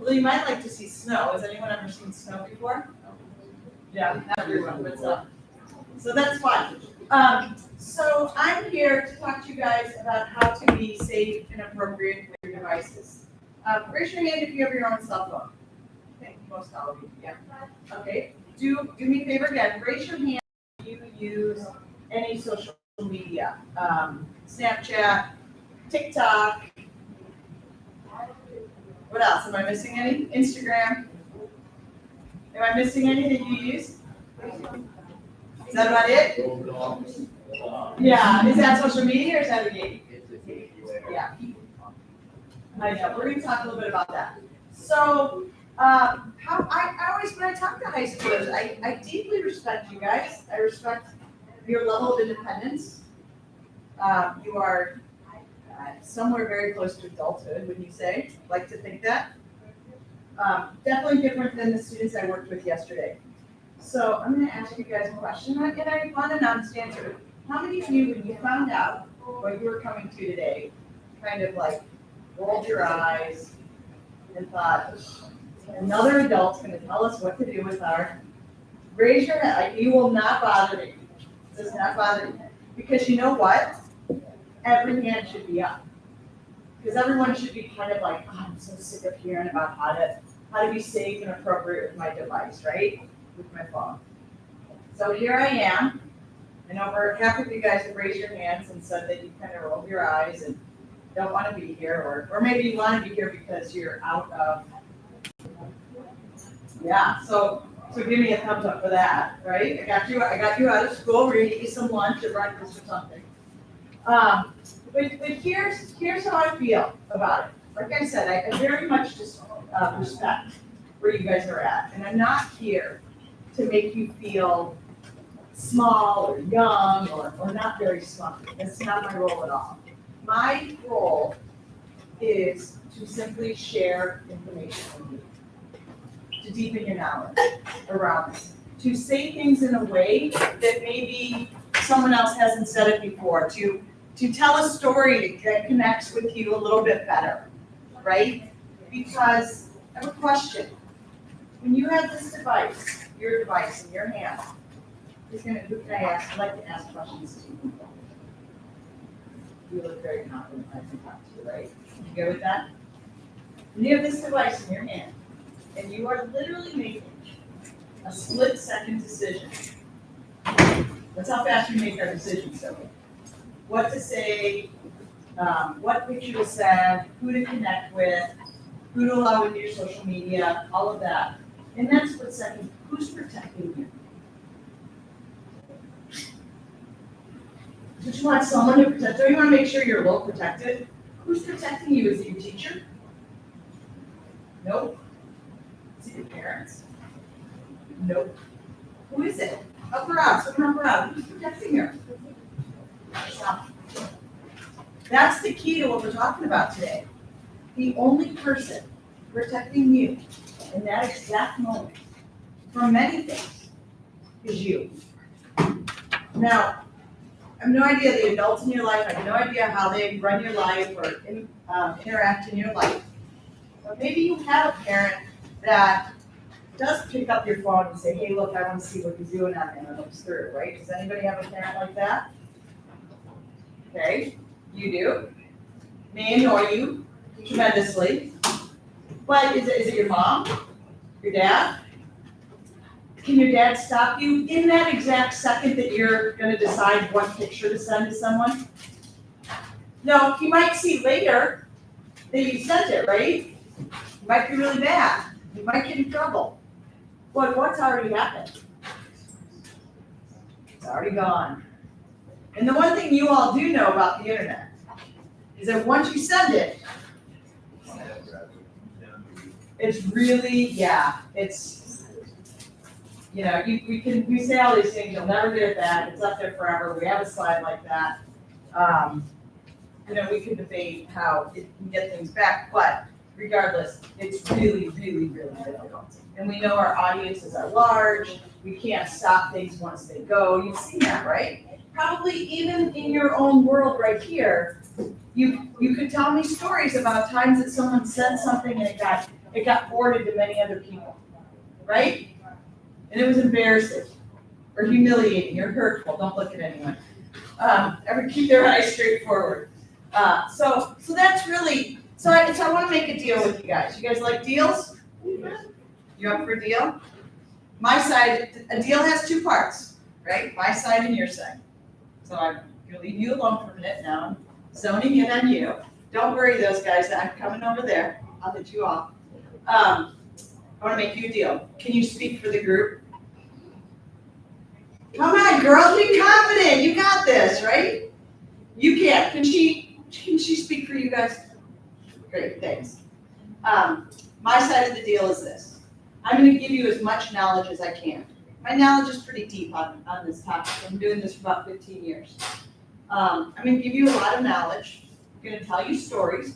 Well, you might like to see snow. Has anyone ever seen snow before? Yeah, not everyone, but so that's fun. So I'm here to talk to you guys about how to be safe and appropriate with your devices. Raise your hand if you have your own cell phone. I think most all of you, yeah. Okay, do me a favor again, raise your hand if you use any social media, Snapchat, TikTok. What else? Am I missing any? Instagram. Am I missing any that you use? Is that about it? Yeah, is that social media or is that a game? Yeah. I know, we're gonna talk a little bit about that. So, how, I always, when I talk to high schoolers, I deeply respect you guys. I respect your level of independence. You are somewhere very close to adulthood, wouldn't you say? Like to think that? Definitely different than the students I worked with yesterday. So I'm gonna ask you guys a question, and I want an honest answer. How many of you, when you found out what you were coming to today, kind of like rolled your eyes and thought, another adult's gonna tell us what to do with our, raise your hand, like, you will not bother me. It does not bother me. Because you know what? Every hand should be up. Because everyone should be kind of like, oh, I'm so sick of hearing about how to be safe and appropriate with my device, right? With my phone. So here I am, and over half of you guys have raised your hands and said that you kind of rolled your eyes and don't want to be here, or maybe you want to be here because you're out of, yeah, so give me a thumbs up for that, right? I got you out of school, we're gonna get you some lunch or breakfast or something. But here's how I feel about it. Like I said, I very much just respect where you guys are at, and I'm not here to make you feel small or young or not very smart. That's not my role at all. My role is to simply share information with you, to deepen your knowledge around this, to say things in a way that maybe someone else hasn't said it before, to tell a story that connects with you a little bit better, right? Because I have a question. When you have this device, your device in your hand, who can I ask? I'd like to ask questions to you. You look very confident I can talk to you, right? You go with that? When you have this device in your hand, and you are literally making a split-second decision. That's how fast we make our decisions, so what to say, what picture to send, who to connect with, who to allow into your social media, all of that. In that split second, who's protecting you? Don't you want someone to protect? Don't you want to make sure you're well protected? Who's protecting you? Is it your teacher? Nope. Is it your parents? Nope. Who is it? Up or out? Someone up or out? Who's protecting her? Stop. That's the key to what we're talking about today. The only person protecting you in that exact moment from many things is you. Now, I have no idea the adults in your life, I have no idea how they run your life or interact in your life. But maybe you have a parent that does pick up your phone and say, hey, look, I want to see what you're doing on it, and it looks through, right? Does anybody have a parent like that? Okay, you do. May annoy you tremendously. But is it your mom? Your dad? Can your dad stop you in that exact second that you're going to decide what picture to send to someone? No, he might see later that you sent it, right? It might be really bad. You might get in trouble. But what's already happened? It's already gone. And the one thing you all do know about the internet is that once you send it, it's really, yeah, it's, you know, we say all these things, you'll never get it back, it's up there forever, we have a slide like that. You know, we could debate how it can get things back, but regardless, it's really, really, really difficult. And we know our audiences are large, we can't stop things once they go, you've seen that, right? Probably even in your own world right here, you could tell me stories about times that someone said something and it got it got forwarded to many other people, right? And it was embarrassing, or humiliating, or hurtful. Don't look at anyone. Keep their eyes straight forward. So that's really, so I want to make a deal with you guys. You guys like deals? You up for a deal? My side, a deal has two parts, right? My side and your side. So I'm gonna leave you alone for a minute now. I'm zoning in on you. Don't worry, those guys, I'm coming over there. I'll hit you off. I want to make you a deal. Can you speak for the group? Come on, girls, be confident. You got this, right? You can. Can she speak for you guys? Great, thanks. My side of the deal is this. I'm going to give you as much knowledge as I can. My knowledge is pretty deep on this topic. I'm doing this for about 15 years. I'm going to give you a lot of knowledge. I'm going to tell you stories.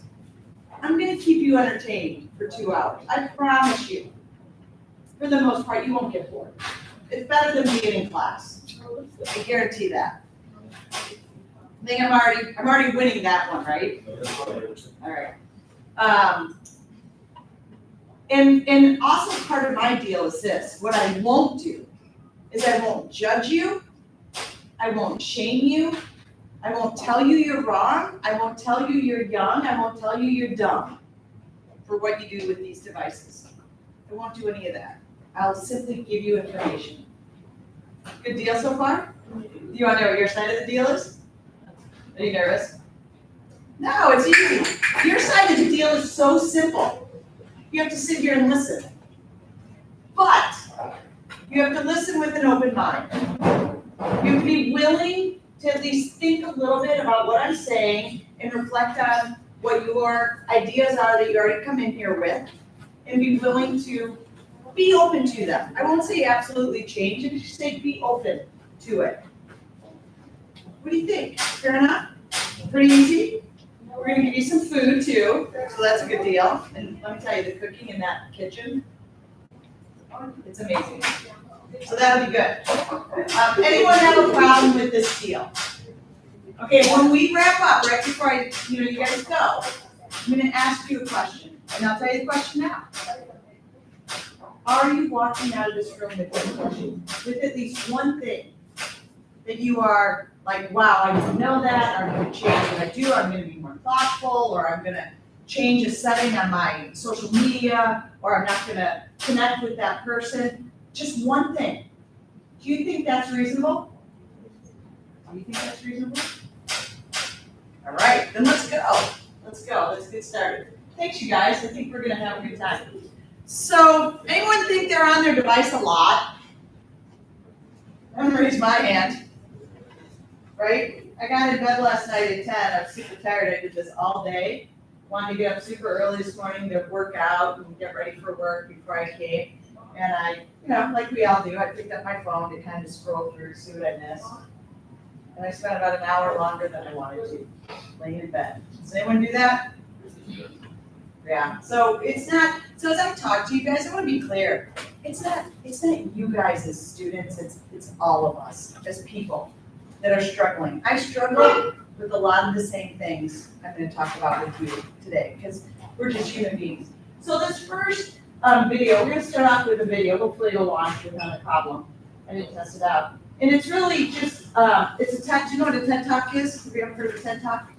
I'm going to keep you entertained for 2 hours. I promise you. For the most part, you won't get bored. It's better than being in class. I guarantee that. I think I'm already winning that one, right? All right. And also part of my deal is this. What I won't do is I won't judge you. I won't shame you. I won't tell you you're wrong. I won't tell you you're young. I won't tell you you're dumb for what you do with these devices. I won't do any of that. I'll simply give you information. Good deal so far? You want to know what your side of the deal is? Are you nervous? No, it's easy. Your side of the deal is so simple. You have to sit here and listen. But you have to listen with an open mind. You have to be willing to at least think a little bit about what I'm saying and reflect on what your ideas are that you already come in here with, and be willing to be open to them. I won't say absolutely change, I just say be open to it. What do you think? Fair enough? Pretty easy? We're going to give you some food too, so that's a good deal. And let me tell you, the cooking in that kitchen, it's amazing. So that'll be good. Anyone have a problem with this deal? Okay, when we wrap up, right before you guys go, I'm going to ask you a question, and I'll tell you the question now. Are you walking out of this room with at least one thing that you are like, wow, I didn't know that, or I'm going to change what I do, I'm going to be more thoughtful, or I'm going to change a setting on my social media, or I'm not going to connect with that person? Just one thing. Do you think that's reasonable? Do you think that's reasonable? All right, then let's go. Let's go. Let's get started. Thanks, you guys. I think we're going to have a good time. So, anyone think they're on their device a lot? I'm going to raise my hand. Right? I got in bed last night at 10. I was super tired. I did this all day. Wanted to get up super early this morning to work out and get ready for work before I came. And I, like we all do, I picked up my phone to kind of scroll through, see what I missed. And I spent about an hour longer than I wanted to, laying in bed. Does anyone do that? Yeah. So it's not, so as I talk to you guys, I want to be clear. It's not you guys as students, it's all of us as people that are struggling. I struggle with a lot of the same things I'm going to talk about with you today, because we're just human beings. So this first video, we're going to start off with a video. Hopefully it'll launch without a problem. I didn't test it out. And it's really just, it's a TED, do you know what a TED Talk is? Have you ever heard of a TED Talk?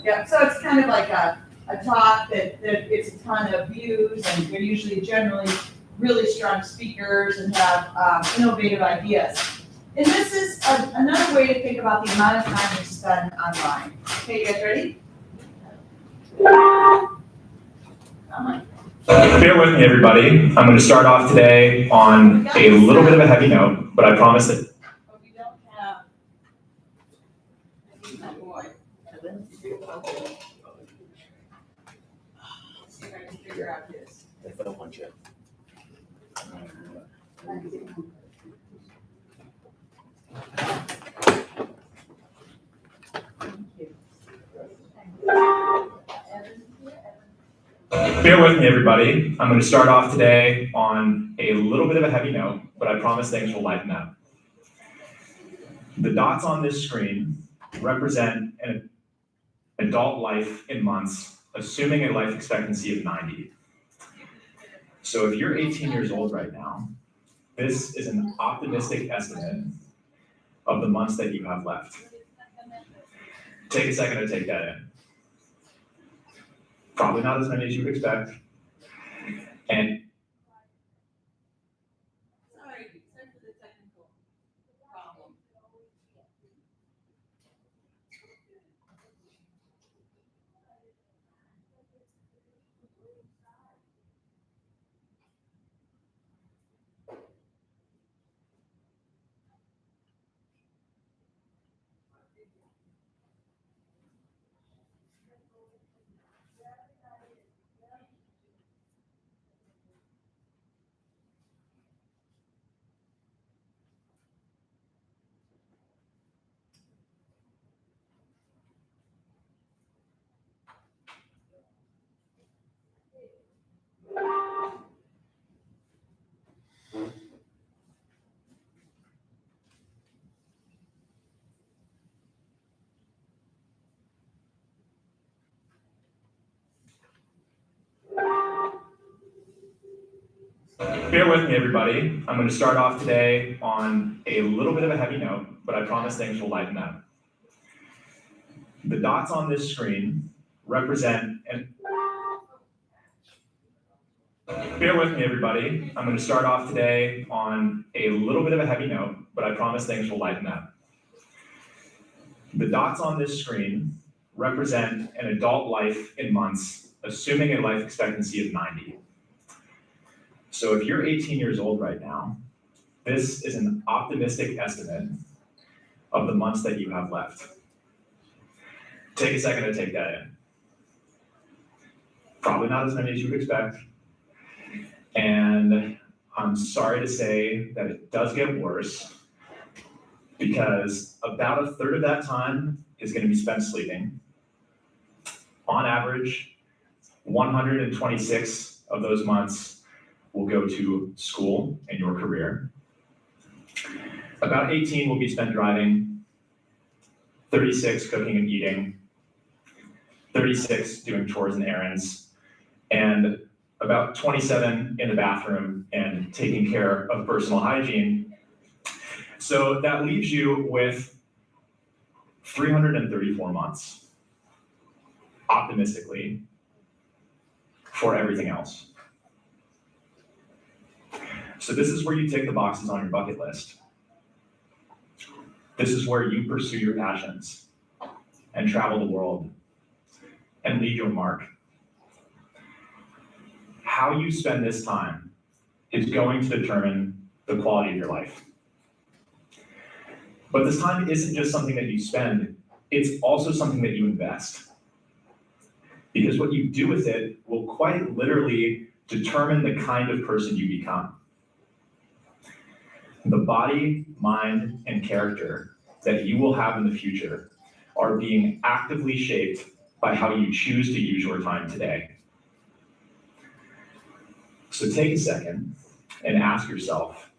Yeah, so it's kind of like a talk that gets a ton of views, and they're usually generally really strong speakers and have innovative ideas. And this is another way to think about the amount of time we spend online. Okay, you guys ready? Bear with me, everybody. I'm going to start off today on a little bit of a heavy note, but I promise that. But we don't have. Let's see if I can figure out this. If I don't want you. Bear with me, everybody. I'm going to start off today on a little bit of a heavy note, but I promise things will lighten up. The dots on this screen represent an adult life in months, assuming a life expectancy of 90. So if you're 18 years old right now, this is an optimistic estimate of the months that you have left. Take a second to take that in. Probably not as many as you would expect. And Sorry for the technical problem. bear with me, everybody. I'm going to start off today on a little bit of a heavy note, but I promise things will lighten up. The dots on this screen represent, and bear with me, everybody. I'm going to start off today on a little bit of a heavy note, but I promise things will lighten up. The dots on this screen represent an adult life in months, assuming a life expectancy of 90. So if you're 18 years old right now, this is an optimistic estimate of the months that you have left. Take a second to take that in. Probably not as many as you would expect. And I'm sorry to say that it does get worse, because about a third of that time is going to be spent sleeping. On average, 126 of those months will go to school and your career. About 18 will be spent driving, 36 cooking and eating, 36 doing chores and errands, and about 27 in the bathroom and taking care of personal hygiene. So that leaves you with 334 months, optimistically, for everything else. So this is where you tick the boxes on your bucket list. This is where you pursue your passions and travel the world and leave your mark. How you spend this time is going to determine the quality of your life. But this time isn't just something that you spend, it's also something that you invest. Because what you do with it will quite literally determine the kind of person you become. The body, mind, and character that you will have in the future are being actively shaped by how you choose to use your time today. So take a second and ask yourself,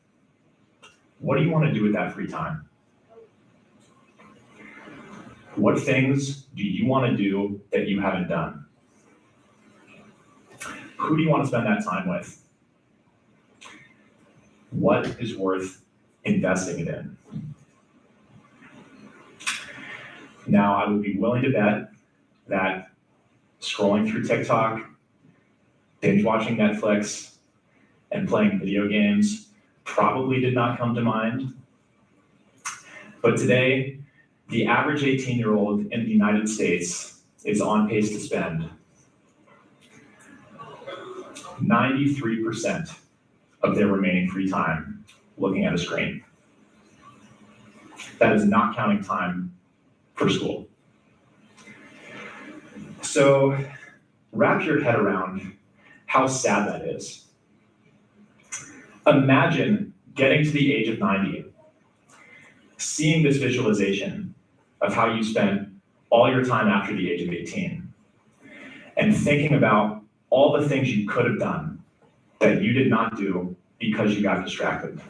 what do you want to do with that free time? What things do you want to do that you haven't done? Who do you want to spend that time with? What is worth investing it in? Now, I would be willing to bet that scrolling through TikTok, binge watching Netflix, and playing video games probably did not come to mind. But today, the average 18-year-old in the United States is on pace to spend 93% of their remaining free time looking at a screen. That is not counting time for school. So wrap your head around how sad that is. Imagine getting to the age of 90, seeing this visualization of how you spent all your time after the age of 18, and thinking about all the things you could have done that you did not do because you got distracted.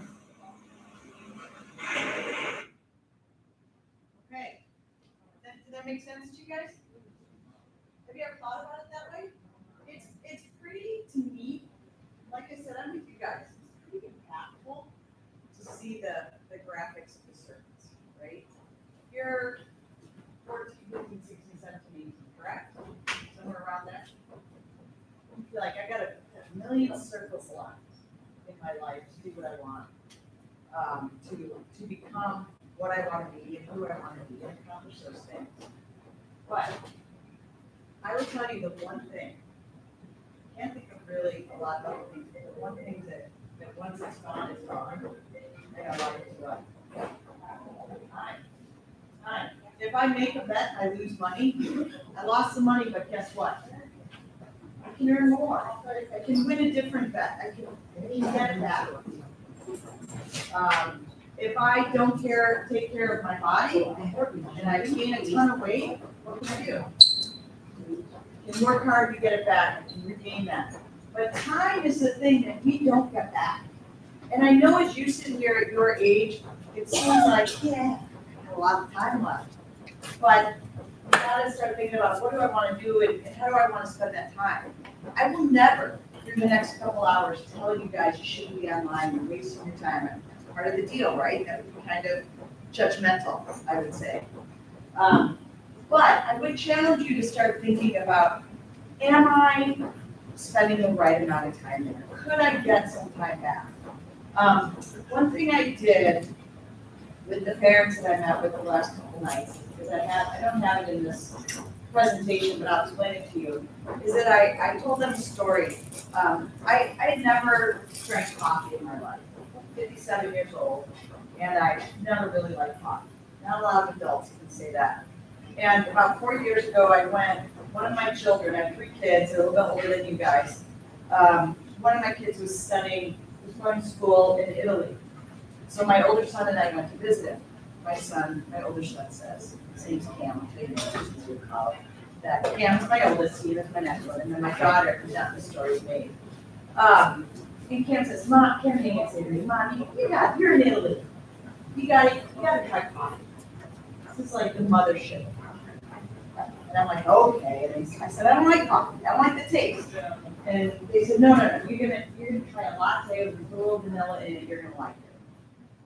Okay, did that make sense to you guys? Have you ever thought about it that way? It's pretty, to me, like a feel like I got a million circles left in my life to do what I want, to become what I want to be and who I want to be and accomplish those things. But I will tell you the one thing, I can't think of really a lot of other things, but the one thing that once it's gone, it's gone. And I want it to run. Time. If I make a bet, I lose money. I lost the money, but guess what? I can earn more. I can win a different bet. I can get it back. If I don't take care of my body and I gain a ton of weight, what can I do? You can work hard to get it back and regain that. But time is the thing that we don't get back. And I know as you sit here at your age, it seems like, yeah, I have a lot of time left. But you gotta start thinking about what do I want to do and how do I want to spend that time. I will never, through the next couple hours, tell you guys you shouldn't be online, you're wasting your time. That's part of the deal, right? That would be kind of judgmental, I would say. But I would challenge you to start thinking about, am I spending the right amount of time there? Could I get some time back? One thing I did with the parents that I met with the last couple nights, because I don't have it in this presentation, but I'll explain it to you, is that I told them a story. I had never drank coffee in my life. I'm 57 years old, and I never really liked coffee. Not a lot of adults can say that. And about 4 years ago, one of my children, I have 3 kids, a little bit older than you guys. One of my kids was going to school in Italy. So my older son and I went to visit him. My older son says, his name's Cam, that Cam's my oldest, Stephen's my next one, and then my daughter, who's not the story's made. And Cam says, Mom, Cam hangs in me, Mom, you're in Italy. You gotta try coffee. This is like the mothership. And I'm like, okay. And I said, I don't like coffee. I don't like the taste. And they said, no, you're gonna try a latte with a little vanilla in it. You're gonna like it.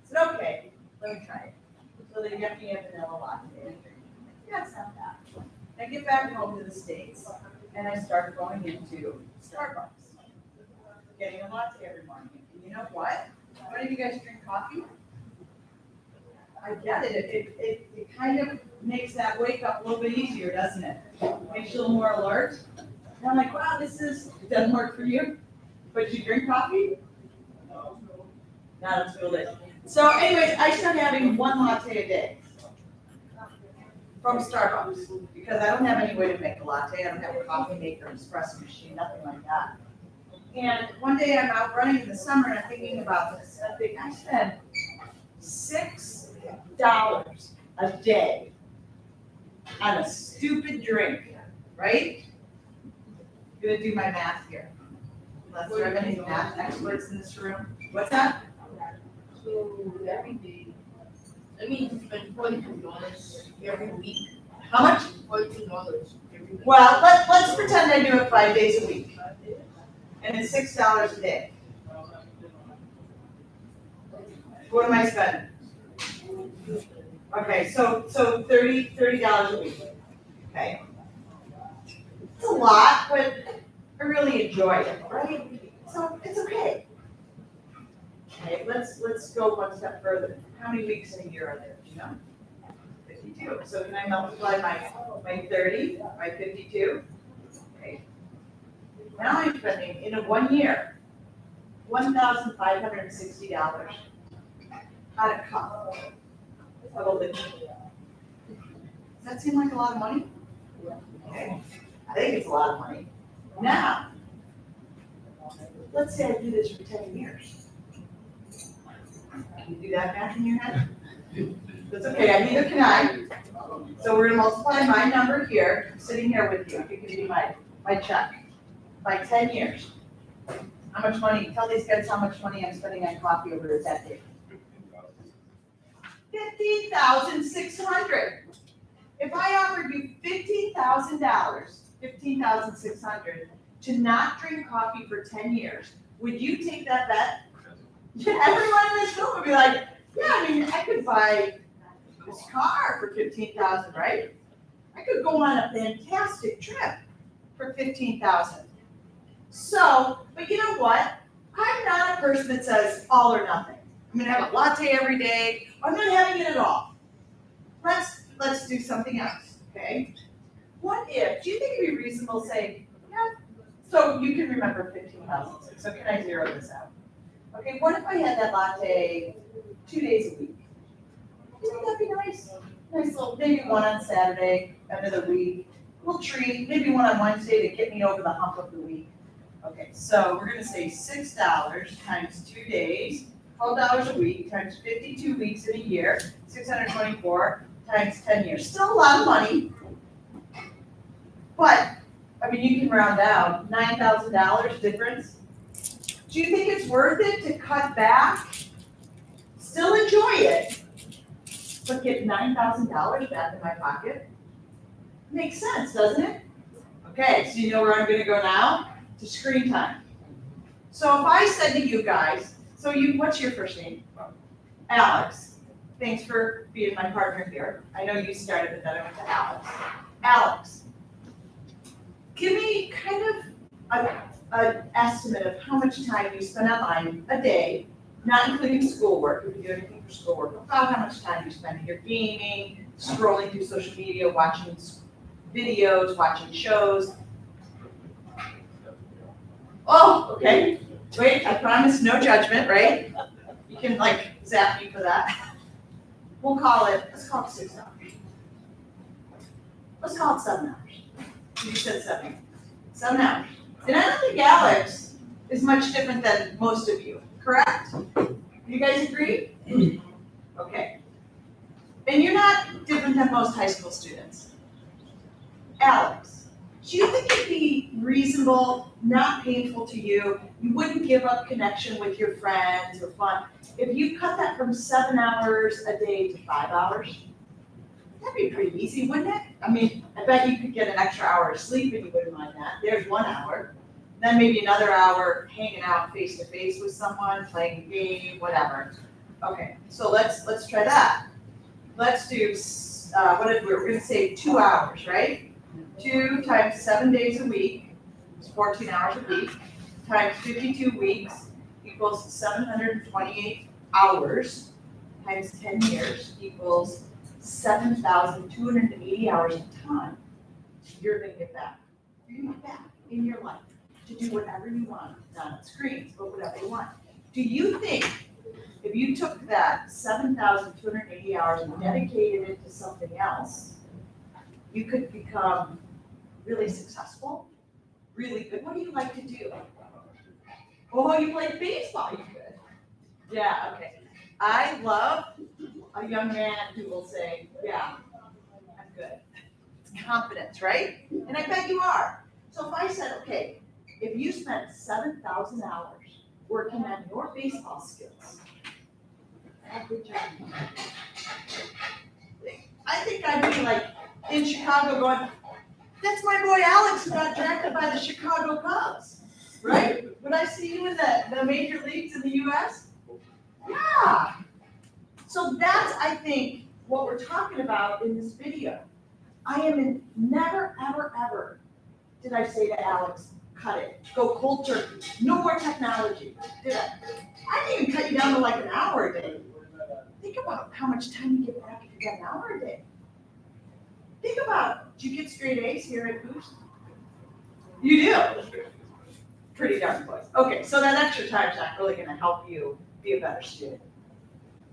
I said, okay, let me try it. So they get me a vanilla latte. Yeah, it's not bad. I get back home to the States, and I start going into Starbucks, getting a latte every morning. And you know what? What do you guys drink coffee? I get it. It kind of makes that wake up a little bit easier, doesn't it? Makes you a little more alert. And I'm like, wow, it doesn't work for you. But you drink coffee? Not until late. So anyways, I started having 1 latte a day from Starbucks because I don't have any way to make a latte. I don't have a coffee maker, espresso machine, nothing like that. And one day I'm out running in the summer and I'm thinking about this. I think I spend $6 a day on a stupid drink, right? I'm gonna do my math here. Unless there are any math experts in this room. What's that? So every day, I mean, you spend $42 every week. How much? $42 every week. Well, let's pretend I do it 5 days a week. And it's $6 a day. What am I spending? Okay, so $30 a week. Okay. It's a lot, but I really enjoy it, right? So it's okay. Okay, let's go one step further. How many weeks in a year are there? Do you know? 52. So can I multiply my 30 by 52? Okay. Now I'm spending in 1 year $1,560 on a cup of a liquid. Does that seem like a lot of money? Okay. I think it's a lot of money. Now, let's say I do this for 10 years. Can you do that math in your head? That's okay, neither can I. So we're gonna multiply my number here, sitting here with you. You can be my check. By 10 years. How much money? Tell these guys how much money I'm spending on coffee over a decade. $15,600. If I offered you $15,000, $15,600 to not drink coffee for 10 years, would you take that bet? Yeah, everyone in this room would be like, yeah, I mean, I could buy this car for $15,000, right? I could go on a fantastic trip for $15,000. So, but you know what? I'm not a person that says all or nothing. I'm gonna have a latte every day. I'm not having it at all. Let's do something else, okay? What if, do you think it'd be reasonable to say, yeah, so you can remember 15,006, so can I zero this out? Okay, what if I had that latte 2 days a week? Do you think that'd be nice? Nice little, maybe one on Saturday, end of the week, little treat, maybe one on Wednesday to get me over the hump of the week. Okay, so we're gonna say $6 times 2 days, $12 a week, times 52 weeks in a year, 624 times 10 years. Still a lot of money. But, I mean, you can round down, $9,000 difference. Do you think it's worth it to cut back? Still enjoy it, but get $9,000 back in my pocket? Makes sense, doesn't it? Okay, so you know where I'm gonna go now? To screen time. So if I said to you guys, what's your first name? Alex. Thanks for being my partner here. I know you started, but then I went to Alex. Alex, give me kind of an estimate of how much time you spend online a day, not including schoolwork, if you do anything for schoolwork, about how much time you spend in your gaming, scrolling through social media, watching videos, watching shows. Oh, okay. Wait, I promise no judgment, right? You can like zap me for that. Let's call it 6 hours. Let's call it 7 hours. You said 7. 7 hours. And I don't think Alex is much different than most of you, correct? You guys agree? Okay. And you're not different than most high school students. Alex, do you think it'd be reasonable, not painful to you, you wouldn't give up connection with your friends or fun, if you cut that from 7 hours a day to 5 hours? That'd be pretty easy, wouldn't it? I mean, I bet you could get an extra hour of sleep and you wouldn't mind that. There's 1 hour. Then maybe another hour hanging out face to face with someone, playing a game, whatever. Okay, so let's try that. Let's do, we're gonna say 2 hours, right? 2 times 7 days a week, is 14 hours a week, times 52 weeks equals 728 hours, times 10 years equals 7,280 hours of time. You're gonna get back. You're gonna get back in your life to do whatever you want, not on screens, but whatever you want. Do you think if you took that 7,280 hours and dedicated it to something else, you could become really successful, really good? What do you like to do? Oh, you play baseball, you could. Yeah, okay. I love a young man who will say, yeah, I'm good. It's confidence, right? And I bet you are. So if I said, okay, if you spent 7,000 hours working on your baseball skills, every time, I think I'd be like in Chicago going, that's my boy Alex who got drafted by the Chicago Cubs, right? Would I see you in the major leagues in the US? Yeah. So that's, I think, what we're talking about in this video. I am in never, ever, ever did I say to Alex, cut it, go cold turkey, no more technology, did I? I didn't even cut you down to like an hour a day. Think about how much time you get back if you got an hour a day. Think about, did you get straight A's here at Boost? You do? Pretty darn close. Okay, so that extra time's not really gonna help you be a better student.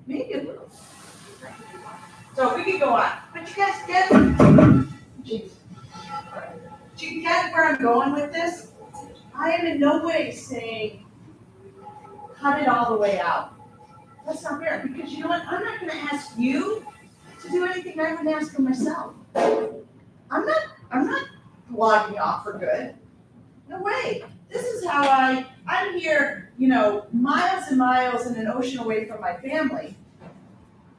Maybe a little. So we can go on. But you guys get, geez. Do you get where I'm going with this? I am in no way saying cut it all the way out. That's not fair, because you know what? I'm not gonna ask you to do anything I wouldn't ask for myself. I'm not blogging off for good. No way. This is how I'm here, miles and miles in an ocean away from my family.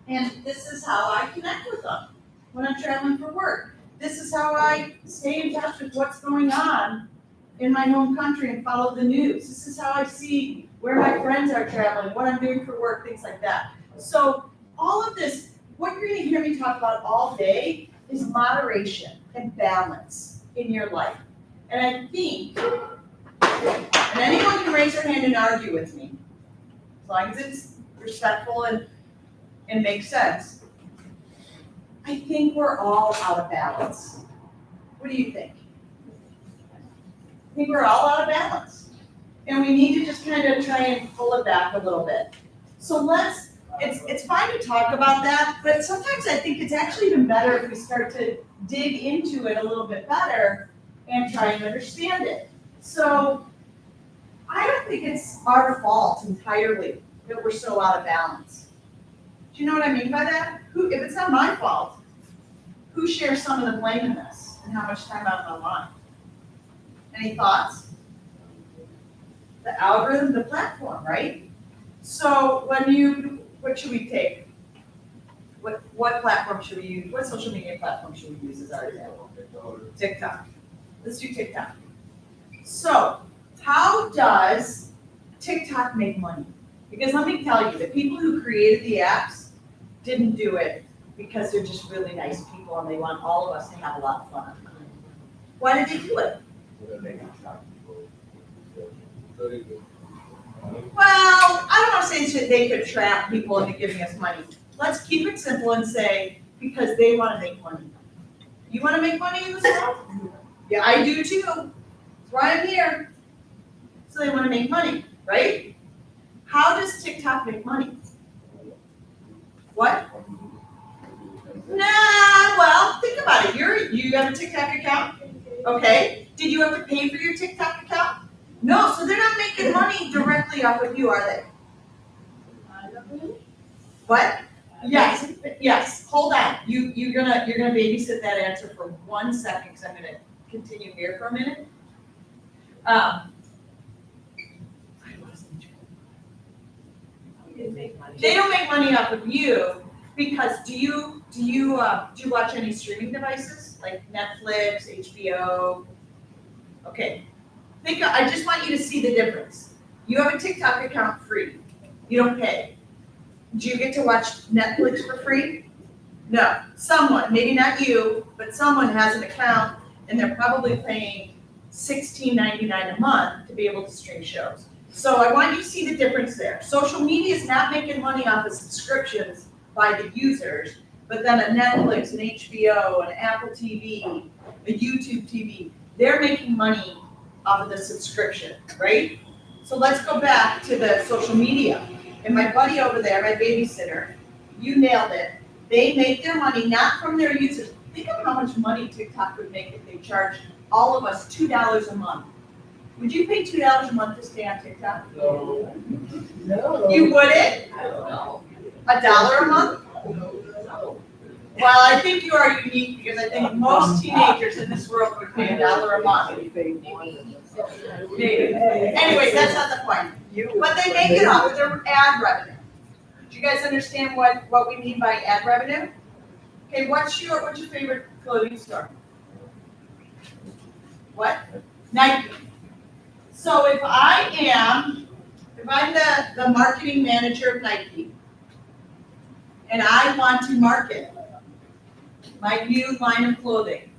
And this is how I connect with them when I'm traveling for work. This is how I stay in touch with what's going on in my home country and follow the news. This is how I see where my friends are traveling, what I'm doing for work, things like that. So all of this, what you're gonna hear me talk about all day is moderation and balance in your life. And I think And anyone can raise their hand and argue with me, as long as it's respectful and makes sense. I think we're all out of balance. What do you think? I think we're all out of balance. And we need to just kind of try and pull it back a little bit. So it's fine to talk about that, but sometimes I think it's actually even better if we start to dig into it a little bit better and try and understand it. So I don't think it's our fault entirely that we're so out of balance. Do you know what I mean by that? If it's not my fault, who shares some of the blame in this and how much time I'm online? Any thoughts? The algorithm, the platform, right? So what should we take? What platform should we use? What social media platform should we use as our example? TikTok. Let's do TikTok. So, how does TikTok make money? Because let me tell you, the people who created the apps didn't do it because they're just really nice people and they want all of us to have a lot of fun. Why did they do it? Well, I don't want to say that they could trap people into giving us money. Let's keep it simple and say, because they want to make money. You want to make money in this world? Yeah, I do too. That's why I'm here. So they want to make money, right? How does TikTok make money? What? Nah, well, think about it. You have a TikTok account? Okay. Did you have to pay for your TikTok account? No, so they're not making money directly off of you, are they? What? Yes. Hold on. You're gonna babysit that answer for 1 second because I'm gonna continue here for a minute. They don't make money off of you because do you watch any streaming devices like Netflix, HBO? Okay. I just want you to see the difference. You have a TikTok account free. You don't pay. Do you get to watch Netflix for free? No. Someone, maybe not you, but someone has an account and they're probably paying $16.99 a month to be able to stream shows. So I want you to see the difference there. Social media is not making money off of subscriptions by the users, but then a Netflix, an HBO, an Apple TV, a YouTube TV, they're making money off of the subscription, right? So let's go back to the social media. And my buddy over there, my babysitter, you nailed it. They make their money not from their users. Think of how much money TikTok would make if they charged all of us $2 a month. Would you pay $2 a month to stay on TikTok? No. You wouldn't? No. $1 a month? No. Well, I think you are unique because I think most teenagers in this world would pay $1 a month. Maybe. Anyway, that's not the point. But they make it off of their ad revenue. Do you guys understand what we mean by ad revenue? Okay, what's your favorite clothing store? What? Nike. So if I'm the marketing manager of Nike, and I want to market my new line of clothing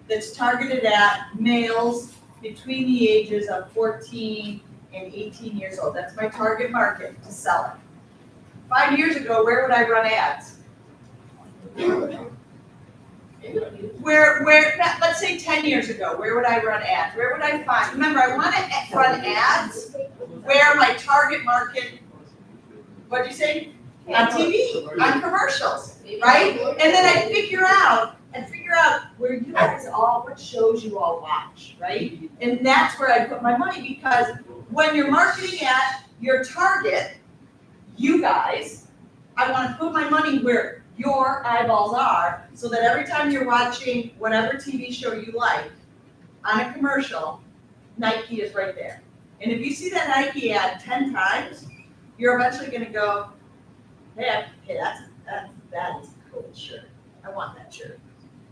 that's targeted at males between the ages of 14 and 18 years old. That's my target market to sell it. 5 years ago, where would I run ads? Let's say 10 years ago, where would I run ads? Where would I find? Remember, I want to run ads where my target market, what'd you say? On TV, on commercials, right? And then I figure out where you guys what shows you all watch, right? And that's where I put my money because when you're marketing at your target, you guys, I want to put my money where your eyeballs are so that every time you're watching whatever TV show you like on a commercial, Nike is right there. And if you see that Nike ad 10 times, you're eventually going to go, hey, that's a cool shirt. I want that shirt.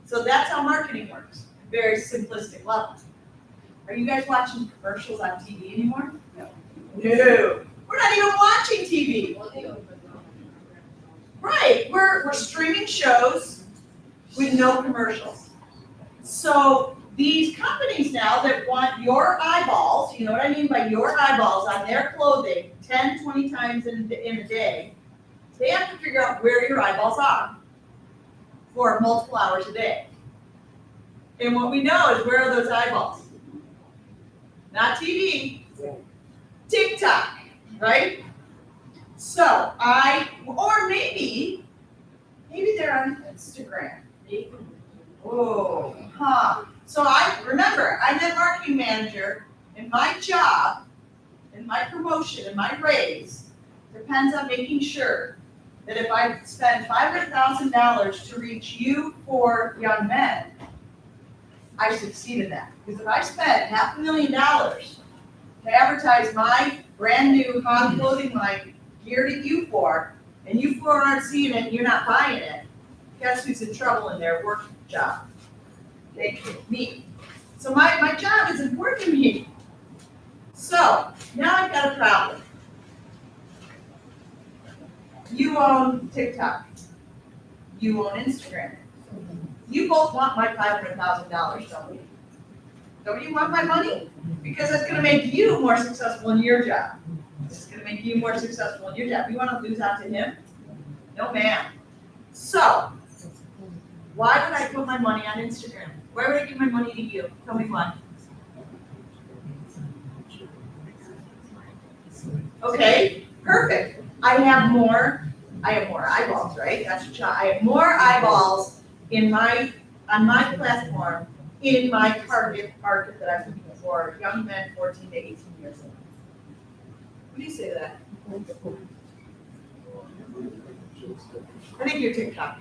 So that's how marketing works. Very simplistic level. Are you guys watching commercials on TV anymore? No. We're not even watching TV. Right. We're streaming shows with no commercials. So these companies now that want your eyeballs, you know what I mean by your eyeballs on their clothing 10, 20 times in a day, they have to figure out where your eyeballs are for multiple hours a day. And what we know is, where are those eyeballs? Not TV, TikTok, right? So or maybe they're on Instagram. Oh, So remember, I'm the marketing manager, and my job, and my promotion, and my raise depends on making sure that if I spend $500,000 to reach you for young men, I succeed in that. Because if I spend $500,000 to advertise my brand new hot clothing line geared at you four, and you four aren't seeing it and you're not buying it, guess who's in trouble in their work job? Me. So my job is important to me. So now I've got a problem. You own TikTok. You own Instagram. You both want my $500,000, don't you? Don't you want my money? Because it's going to make you more successful in your job. It's going to make you more successful in your job. You want to lose out to him? No, ma'am. So, why would I put my money on Instagram? Why would I give my money to you? Tell me why. Okay, perfect. I have more eyeballs, right? I have more eyeballs on my platform, in my target market that I'm looking for, young men 14 to 18 years old. What do you say to that? I think you're TikTok.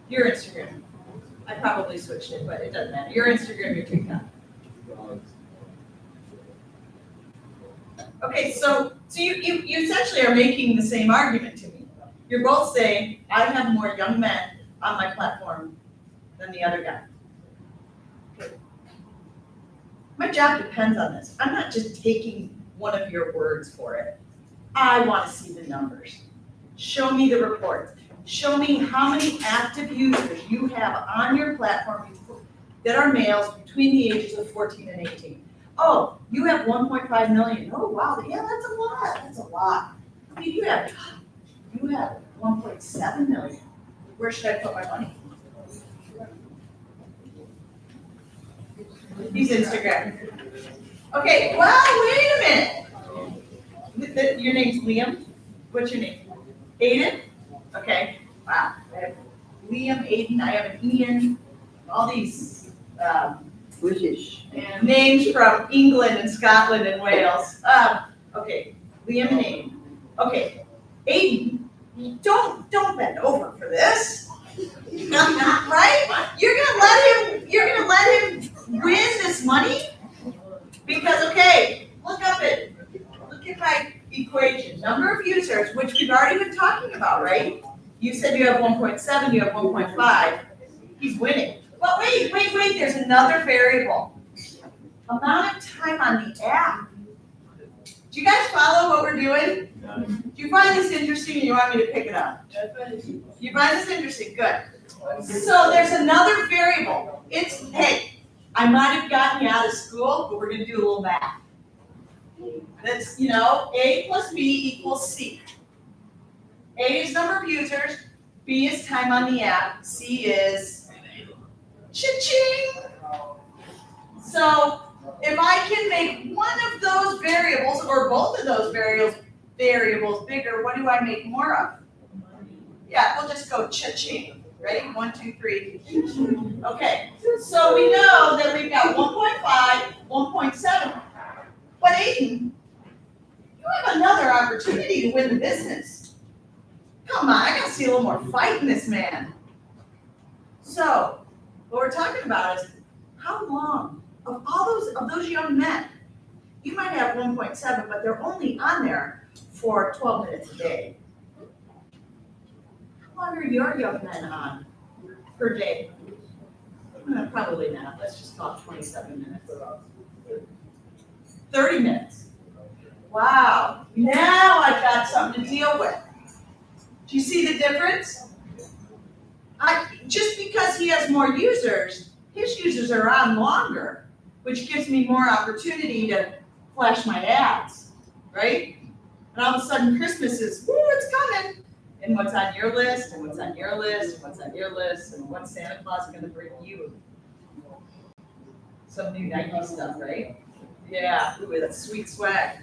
Your Instagram. I probably switched it, but it doesn't matter. Your Instagram, your TikTok. Okay, so you essentially are making the same argument to me. You're both saying, I have more young men on my platform than the other guy. Okay. My job depends on this. I'm not just taking one of your words for it. I want to see the numbers. Show me the reports. Show me how many active users you have on your platform that are males between the ages of 14 and 18. Oh, you have 1.5 million. Oh, wow. Yeah, that's a lot. That's a lot. I mean, you have 1.7 million. Where should I put my money? He's Instagram. Okay, well, wait a minute. Your name's Liam? What's your name? Aiden? Okay, wow. I have Liam, Aiden, I have an Ian, all these British names from England and Scotland and Wales. Okay, Liam and Aiden. Okay, Aiden, don't bend over for this. Right? You're gonna let him win this money? Because look at my equation. Number of users, which we've already been talking about, right? You said you have 1.7, you have 1.5. He's winning. But wait, there's another variable. Amount of time on the app. Do you guys follow what we're doing? Do you find this interesting and you want me to pick it up? You find this interesting? Good. So there's another variable. Hey, I might have gotten you out of school, but we're going to do a little math. That's, A plus B equals C. A is number of users, B is time on the app, C is cha-ching. So if I can make one of those variables or both of those variables bigger, what do I make more of? Yeah, we'll just go cha-ching. Ready? 1, 2, 3. Okay, so we know that we've got 1.5, 1.7. But Aiden, you have another opportunity to win the business. Come on, I gotta see a little more fight in this man. So, what we're talking about is how long of those young men, you might have 1.7, but they're only on there for 12 minutes a day. How long are your young men on per day? Probably not. Let's just call it 27 minutes. 30 minutes. Wow. Now I've got something to deal with. Do you see the difference? Just because he has more users, his users are on longer, which gives me more opportunity to flash my ads, right? And all of a sudden Christmas is, woo, it's coming. And what's on your list, and what's on your list, and what's on your list, and what's Santa Claus gonna bring you? Some new Nike stuff, right? Yeah, ooh, that's sweet swag.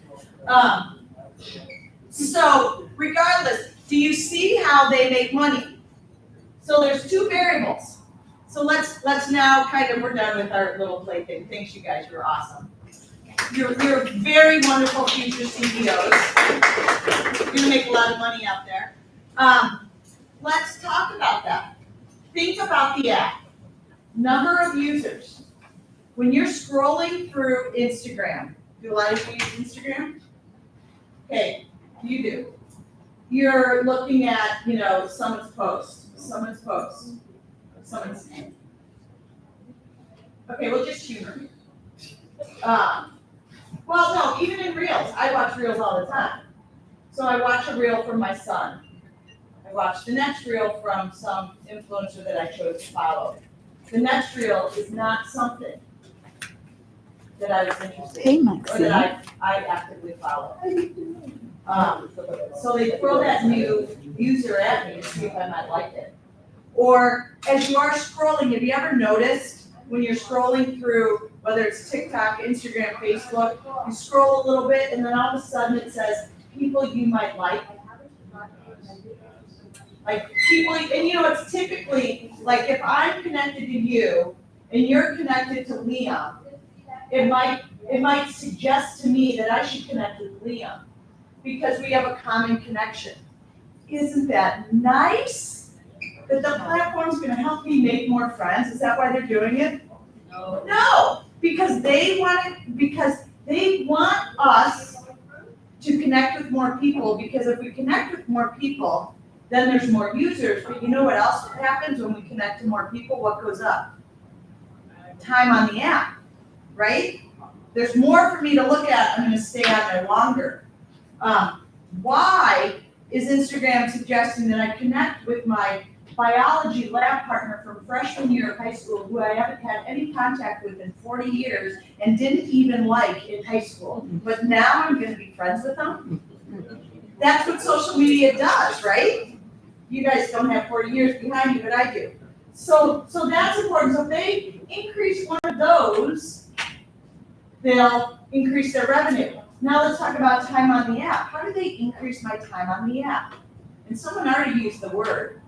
So regardless, do you see how they make money? So there's two variables. So let's now kind of, we're done with our little plaything. Thanks, you guys, you're awesome. You're very wonderful future CEOs. You're gonna make a lot of money out there. Let's talk about that. Think about the app. Number of users. When you're scrolling through Instagram, do a lot of you use Instagram? Okay, you do. You're looking at, someone's post. Okay, well, just humor me. Well, no, even in Reels, I watch Reels all the time. So I watch a Reel from my son. I watch the next Reel from some influencer that I chose to follow. The next Reel is not something that I was interested in, or that I actively follow. So they throw that new user at me to see if I might like it. Or as you are scrolling, have you ever noticed when you're scrolling through, whether it's TikTok, Instagram, Facebook, you scroll a little bit and then all of a sudden it says, people you might like. Like people, and it's typically, like if I'm connected to you and you're connected to Liam, it might suggest to me that I should connect with Liam because we have a common connection. Isn't that nice? That the platform's gonna help me make more friends? Is that why they're doing it? No, because they want us to connect with more people, because if we connect with more people, then there's more users. But you know what else happens when we connect to more people? What goes up? Time on the app, right? There's more for me to look at. I'm gonna stay on there longer. Why is Instagram suggesting that I connect with my biology lab partner from freshman year of high school, who I haven't had any contact with in 40 years and didn't even like in high school, but now I'm gonna be friends with them? That's what social media does, right? You guys don't have 40 years behind you, but I do. So that's important. So if they increase one of those, they'll increase their revenue. Now let's talk about time on the app. How do they increase my time on the app? And someone already used the word.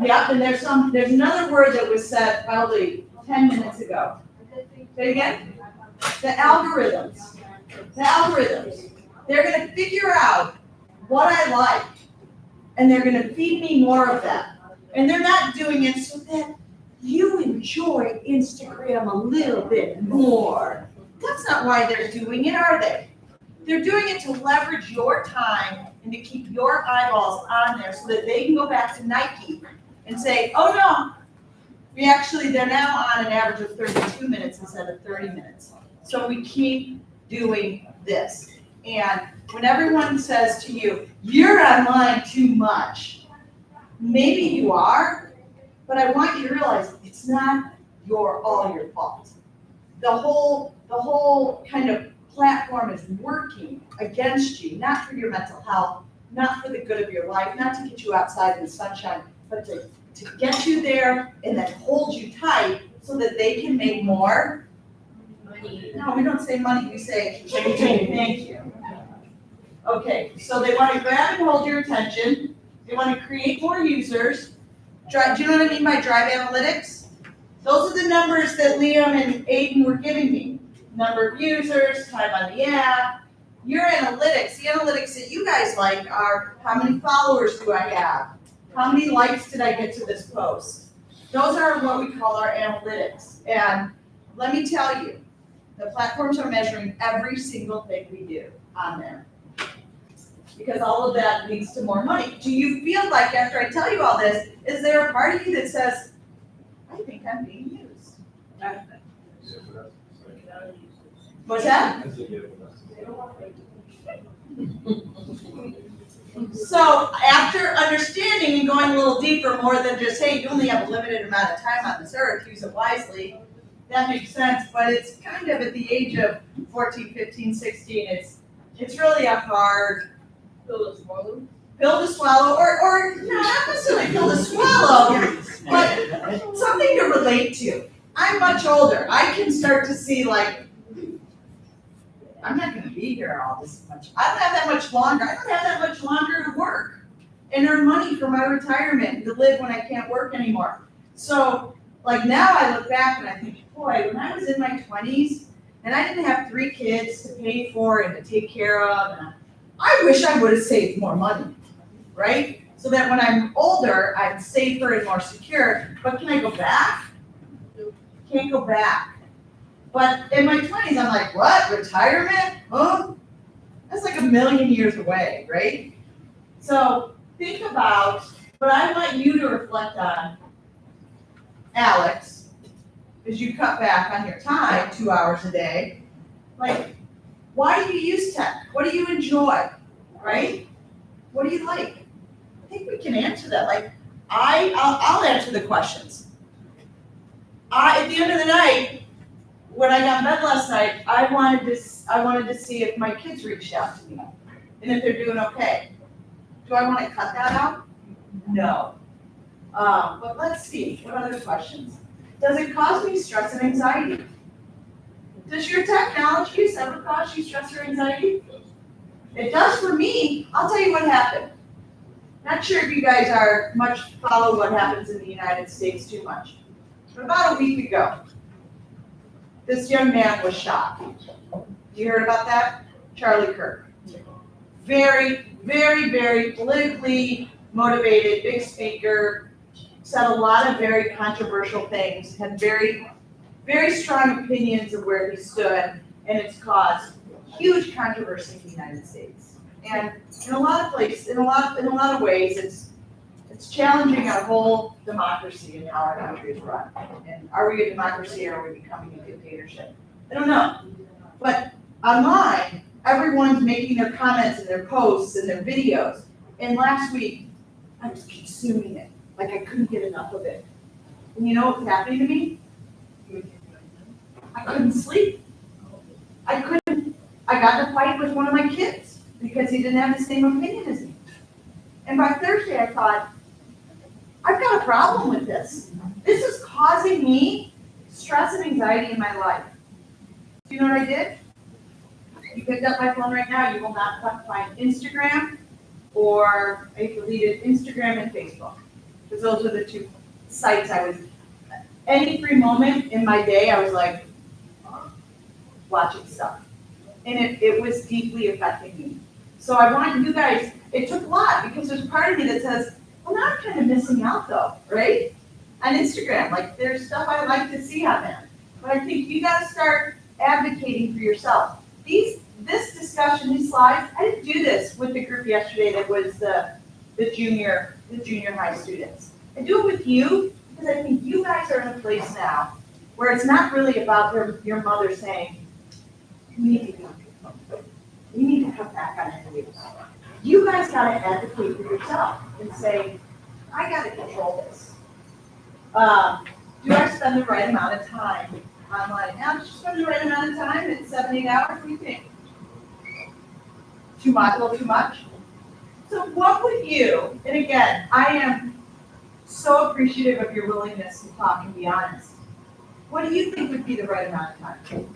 Yeah, and there's another word that was said probably 10 minutes ago. Say it again. The algorithms. The algorithms. They're going to figure out what I like, and they're going to feed me more of that. And they're not doing it so that you enjoy Instagram a little bit more. That's not why they're doing it, are they? They're doing it to leverage your time and to keep your eyeballs on there so that they can go back to Nike and say, oh no, they're now on an average of 32 minutes instead of 30 minutes. So we keep doing this. And when everyone says to you, you're online too much, maybe you are, but I want you to realize it's not all your fault. The whole kind of platform is working against you, not for your mental health, not for the good of your life, not to get you outside in the sunshine, but to get you there and then hold you tight so that they can make more money. No, we don't say money, we say thank you. Okay, so they want to grab and hold your attention. They want to create more users. Do you know what I mean by drive analytics? Those are the numbers that Liam and Aiden were giving me. Number of users, time on the app. Your analytics, the analytics that you guys like are how many followers do I have? How many likes did I get to this post? Those are what we call our analytics. And let me tell you, the platforms are measuring every single thing we do on there. Because all of that leads to more money. Do you feel like after I tell you all this, is there a part of you that says, I think I'm being used? What's that? So after understanding and going a little deeper, more than just, hey, you only have a limited amount of time on this earth, use it wisely, that makes sense, but it's kind of at the age of 14, 15, 16, it's really a hard Pill to swallow. pill to swallow, or no, not necessarily pill to swallow, but something to relate to. I'm much older. I can start to see like, I'm not gonna be here all this much. I don't have that much longer. I don't have that much longer to work and earn money for my retirement, to live when I can't work anymore. So, like now I look back and I think, boy, when I was in my 20s and I didn't have 3 kids to pay for and to take care of, and I wish I would have saved more money, right? So that when I'm older, I'm safer and more secure. But can I go back? Can't go back. But in my 20s, I'm like, what? Retirement? Huh? That's like a million years away, right? So think about, what I want you to reflect on, Alex, is you cut back on your time 2 hours a day. Like, why do you use tech? What do you enjoy, right? What do you like? I think we can answer that. Like, I'll answer the questions. At the end of the night, when I got in bed last night, I wanted to see if my kids reached out to me and if they're doing okay. Do I want to cut that out? No. But let's see, what other questions? Does it cause me stress and anxiety? Does your technology use ever cause you stress or anxiety? It does for me. I'll tell you what happened. Not sure if you guys follow what happens in the United States too much. But about a week ago, this young man was shot. You heard about that? Charlie Kirk. Very, very, very politically motivated, big speaker, said a lot of very controversial things, had very, very strong opinions of where he stood, and it's caused huge controversy in the United States. And in a lot of places, in a lot of ways, it's challenging our whole democracy and how our country is run. And are we a democracy or are we becoming a dictatorship? I don't know. But online, everyone's making their comments and their posts and their videos. And last week, I was consuming it. Like I couldn't get enough of it. And you know what was happening to me? I couldn't sleep. I got in a fight with one of my kids because he didn't have the same opinion as me. And by Thursday, I thought, I've got a problem with this. This is causing me stress and anxiety in my life. Do you know what I did? You picked up my phone right now, you will not find Instagram, or I deleted Instagram and Facebook. Because those are the 2 sites any free moment in my day, I was like, watching stuff. And it was deeply affecting me. So I want you guys, it took a lot, because there's part of me that says, well, now I'm kind of missing out though, right? On Instagram, like there's stuff I like to see on there. But I think you gotta start advocating for yourself. This discussion, these slides, I didn't do this with the group yesterday that was the junior high students. I do it with you because I think you guys are in a place now where it's not really about your mother saying, you need to cut back on interviews. You guys gotta advocate for yourself and say, I gotta control this. Do I spend the right amount of time online? Now, just spend the right amount of time, it's 7-8 hours, what do you think? Too much, a little too much? So what would you, and again, I am so appreciative of your willingness to talk and be honest. What do you think would be the right amount of time?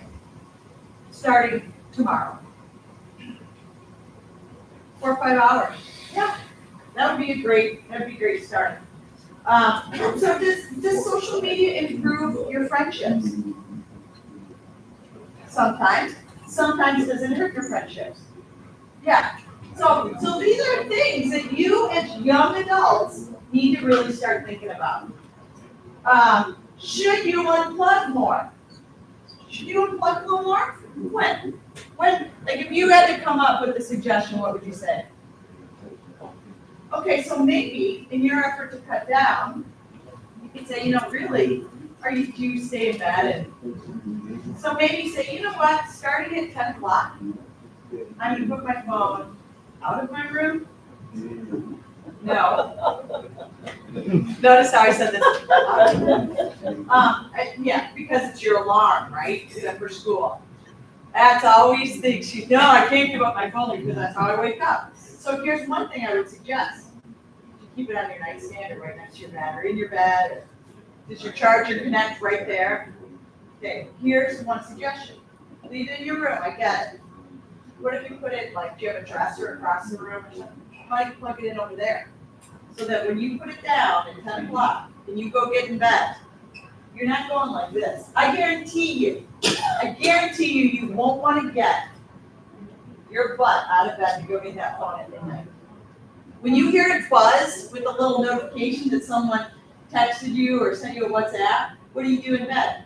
Starting tomorrow. 4 or 5 hours. Yeah, that'd be a great start. So does social media improve your friendships? Sometimes it doesn't hurt your friendships. Yeah. So these are things that you as young adults need to really start thinking about. Should you unplug more? Should you unplug a little more? When? Like if you had to come up with a suggestion, what would you say? Okay, so maybe in your effort to cut down, you could say, really, do you stay in bed? And so maybe say, you know what, starting at 10 o'clock, I'm gonna put my phone out of my room No. Notice how I said this. Yeah, because it's your alarm, right, for school. That's always things, no, I can't give up my phone because that's how I wake up. So here's one thing I would suggest. You keep it on your nightstand or right next to your bed or in your bed. Does your charger connect right there? Okay, here's one suggestion. Leave it in your room, I get it. What if you put it, like, do you have a dresser across the room or something? You might plug it in over there. So that when you put it down at 10 o'clock and you go get in bed, you're not going like this. I guarantee you, you won't want to get your butt out of bed to go get that phone at midnight. When you hear it buzz with a little notification that someone texted you or sent you a WhatsApp, what do you do in bed?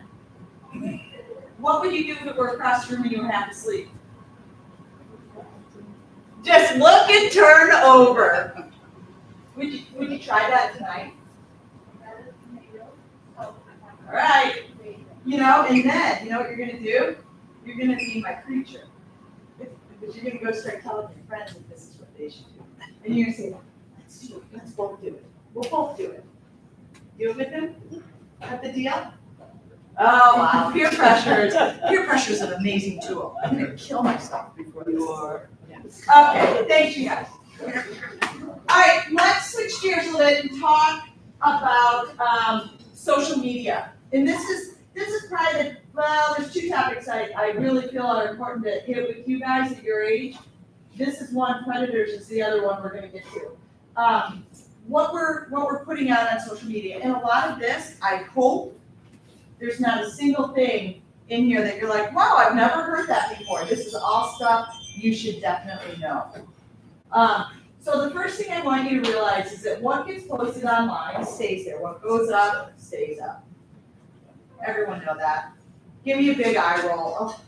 What would you do if it were across the room and you were half asleep? Just look and turn over. Would you try that tonight? All right. And then, you know what you're going to do? You're going to be my creature. Because you're going to go start telling your friends that this is what they should do. And you're going to say, let's do it. Let's both do it. We'll both do it. Do it with them? Got the deal? Oh, wow. Peer pressure is an amazing tool. I'm going to kill myself before you are. Okay, thank you guys. All right, let's switch gears a little bit and talk about social media. And this is probably there's two topics I really feel are important to hit with you guys at your age. This is one, predators is the other one we're going to get to. What we're putting out on social media, and a lot of this, I hope there's not a single thing in here that you're like, wow, I've never heard that before. This is all stuff you should definitely know. So the first thing I want you to realize is that what gets posted online stays there. What goes up, stays up. Everyone know that. Give me a big eye roll. Oh,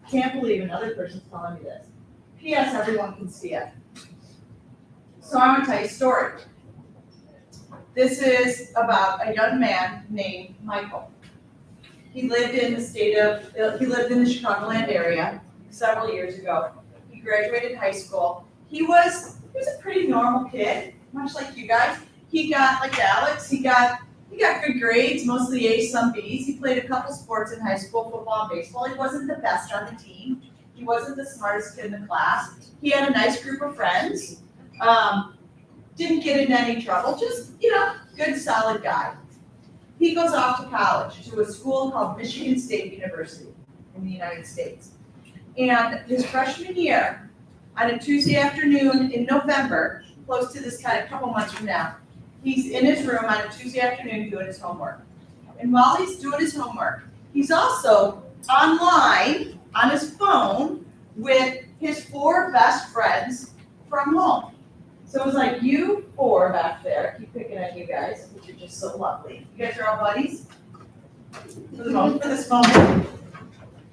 can't believe another person's telling me this. P.S. Everyone can see it. So I want to tell you a story. This is about a young man named Michael. He lived in the Chicagoland area several years ago. He graduated high school. He was a pretty normal kid, much like you guys. He got, like Alex, he got good grades, mostly A's, some B's. He played a couple sports in high school, football and baseball. He wasn't the best on the team. He wasn't the smartest kid in the class. He had a nice group of friends. Didn't get in any trouble, just, good, solid guy. He goes off to college to a school called Michigan State University in the United States. And his freshman year, on a Tuesday afternoon in November, close to this time, a couple months from now, he's in his room on a Tuesday afternoon doing his homework. And while he's doing his homework, he's also online on his phone with his 4 best friends from home. So it was like you 4 back there, keep picking at you guys, which are just so lovely. You guys are all buddies? For this moment.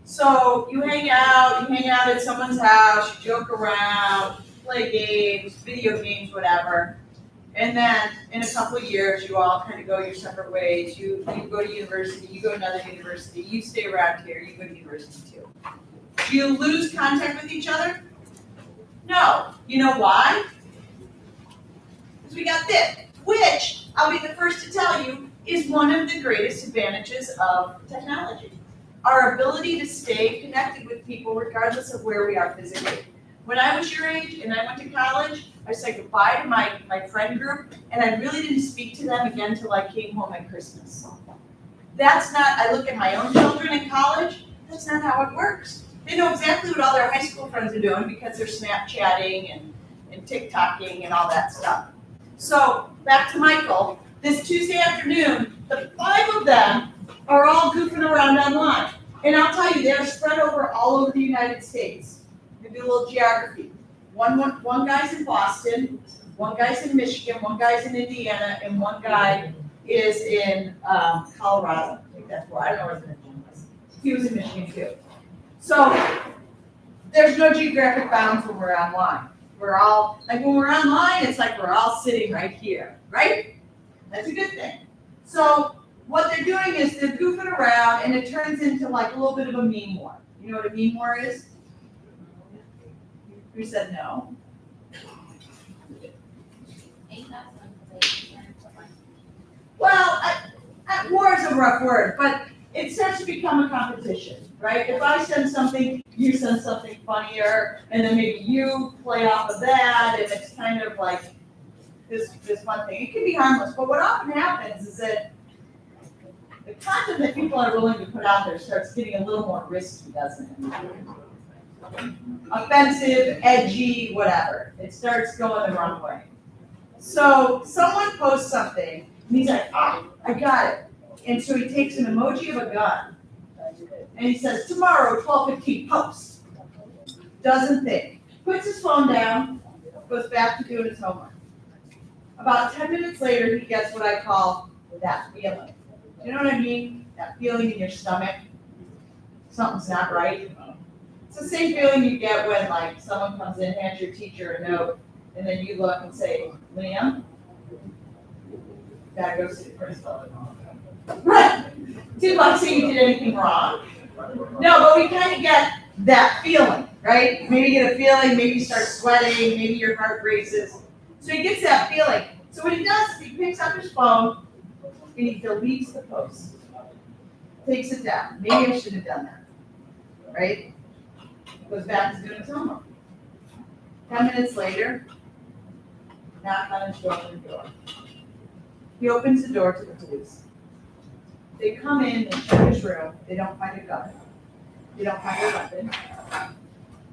So you hang out at someone's house, you joke around, play games, video games, whatever. And then in a couple of years, you all kind of go your separate ways. You go to university, you go to another university, you stay around here, you go to university too. Do you lose contact with each other? No. You know why? Because we got this, which I'll be the first to tell you is one of the greatest advantages of technology. Our ability to stay connected with people regardless of where we are physically. When I was your age and I went to college, I said goodbye to my friend group, and I really didn't speak to them again until I came home at Christmas. I look at my own children in college, that's not how it works. They know exactly what all their high school friends are doing because they're Snapchatting and TikToking and all that stuff. So back to Michael, this Tuesday afternoon, the 5 of them are all goofing around online. And I'll tell you, they're spread over all over the United States. Maybe a little geography. One guy's in Boston, one guy's in Michigan, one guy's in Indiana, and one guy is in Colorado. I think that's where, I don't know where the Michigan was. He was in Michigan too. So there's no geographic bounds when we're online. We're all, like when we're online, it's like we're all sitting right here, right? That's a good thing. So what they're doing is they're goofing around, and it turns into like a little bit of a meme war. You know what a meme war is? Who said no? Well, war is a rough word, but it starts to become a competition, right? If I send something, you send something funnier, and then maybe you play off of that, and it's kind of like this fun thing. It can be harmless, but what often happens is that the content that people are willing to put out there starts getting a little more risky, doesn't it? Offensive, edgy, whatever. It starts going the wrong way. So someone posts something, and he's like, oh, I got it. And so he takes an emoji of a gun, and he says, tomorrow, 12:15, post. Doesn't think. Puts his phone down, goes back to doing his homework. About 10 minutes later, he gets what I call that feeling. Do you know what I mean? That feeling in your stomach. Something's not right. It's the same feeling you get when like someone comes in, hands your teacher a note, and then you look and say, Liam, gotta go see the principal. Right. Did like say you did anything wrong? No, but we kind of get that feeling, right? Maybe you get a feeling, maybe you start sweating, maybe your heart races. So he gets that feeling. So what he does is he picks up his phone and he deletes the post. Takes it down. Maybe I should have done that. Right? Goes back to doing his homework. 10 minutes later, knock on his door. He opens the door to the police. They come in, they check his room, they don't find a gun. They don't find a weapon.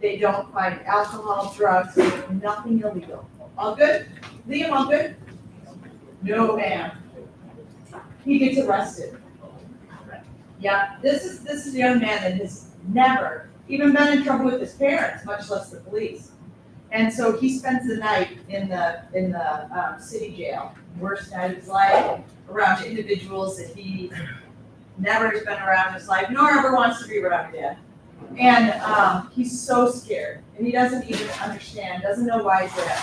They don't find alcohol, drugs, nothing illegal. All good? Liam, all good? No, ma'am. He gets arrested. Yeah, this is a young man that has never even been in trouble with his parents, much less the police. And so he spends the night in the city jail, worst night of his life, around individuals that he never has been around in his life, nor ever wants to be around again. And he's so scared, and he doesn't even understand, doesn't know why he's there.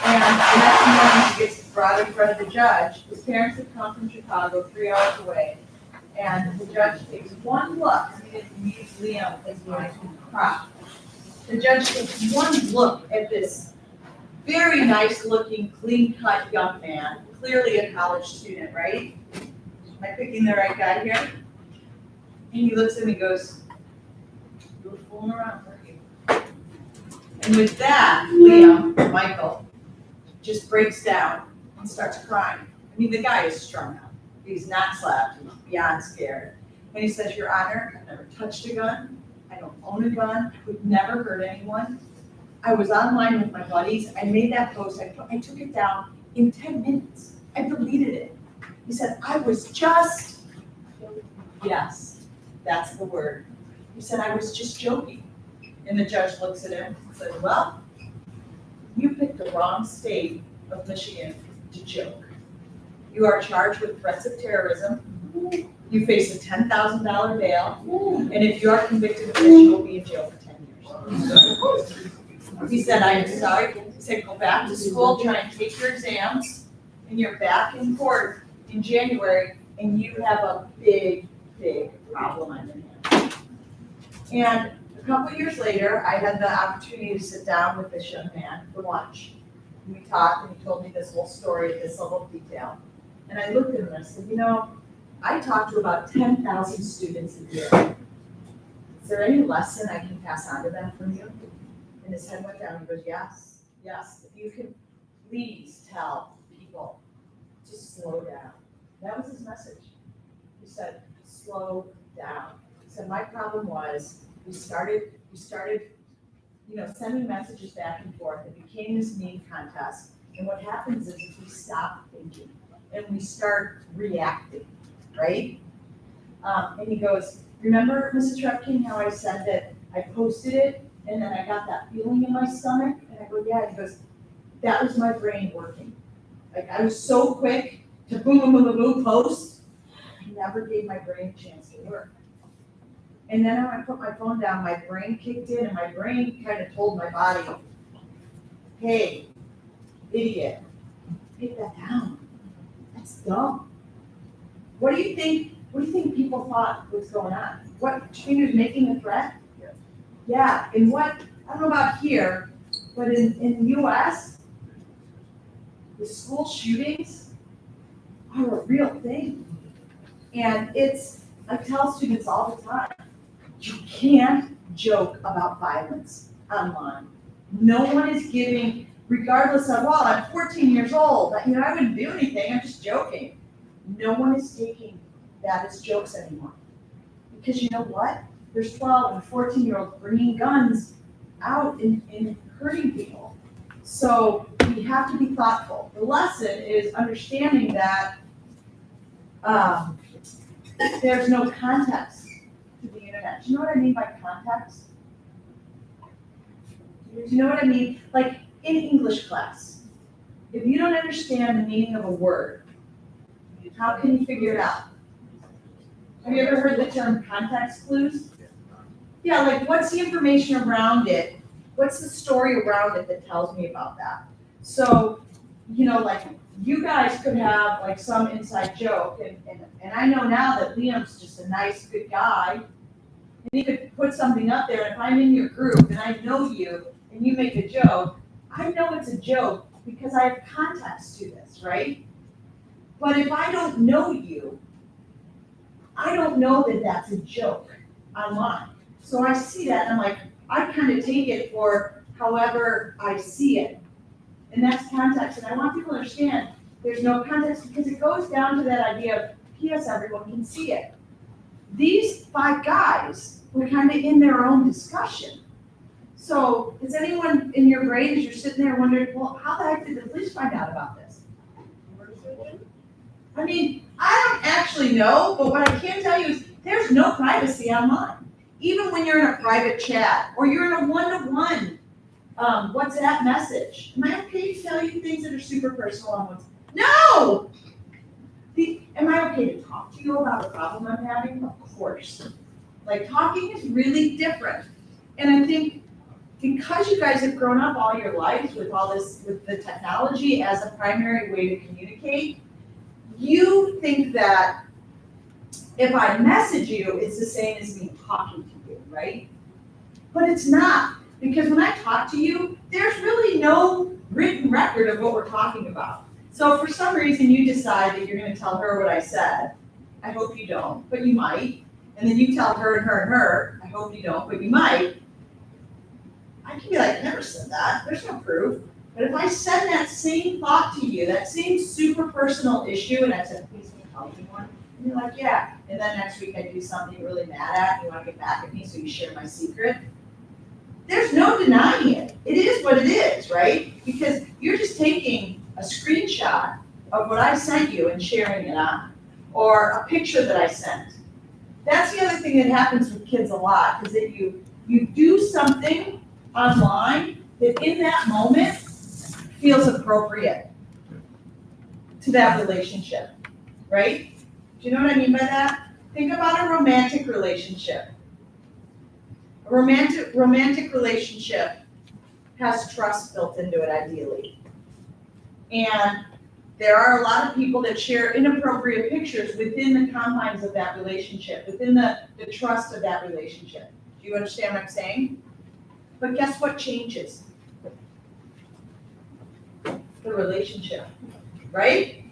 And the next morning he gets brought in front of the judge. His parents had come from Chicago, 3 hours away. And the judge takes one look, he leaves Liam is going to cry. The judge takes one look at this very nice looking, clean cut young man, clearly a college student, right? Am I picking the right guy here? And he looks at me and goes, you were fooling around, weren't you? And with that, Liam, Michael, just breaks down and starts crying. I mean, the guy is strung out. He's not slapped, he's beyond scared. And he says, Your Honor, I've never touched a gun. I don't own a gun. I would never hurt anyone. I was online with my buddies. I made that post. I took it down in 10 minutes. I deleted it. He said, I was just, yes, that's the word. He said, I was just joking. And the judge looks at him and says, well, you picked the wrong state of Michigan to joke. You are charged with threats of terrorism. You face a $10,000 bail. And if you are convicted of this, you will be in jail for 10 years. He said, I am sorry. He said, go back to school, try and take your exams, and you're back in court in January, and you have a big, big problem on your hands. And a couple years later, I had the opportunity to sit down with this young man for lunch. And we talked, and he told me this whole story at this level of detail. And I looked at him and I said, you know, I talk to about 10,000 students a year. Is there any lesson I can pass on to them from you? And his head went down. He goes, yes, yes. If you can please tell people to slow down. That was his message. He said, slow down. He said, my problem was we started, sending messages back and forth. It became this meme contest. And what happens is we stop thinking and we start reacting, right? And he goes, remember, Mrs. Trepking, how I said that I posted it and then I got that feeling in my stomach? And I go, yeah. He goes, that was my brain working. Like I was so quick to boom, boom, boom, boom, boom, post. I never gave my brain a chance to work. And then when I put my phone down, my brain kicked in and my brain kind of told my body, hey, idiot, take that down. That's dumb. What do you think people thought was going on? What, Trina was making a threat? Yeah, in what, I don't know about here, but in the US, the school shootings are a real thing. And I tell students all the time, you can't joke about violence online. No one is giving, regardless of, well, I'm 14 years old, I wouldn't do anything, I'm just joking. No one is taking that as jokes anymore. Because you know what? There's 12 and 14-year-olds bringing guns out and hurting people. So we have to be thoughtful. The lesson is understanding that there's no context to the internet. Do you know what I mean by context? Do you know what I mean? Like in English class, if you don't understand the meaning of a word, how can you figure it out? Have you ever heard the term context clues? Yeah, like what's the information around it? What's the story around it that tells me about that? So, like you guys could have like some inside joke, and I know now that Liam's just a nice, good guy, and he could put something up there, and if I'm in your group and I know you and you make a joke, I know it's a joke because I have context to this, right? But if I don't know you, I don't know that that's a joke online. So I see that and I'm like, I kind of take it for however I see it. And that's context. And I want people to understand there's no context because it goes down to that idea of, yes, everyone can see it. These 5 guys were kind of in their own discussion. So is anyone in your grade, as you're sitting there wondering, well, how the heck did the police find out about this? I mean, I don't actually know, but what I can tell you is there's no privacy online. Even when you're in a private chat or you're in a one-to-one WhatsApp message. Am I okay to tell you things that are super personal on WhatsApp? No! Am I okay to talk to you about a problem I'm having? Of course. Like talking is really different. And I think because you guys have grown up all your lives with all this, with the technology as a primary way to communicate, you think that if I message you, it's the same as me talking to you, right? But it's not, because when I talk to you, there's really no written record of what we're talking about. So if for some reason you decide that you're gonna tell her what I said, I hope you don't, but you might, and then you tell her and her and her, I hope you don't, but you might, I can be like, I never said that, there's no proof. But if I send that same thought to you, that same super personal issue, and I said, please can you tell me one? And you're like, yeah. And then next week I do something you're really mad at, and you want to get back at me, so you share my secret. There's no denying it. It is what it is, right? Because you're just taking a screenshot of what I sent you and sharing it on, or a picture that I sent. That's the other thing that happens with kids a lot, is that you do something online that in that moment feels appropriate to that relationship, right? Do you know what I mean by that? Think about a romantic relationship. A romantic relationship has trust built into it, ideally. And there are a lot of people that share inappropriate pictures within the confines of that relationship, within the trust of that relationship. Do you understand what I'm saying? But guess what changes? The relationship, right?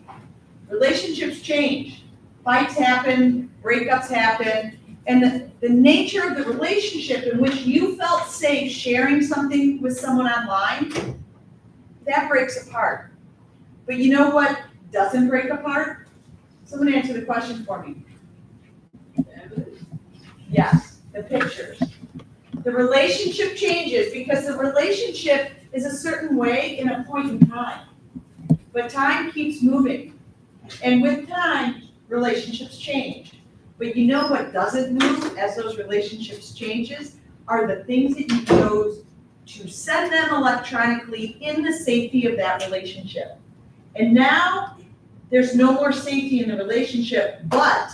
Relationships change. Fights happen, breakups happen, and the nature of the relationship in which you felt safe sharing something with someone online, that breaks apart. But you know what doesn't break apart? Someone answer the question for me. Yes, the pictures. The relationship changes because the relationship is a certain way in a point in time. But time keeps moving. And with time, relationships change. But you know what doesn't move as those relationships changes are the things that you chose to send them electronically in the safety of that relationship. And now there's no more safety in the relationship, but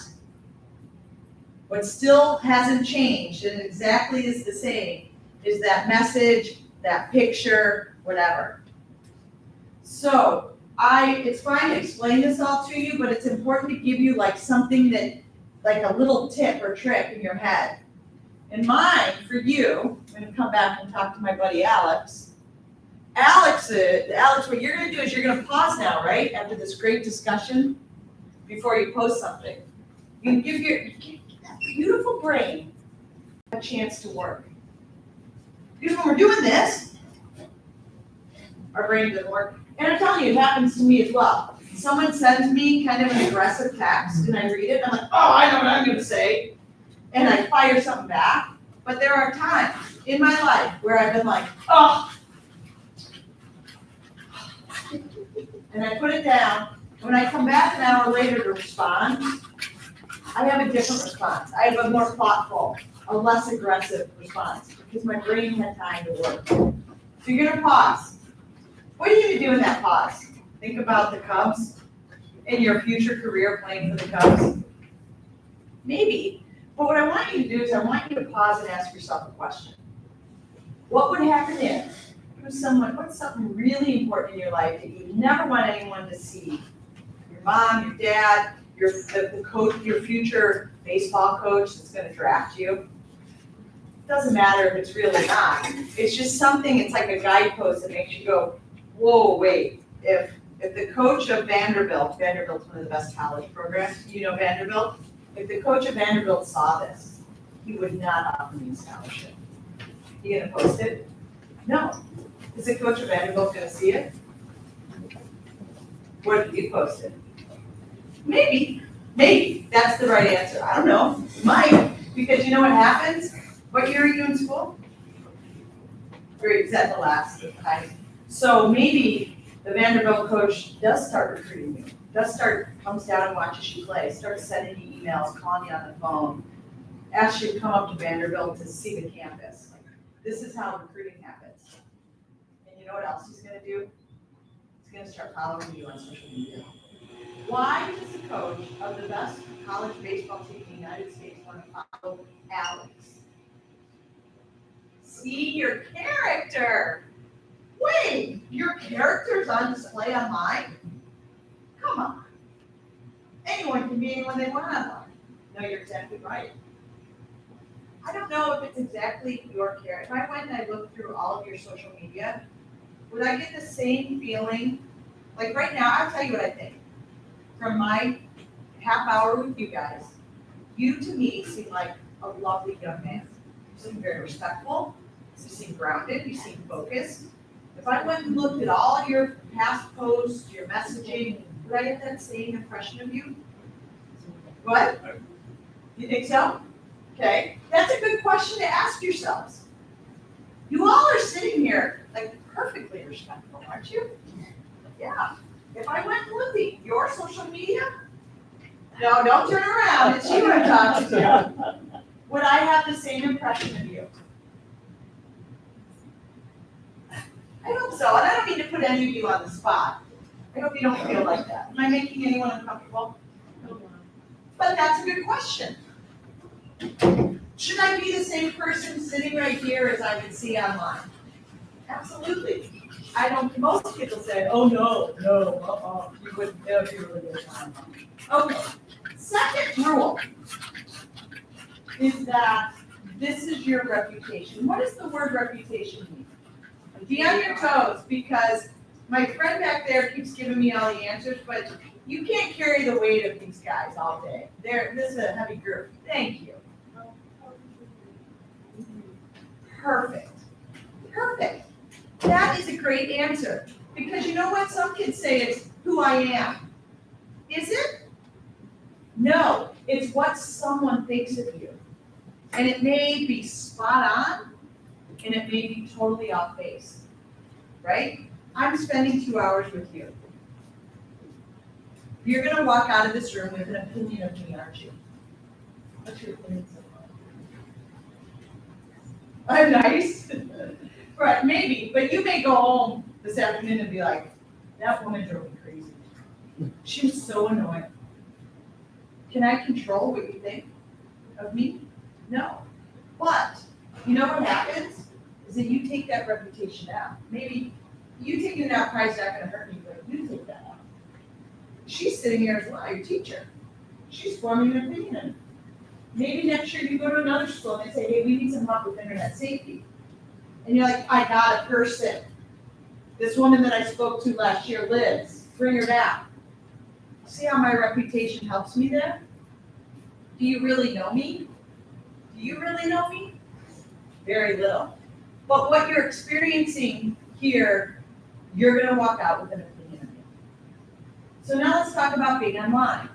what still hasn't changed and exactly is the same is that message, that picture, whatever. So it's fine to explain this all to you, but it's important to give you like something that, like a little tip or trick in your head. And mine, for you, I'm gonna come back and talk to my buddy Alex, Alex, what you're gonna do is you're gonna pause now, right, after this great discussion, before you post something. You give that beautiful brain a chance to work. Because when we're doing this, our brain doesn't work. And I'm telling you, it happens to me as well. Someone sends me kind of an aggressive text, and I read it, and I'm like, oh, I know what I'm gonna say. And I fire something back. But there are times in my life where I've been like, oh, and I put it down. When I come back an hour later to respond, I have a different response. I have a more thoughtful, a less aggressive response because my brain had time to work. So you're gonna pause. What are you gonna do in that pause? Think about the Cubs and your future career playing for the Cubs. Maybe, but what I want you to do is I want you to pause and ask yourself a question. What would happen if what's something really important in your life that you never want anyone to see? Your mom, your dad, the coach, your future baseball coach that's gonna draft you. It doesn't matter if it's real or not. It's just something, it's like a guidepost that makes you go, whoa, wait. If the coach of Vanderbilt's one of the best college programs, you know Vanderbilt? If the coach of Vanderbilt saw this, he would not offer me a scholarship. You gonna post it? No. Is the coach of Vanderbilt gonna see it? What did you post it? Maybe, that's the right answer. I don't know, might, because you know what happens? What year are you in school? Or is that the last time? So maybe the Vanderbilt coach does start recruiting you, comes down and watches you play, starts sending you emails, calling you on the phone, asks you to come up to Vanderbilt to see the campus. Like, this is how recruiting happens. And you know what else he's gonna do? He's gonna start following you on social media. Why does the coach of the best college baseball team in the United States want to follow Alex? See your character. Wait, your character's on display online? Come on. Anyone can be anyone they want online. No, you're exactly right. I don't know if it's exactly your character. If I went and I looked through all of your social media, would I get the same feeling? Like right now, I'll tell you what I think. From my half hour with you guys, you to me seem like a lovely young man. You seem very respectful, you seem grounded, you seem focused. If I went and looked at all your past posts, your messaging, would I get that same impression of you? What? You think so? Okay, that's a good question to ask yourselves. You all are sitting here like perfectly respectful, aren't you? Yeah. If I went and looked at your social media, no, don't turn around, it's you I'm talking to. Would I have the same impression of you? I hope so, and I don't mean to put any of you on the spot. I hope you don't feel like that. Am I making anyone uncomfortable? But that's a good question. Should I be the same person sitting right here as I would see online? Absolutely. Most people say, oh, no, you wouldn't ever be really good online. Okay, second rule is that this is your reputation. What does the word reputation mean? Be on your toes, because my friend back there keeps giving me all the answers, but you can't carry the weight of these guys all day. This is a heavy group. Thank you. Perfect. That is a great answer. Because you know what some kids say is who I am. Is it? No, it's what someone thinks of you. And it may be spot on, and it may be totally off base. Right? I'm spending 2 hours with you. You're gonna walk out of this room with an opinion of me, aren't you? What's your opinion so far? I'm nice. Right, maybe, but you may go home this afternoon and be like, that woman drove me crazy. She was so annoying. Can I control what you think of me? No. But you know what happens is that you take that reputation out. Maybe you taking it out probably is not gonna hurt me, but you take that out. She's sitting here as well, your teacher. She's forming an opinion. Maybe next year you go to another school and they say, hey, we need some help with internet safety. And you're like, I got a person. This woman that I spoke to last year, Liz, bring her back. See how my reputation helps me there? Do you really know me? Do you really know me? Very little. But what you're experiencing here, you're gonna walk out with an opinion of it. So now let's talk about being online.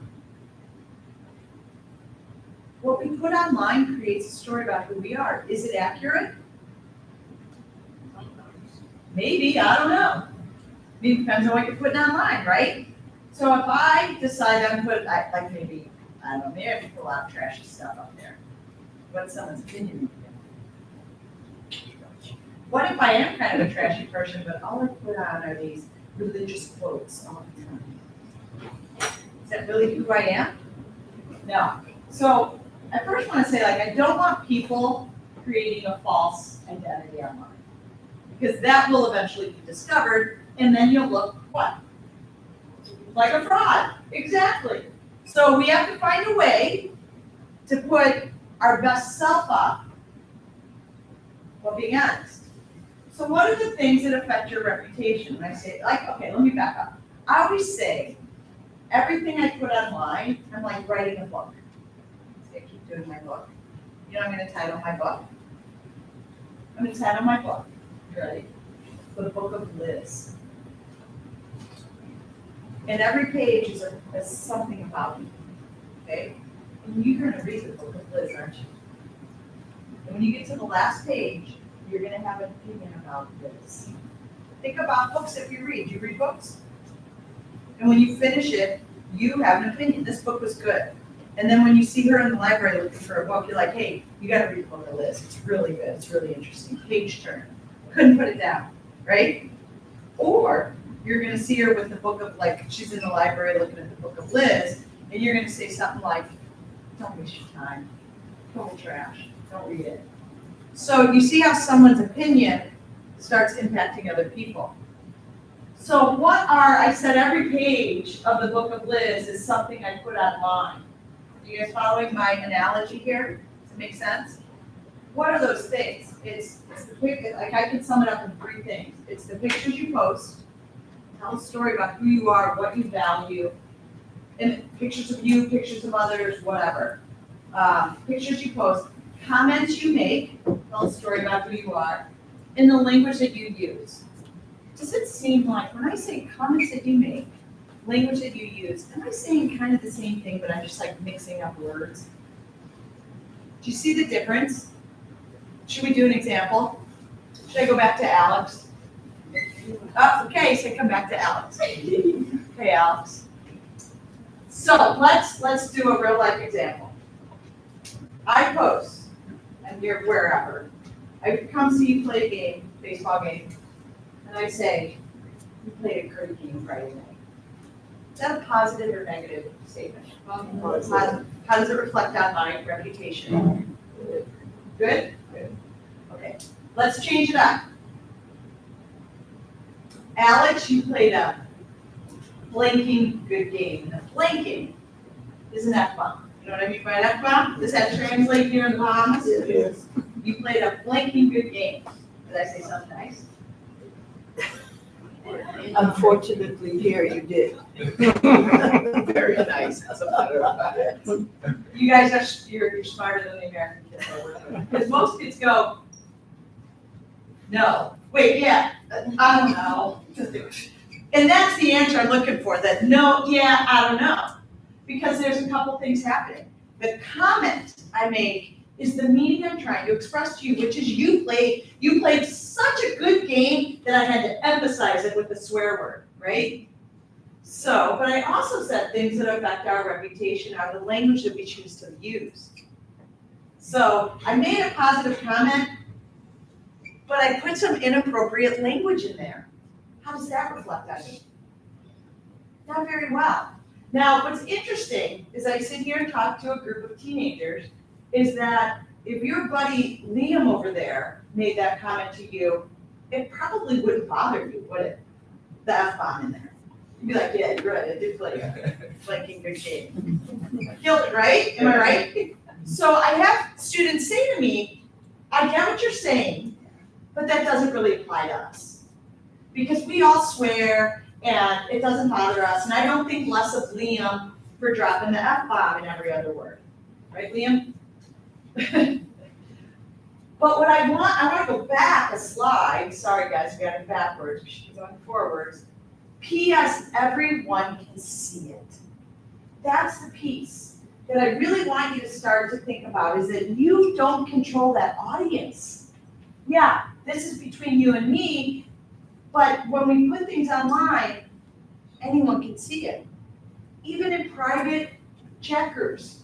What we put online creates a story about who we are. Is it accurate? Maybe, I don't know. It depends on what you're putting online, right? So if I decide I'm put, like maybe, I don't know, maybe I put a lot of trashy stuff up there. What's someone's opinion? What if I am kind of a trashy person, but all I put on are these religious quotes all the time? Is that really who I am? No. So I first want to say, like, I don't want people creating a false identity online. Because that will eventually be discovered, and then you'll look what? Like a fraud. Exactly. So we have to find a way to put our best self up while being honest. So what are the things that affect your reputation? And I say, like, okay, let me back up. I always say, everything I put online, I'm like writing a book. I keep doing my book. You know, I'm going to title my book. I'm going to title my book. Ready? The Book of Liz. And every page is something about me. Okay? And you're going to read the Book of Liz, aren't you? And when you get to the last page, you're going to have an opinion about Liz. Think about books that you read. You read books? And when you finish it, you have an opinion. This book was good. And then when you see her in the library looking for a book, you're like, hey, you got to read the Book of Liz. It's really good. It's really interesting. Page turn. Couldn't put it down, right? Or you're going to see her with the book of, like, she's in the library looking at the Book of Liz, and you're going to say something like, don't waste your time. Total trash. Don't read it. So you see how someone's opinion starts impacting other people. So I said every page of the Book of Liz is something I put online. Are you guys following my analogy here? Does it make sense? What are those things? It's the like I can sum it up in 3 things. It's the pictures you post, tell a story about who you are, what you value, and pictures of you, pictures of others, whatever. Pictures you post, comments you make, tell a story about who you are, and the language that you use. Does it seem like when I say comments that you make, language that you use, am I saying kind of the same thing, but I'm just like mixing up words? Do you see the difference? Should we do an example? Should I go back to Alex? Oh, okay, so come back to Alex. Okay, Alex. So let's do a real life example. I post, and you're wherever. I come see you play a game, baseball game, and I say, you played a great game Friday night. Is that a positive or negative statement? Positive. How does it reflect on my reputation? Good? Good. Okay, let's change it up. Alex, you played a blanking good game. Now, blanking is an F-bomb. You know what I mean by an F-bomb? Does that translate here in the Bahamas? Yes. You played a blanking good game. Did I say something nice? Unfortunately, here you did. Very nice, as a matter of fact. You guys are, you're smarter than the American kids I work with. Because most kids go, no, wait, yeah, I don't know. And that's the answer I'm looking for, that no, yeah, I don't know. Because there's a couple things happening. The comment I make is the meaning I'm trying to express to you, which is you played such a good game that I had to emphasize it with a swear word, right? So, but I also said things that affect our reputation are the language that we choose to use. So I made a positive comment, but I put some inappropriate language in there. How does that reflect on me? Not very well. Now, what's interesting is I sit here and talk to a group of teenagers, is that if your buddy Liam over there made that comment to you, it probably wouldn't bother you, would it? The F-bomb in there. You'd be like, yeah, you're right, I did play a blanking good game. Killed it, right? Am I right? So I have students say to me, I get what you're saying, but that doesn't really apply to us. Because we all swear and it doesn't bother us, and I don't think less of Liam for dropping the F-bomb in every other word, right, Liam? But what I want to go back a slide, sorry guys, we got it backwards, we should be going forwards. P.S. Everyone can see it. That's the piece that I really want you to start to think about, is that you don't control that audience. Yeah, this is between you and me, but when we put things online, anyone can see it. Even in private checkers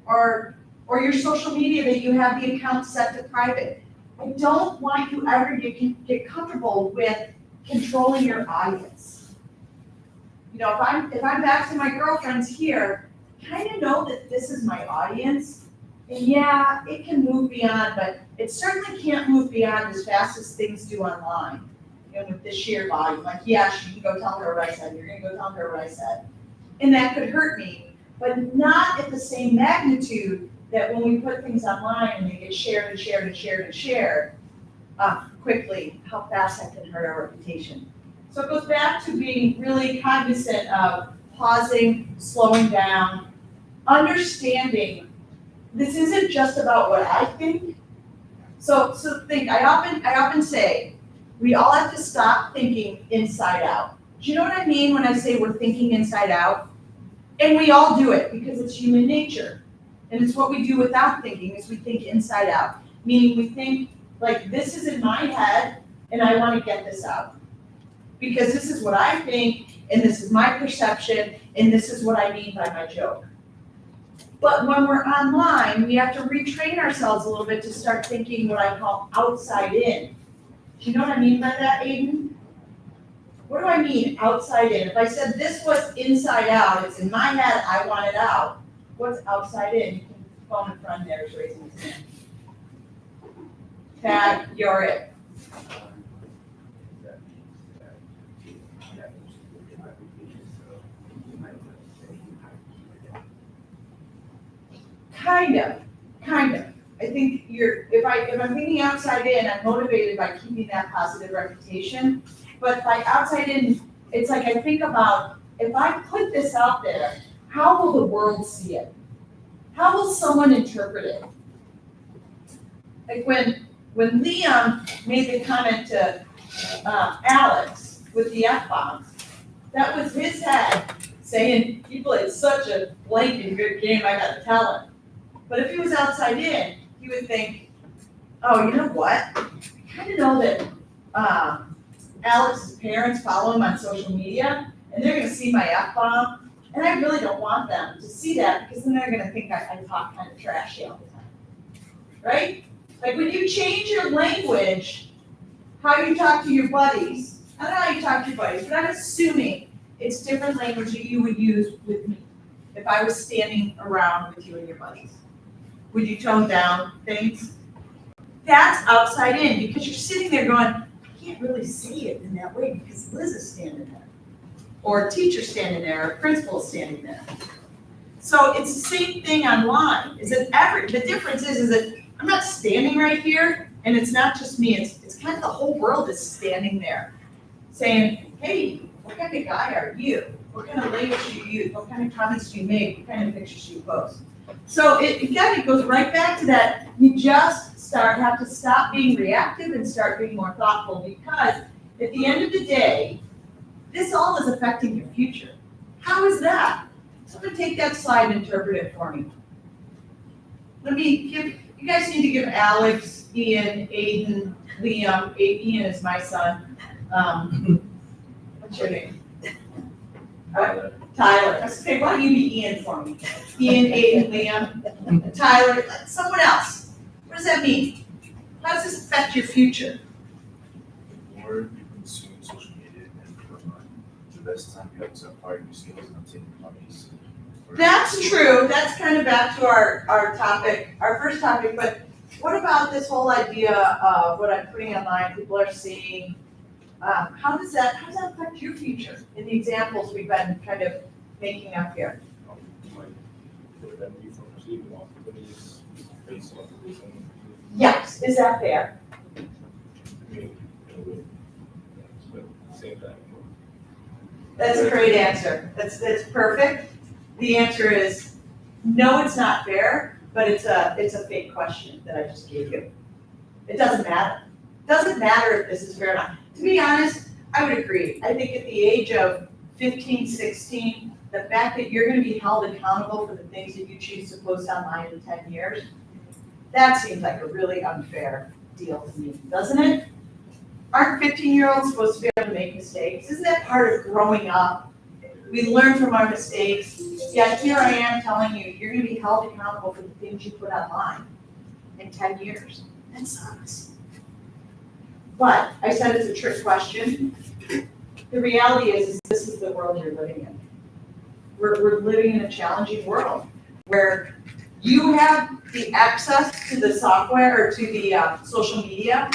or your social media that you have the account set to private. I don't want you ever to get comfortable with controlling your audience. You know, if I'm back to my girlfriends here, kind of know that this is my audience. And yeah, it can move beyond, but it certainly can't move beyond as fast as things do online. You know, with the sheer volume, like, yes, you can go tell her what I said, you're gonna go tell her what I said. And that could hurt me, but not at the same magnitude that when we put things online and they get shared and shared and shared and shared, quickly, how fast that can hurt our reputation. So it goes back to being really cognizant of pausing, slowing down, understanding this isn't just about what I think. So think, I often say, we all have to stop thinking inside out. Do you know what I mean when I say we're thinking inside out? And we all do it because it's human nature. And it's what we do without thinking, is we think inside out. Meaning we think, like, this is in my head and I want to get this out. Because this is what I think and this is my perception and this is what I mean by my joke. But when we're online, we have to retrain ourselves a little bit to start thinking what I call outside in. Do you know what I mean by that, Aiden? What do I mean, outside in? If I said this was inside out, it's in my head, I want it out. What's outside in? You can phone a friend there is raising his hand. Tad, you're it. Kind of. I think if I'm thinking outside in, I'm motivated by keeping that positive reputation. But by outside in, it's like I think about, if I put this out there, how will the world see it? How will someone interpret it? Like when Liam made the comment to Alex with the F-bombs, that was his head saying, he played such a blanking good game, I gotta tell him. But if he was outside in, he would think, oh, you know what? I kind of know that Alex's parents follow him on social media, and they're gonna see my F-bomb, and I really don't want them to see that, because then they're gonna think I talk kind of trashy all the time, right? Like when you change your language, how you talk to your buddies, I don't know how you talk to your buddies, but I'm assuming it's different language that you would use with me if I was standing around with you and your buddies. Would you tone down things? That's outside in, because you're sitting there going, I can't really see it in that way because Liz is standing there. Or a teacher standing there, or a principal standing there. So it's the same thing online, is that the difference is that I'm not standing right here, and it's not just me, it's kind of the whole world is standing there saying, hey, what kind of guy are you? What kind of language do you use? What kind of comments do you make? What kind of pictures do you post? So it goes right back to that. You just have to stop being reactive and start being more thoughtful, because at the end of the day, this all is affecting your future. How is that? Someone take that slide and interpret it for me. You guys need to give Alex, Ian, Aiden, Liam, Ian is my son. What's your name? Tyler. Okay, why don't you be Ian for me? Ian, Aiden, Liam, Tyler, someone else. What does that mean? How does this affect your future? The more you consume social media and online, the less time you have to acquire new skills and obtain hobbies. That's true. That's kind of back to our topic, our first topic, but what about this whole idea of what I'm putting online, people are seeing? How does that affect your future in the examples we've been kind of making up here? But That's a great answer. That's perfect. The answer is, no, it's not fair, but it's a fake question that I just gave you. It doesn't matter. It doesn't matter if this is fair or not. To be honest, I would agree. I think at the age of 15, 16, the fact that you're gonna be held accountable for the things that you choose to post online in 10 years, that seems like a really unfair deal to me, doesn't it? Aren't 15-year-olds supposed to be able to make mistakes? Isn't that part of growing up? We learn from our mistakes. Yet here I am telling you, you're gonna be held accountable for the things you put online in 10 years. That sucks. But I said it's a trick question. The reality is this is the world you're living in. We're living in a challenging world where you have the access to the software or to the social media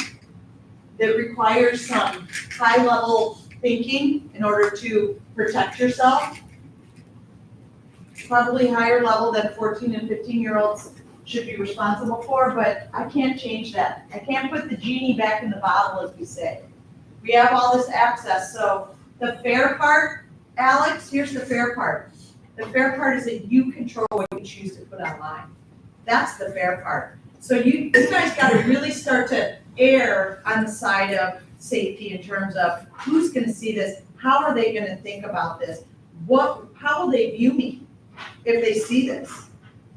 that requires some high-level thinking in order to protect yourself. Probably higher level than 14 and 15-year-olds should be responsible for, but I can't change that. I can't put the genie back in the bottle, as we say. We have all this access, so the fair part, Alex, here's the fair part. The fair part is that you control what you choose to put online. That's the fair part. So you guys gotta really start to err on the side of safety in terms of who's gonna see this, how are they gonna think about this, how will they view me if they see this?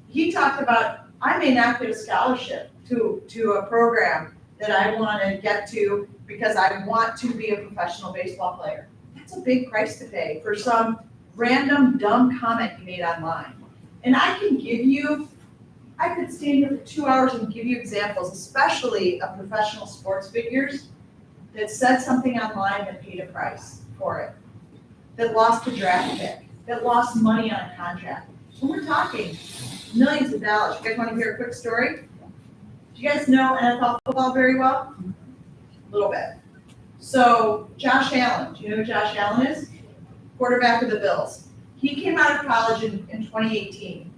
He talked about, I may not get a scholarship to a program that I wanna get to because I want to be a professional baseball player. That's a big price to pay for some random dumb comment you made online. And I could stand here for 2 hours and give you examples, especially of professional sports figures that said something online that paid a price for it, that lost a draft pick, that lost money on a contract. And we're talking millions of dollars. You guys want to hear a quick story? Do you guys know NFL football very well? A little bit. So Josh Allen, do you know who Josh Allen is? Quarterback of the Bills. He came out of college in 2018.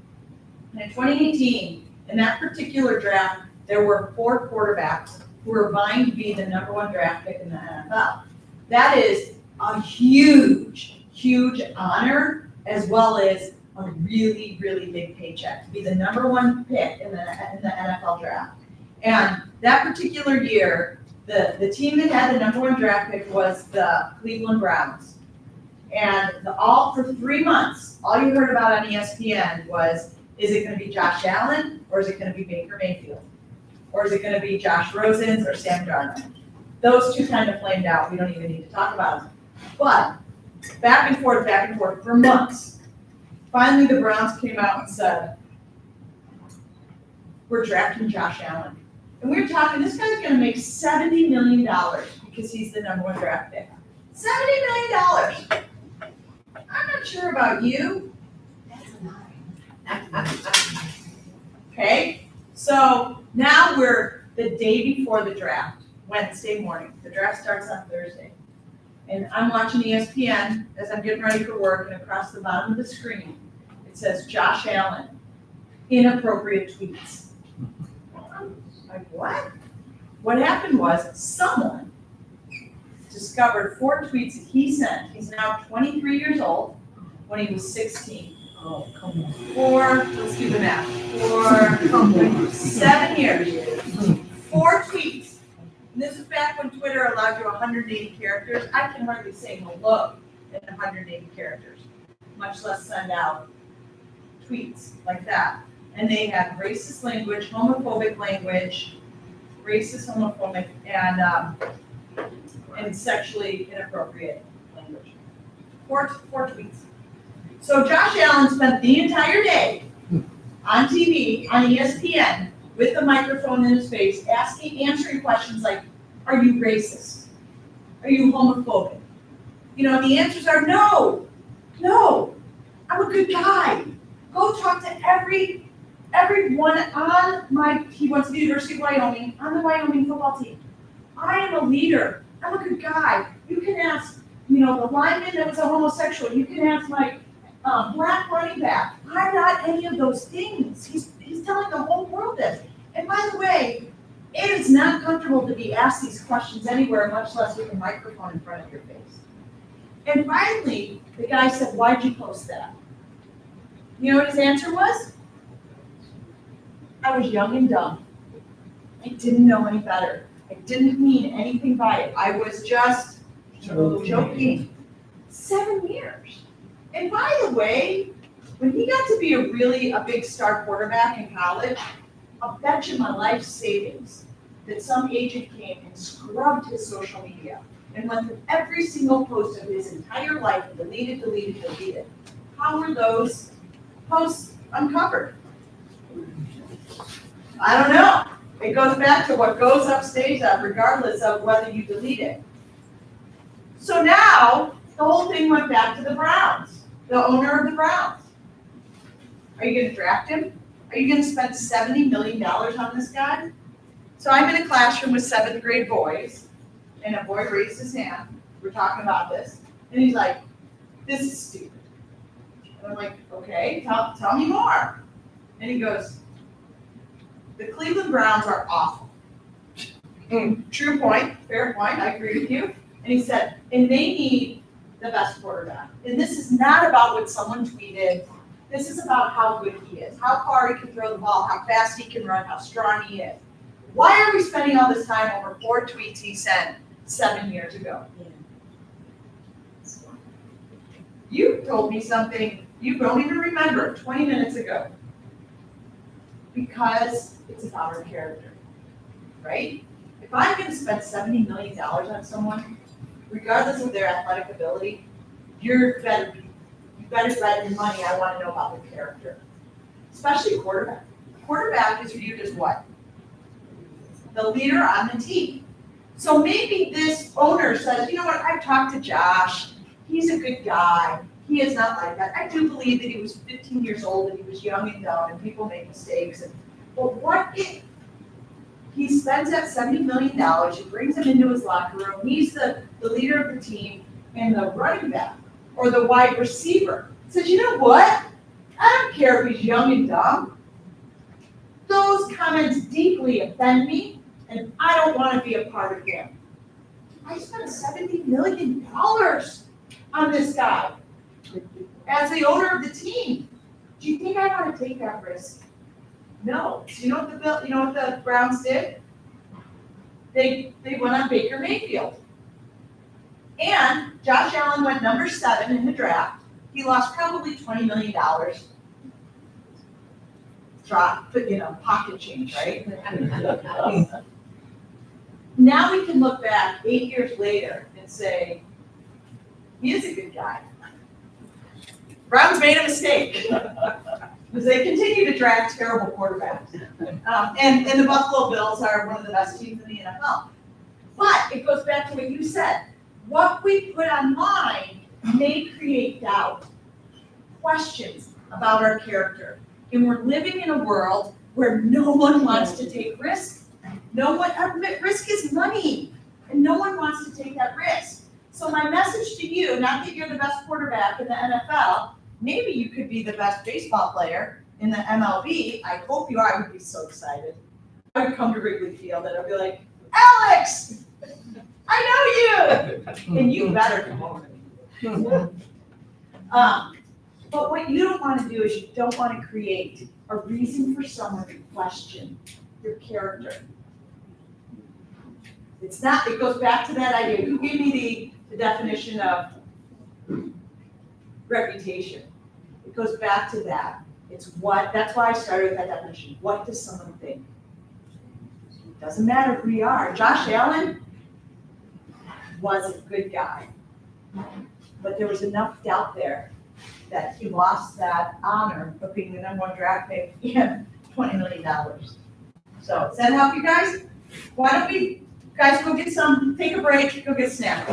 And in 2018, in that particular draft, there were 4 quarterbacks who were vying to be the #1 draft pick in the NFL. That is a huge, huge honor, as well as a really, really big paycheck to be the #1 pick in the NFL draft. And that particular year, the team that had the #1 draft pick was the Cleveland Browns. And for 3 months, all you heard about on ESPN was, is it gonna be Josh Allen or is it gonna be Baker Mayfield? Or is it gonna be Josh Rosen or Sam Darnold? Those two kind of flamed out, we don't even need to talk about them. But back and forth for months. Finally, the Browns came out and said, we're drafting Josh Allen. And we were talking, this guy's gonna make $70 million because he's the #1 draft pick. $70 million. I'm not sure about you. That's a lie. Okay, so now we're the day before the draft, Wednesday morning. The draft starts on Thursday. And I'm watching ESPN as I'm getting ready for work, and across the bottom of the screen, it says Josh Allen, inappropriate tweets. Like, what? What happened was someone discovered 4 tweets that he sent. He's now 23 years old when he was 16. Oh, come on. Let's do the math. 7 years. 4 tweets. And this is back when Twitter allowed you 180 characters. I can hardly say hello in 180 characters, much less send out tweets like that. And they had racist language, homophobic language, and sexually inappropriate language. 4 tweets. So Josh Allen spent the entire day on TV, on ESPN, with a microphone in his face, answering questions like, are you racist? Are you homophobic? And the answers are no, I'm a good guy. Go talk to everyone he went to the University of Wyoming, on the Wyoming football team. I am a leader. I'm a good guy. You can ask, the lineman that was a homosexual. You can ask my black running back. I'm not any of those things. He's telling the whole world this. And by the way, it is not comfortable to be asked these questions anywhere, much less with a microphone in front of your face. And finally, the guy said, "Why'd you post that?" You know what his answer was? "I was young and dumb. I didn't know any better. I didn't mean anything by it. I was just joking." 7 years. And by the way, when he got to be a big star quarterback in college, I'll bet you my life savings that some agent came and scrubbed his social media and went through every single post of his entire life and deleted. How were those posts uncovered? I don't know. It goes back to what goes up stays up, regardless of whether you delete it. So now, the whole thing went back to the Browns, the owner of the Browns. Are you gonna draft him? Are you gonna spend $70 million on this guy? So I'm in a classroom with 7th grade boys, and a boy raised his hand, we're talking about this, and he's like, "This is stupid." And I'm like, "Okay, tell me more." And he goes, "The Cleveland Browns are awful." True point, fair point, I agree with you. And he said, "And they need the best quarterback." And this is not about what someone tweeted. This is about how good he is, how far he can throw the ball, how fast he can run, how strong he is. Why are we spending all this time over 4 tweets he sent 7 years ago? You told me something you don't even remember 20 minutes ago. Because it's about our character, right? If I'm gonna spend $70 million on someone, regardless of their athletic ability, you better bet your money I wanna know about their character. Especially a quarterback. A quarterback is viewed as what? The leader on the team. So maybe this owner says, "You know what, I've talked to Josh, he's a good guy, he is not like that. I do believe that he was 15 years old and he was young and dumb and people make mistakes. But what if he spends that $70 million, he brings him into his locker room, he's the leader of the team, and the running back or the wide receiver says, 'You know what? I don't care if he's young and dumb. Those comments deeply offend me, and I don't want to be a part of him. I spent $70 million on this guy as the owner of the team. Do you think I want to take that risk?' No. So you know what the Browns did? They went on Baker Mayfield. And Josh Allen went number 7 in the draft. He lost probably $20 million. Pocket change, right? Now we can look back 8 years later and say, he is a good guy. Browns made a mistake. Because they continue to draft terrible quarterbacks. And the Buffalo Bills are one of the best teams in the NFL. But it goes back to what you said. What we put online may create doubt, questions about our character. And we're living in a world where no one wants to take risks. Risk is money, and no one wants to take that risk. So my message to you, not that you're the best quarterback in the NFL, maybe you could be the best baseball player in the MLB. I hope you are. I would be so excited. I would come to Wrigley Field and I'd be like, "Alex, I know you!" And you better come over to me. But what you don't want to do is you don't want to create a reason for someone to question your character. It goes back to that idea. Who gave me the definition of reputation? It goes back to that. That's why I started with that definition. What does someone think? Doesn't matter who you are. Josh Allen was a good guy. But there was enough doubt there that he lost that honor of being the #1 draft pick and $20 million. So, does that help you guys? Why don't we, guys, take a break, go get a snack.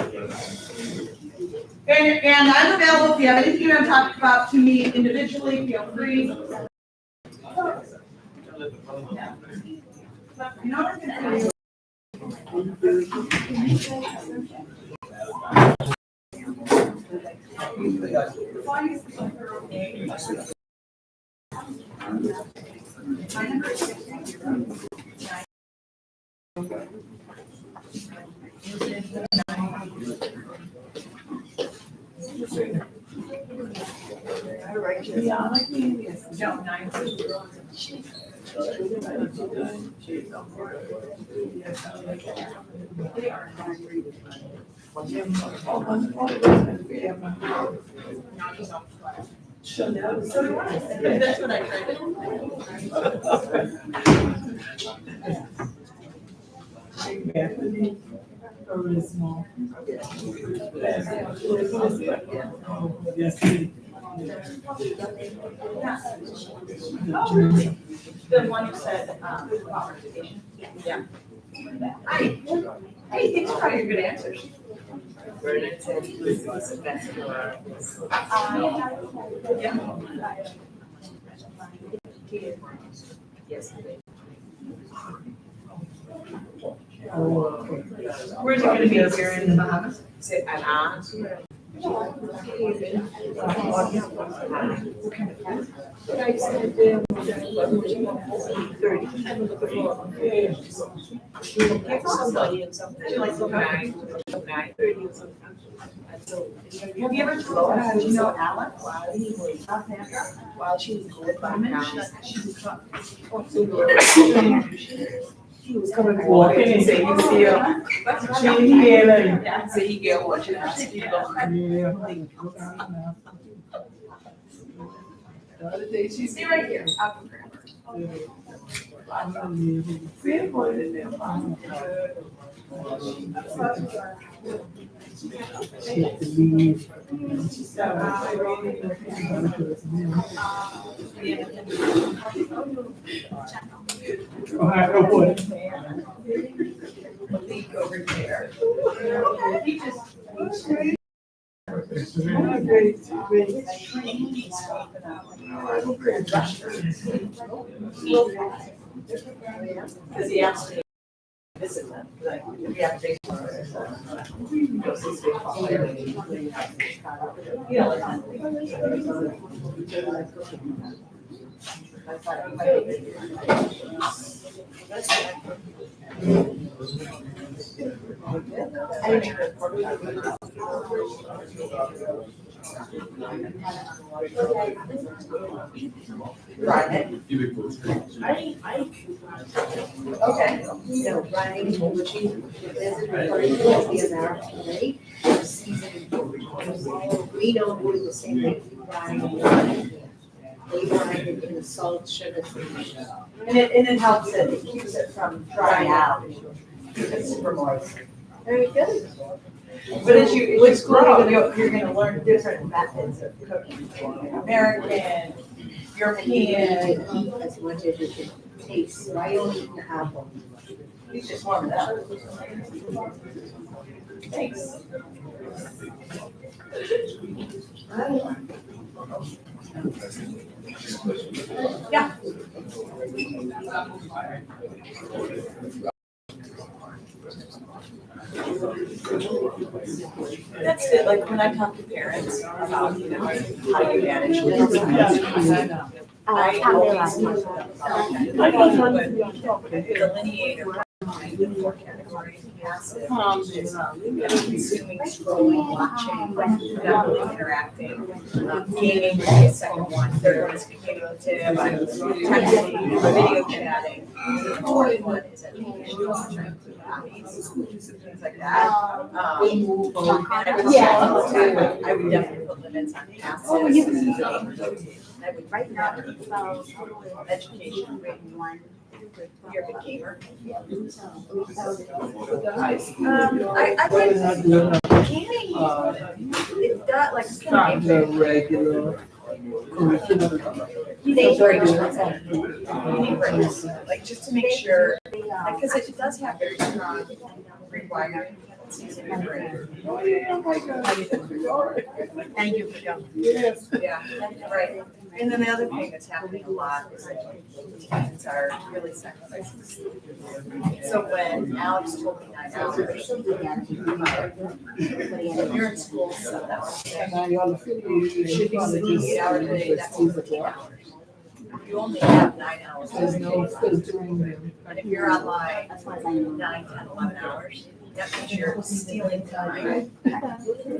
And I'm available if you have anything you want to talk about to me individually, feel free. You know what I'm gonna do? My number is 610. No, 9. So do I. That's what I tried to. Very small. The one who said, conversation. Yeah. Hi. Hey, thanks for all your good answers. Where's it gonna be, here in the Bahamas? Have you ever flown? Do you know Alex? While she was going by she was coming walking and saying, you see her. Yeah. So he get what you ask you. The other day she. Stay right here. I'll go grab her. She had to leave. Malik over there. He just. Because he asked me to visit them, like, we have to. Right. Okay. You know, running, which there's a recording of the American Lake, season. We don't do the same thing, running. They run it in the salt sugar. And it helps it keeps it from drying out. It's super moist. Very good. But as you grow, you're gonna learn different methods of cooking. American, European, Eat as much as you can taste, right? Don't eat the apple. you just warm it up. Thanks. Yeah. That's it, like when I talk to parents about, you know, how you manage this. I always talk to them about the delineator. The 4 categories, passive, consuming, scrolling, watching, definitely interacting. Gaming would be a second one, third one is communicative, texting, video chatting. The fourth one is education, watching, hobbies, things like that. I would definitely put limits on passive. I would write that about education, grade 1. You're a good gamer. I think gaming, it does, like, it's kind of The regular. you need breaks. You need breaks, like, just to make sure, because it does have very strong rewiring tendencies in your brain. Thank you for coming. Yes. Yeah, right. And then the other thing that's happening a lot is that teens are really sacrificing sleep. So when Alex told me 9 hours, when you're in school 7 hours a day, you should be sleeping 8 hours a day, that's 14 hours. You only have 9 hours a There's no day. filtering them. And if you're online 9, 10, 11 hours, that means you're stealing time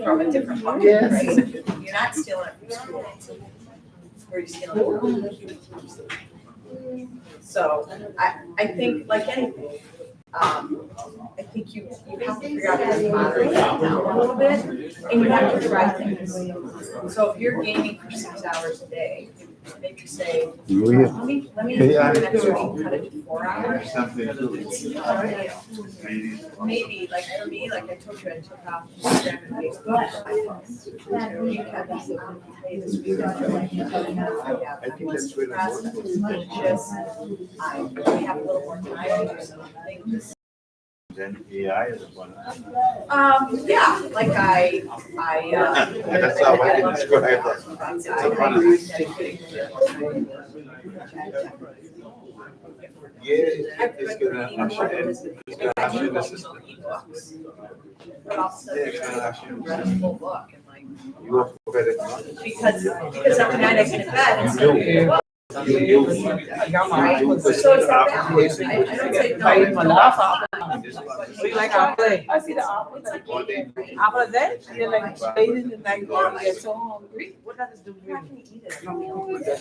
from a different bucket, Yes. right? You're not stealing it from school. Where you scaling it? So I think like anything, I think you have to figure out how to moderate that down a little bit, and you have to try things. So if you're gaming for 6 hours a day, maybe say, let me next week cut it to 4 hours. Maybe, like for me, like I told you, I took off Instagram and Facebook. You can be this week, I think that's depressed, I'm anxious, I really have a little more time to do something. Then AI is one. Yeah, like That's how I can describe that. It's a fun. Yeah, it's gonna usher the system. But also, Yeah, it's gonna usher in the read a system. full book and like, You work for better. because every night I get in bed and so. Right? So it's like that. I don't say no. We like our play. I see the apple. Apple that, and then like late in the night, you get so hungry. What does it do? You're not gonna eat it from the old. I have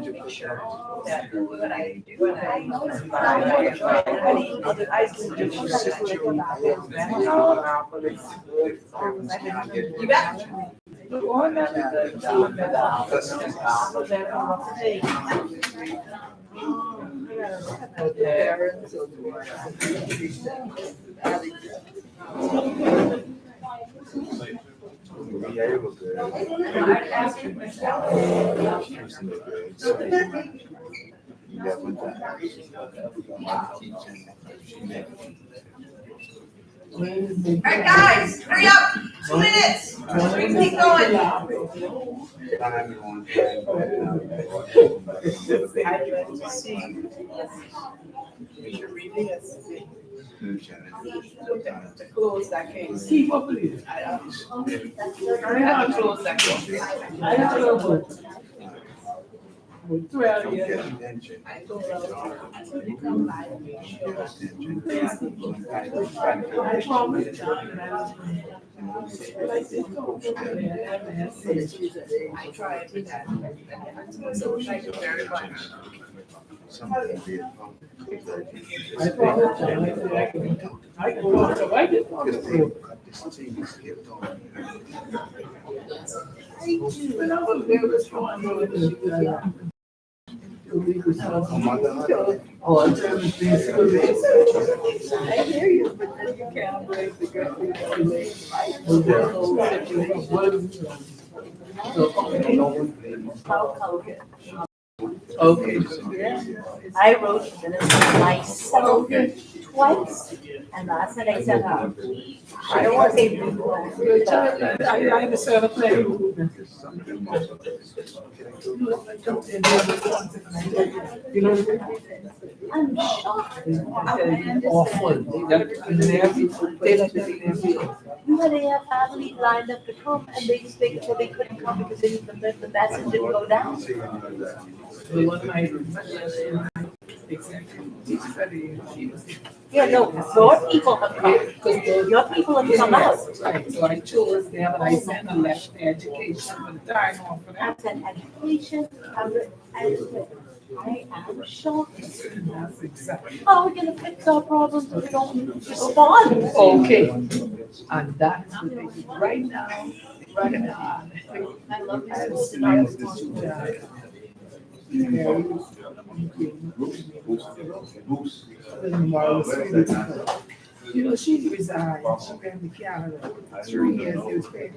to make sure that what I do and I eat other ice cream. You bet. One that is Yeah, it was good. Yeah, with Alright, guys, hurry up, 2 minutes, we can keep going. to close that case. Keep up with it. I have to close that case. I have to close it. With 12 years. I promise. I try to do that. So thank you very much. I can go to I get when I was there, was trying to do it. Oh, I'm trying to be so I hear you, but then you can't break the Okay. I wrote minutes myself twice, and last night I sent out. I don't want to say. I understand the play. You know, I'm shocked. awful. They like to be nervy. You had to have family lined up to come, and they just waited till they couldn't come because they didn't, the message didn't go down. We want my. Exactly. Yeah, no, your people have come, your people have come out. Right, so I chose, they have a license and left the education for the time off for that. That's an education, I am shocked. That's exactly. How are we gonna fix our problems if we don't respond? Okay, and that's what they do right now, right now. I love this school. You know, she resigned, she ran to Canada, 3 years, they was paying.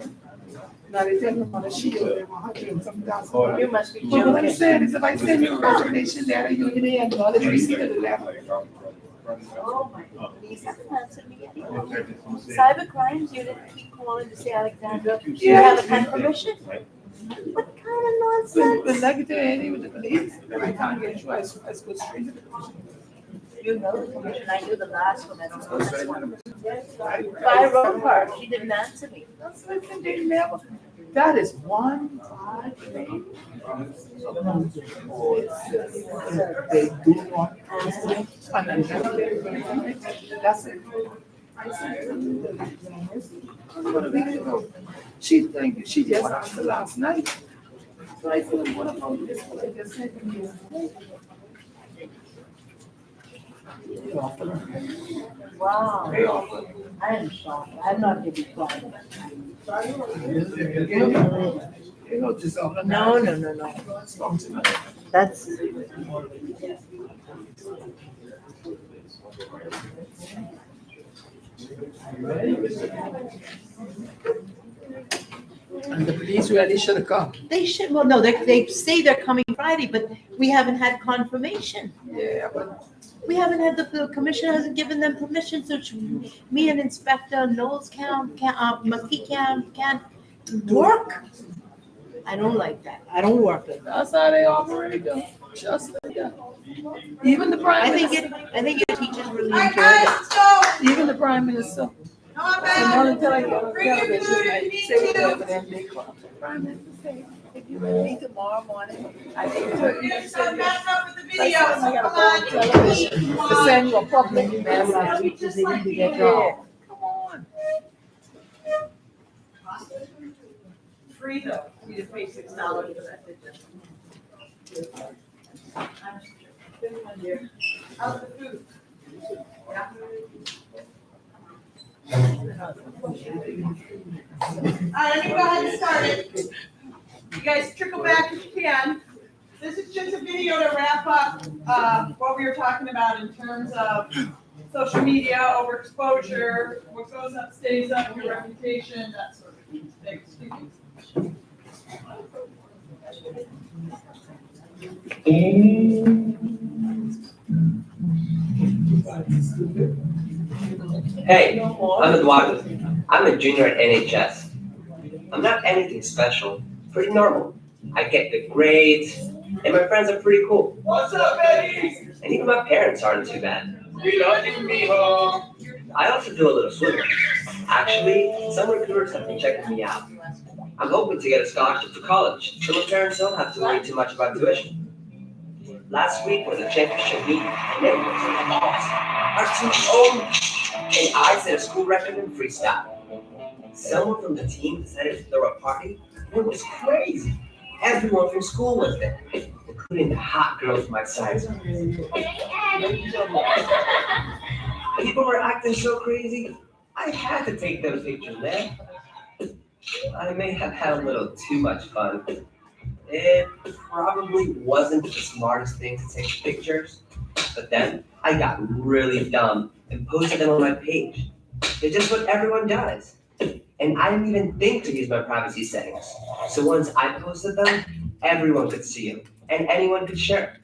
Now they tell them on a shield, they want $100 and something thousand. You must be But what I'm joking. saying is if I send you a resignation letter, you can handle all the receipt of the letter. Oh my God, these haven't answered me yet. Cyber crimes unit keep calling to say, Alexandra, do you have a kind of permission? What kind of When nonsense? I get to any with the police, I can't get you, I go straight to the police. You know the permission, I knew the last one, I don't know this one. I wrote her, she didn't answer me. They never, that is one odd thing. They do not answer me. And I never get it. That's it. I said, what are we gonna do? She just answered last night. So I said, what about this one? I just said to me, Wow, they offer. I am shocked. I'm not giving private. You know, just organize. No, no, no, no. Talk to them. That's, And the police really should have come. they should, well, no, they say they're coming Friday, but we haven't had confirmation. Yeah, but We haven't had, the commission hasn't given them permission, so me and Inspector Knowles McKee can't work. I don't like that. I don't work it. that's how they operate though, just like that. Even the prime minister, I think your teachers really All right, enjoy guys, it. let's go. even the prime minister. Come on And back. only time I get on Bring your television, food I if you say need to. whatever them they call. Prime minister say, if you with me tomorrow morning, I need to, You you start send me. messing up with the I videos. said, I Come gotta go on television to send you a public message. Teachers, they need to get Yeah, job. come on. Free though, you just pay $6 for that, did you? How's the food? Yeah. All right, let me go ahead and start it. You guys trickle back if you can. This is just a video to wrap up what we were talking about in terms of social media, overexposure, what goes up stays up, your reputation, that sort of thing. Excuse me. Hey, I'm Eduardo. I'm a junior at NHS. I'm not anything special, pretty normal. I get good grades, and my friends are pretty cool. What's up, Betty? And even my parents aren't too bad. We love you, mijo. I also do a little swimming. Actually, some recruiters have been checking me out. I'm hoping to get a scholarship to college, so my parents don't have to worry too much about tuition. Last week was a championship meet, and it was awesome. Our team owned, and I set a school record in freestyle. Someone from the team decided to throw a party, and it was crazy. Everyone from school was there, including the hot girls my size. People were acting so crazy, I had to take those pictures, man. I may have had a little too much fun. It probably wasn't the smartest thing to take pictures, but then I got really dumb and posted them on my page. It's just what everyone does. And I didn't even think to use my privacy settings. So once I posted them, everyone could see them and anyone could share.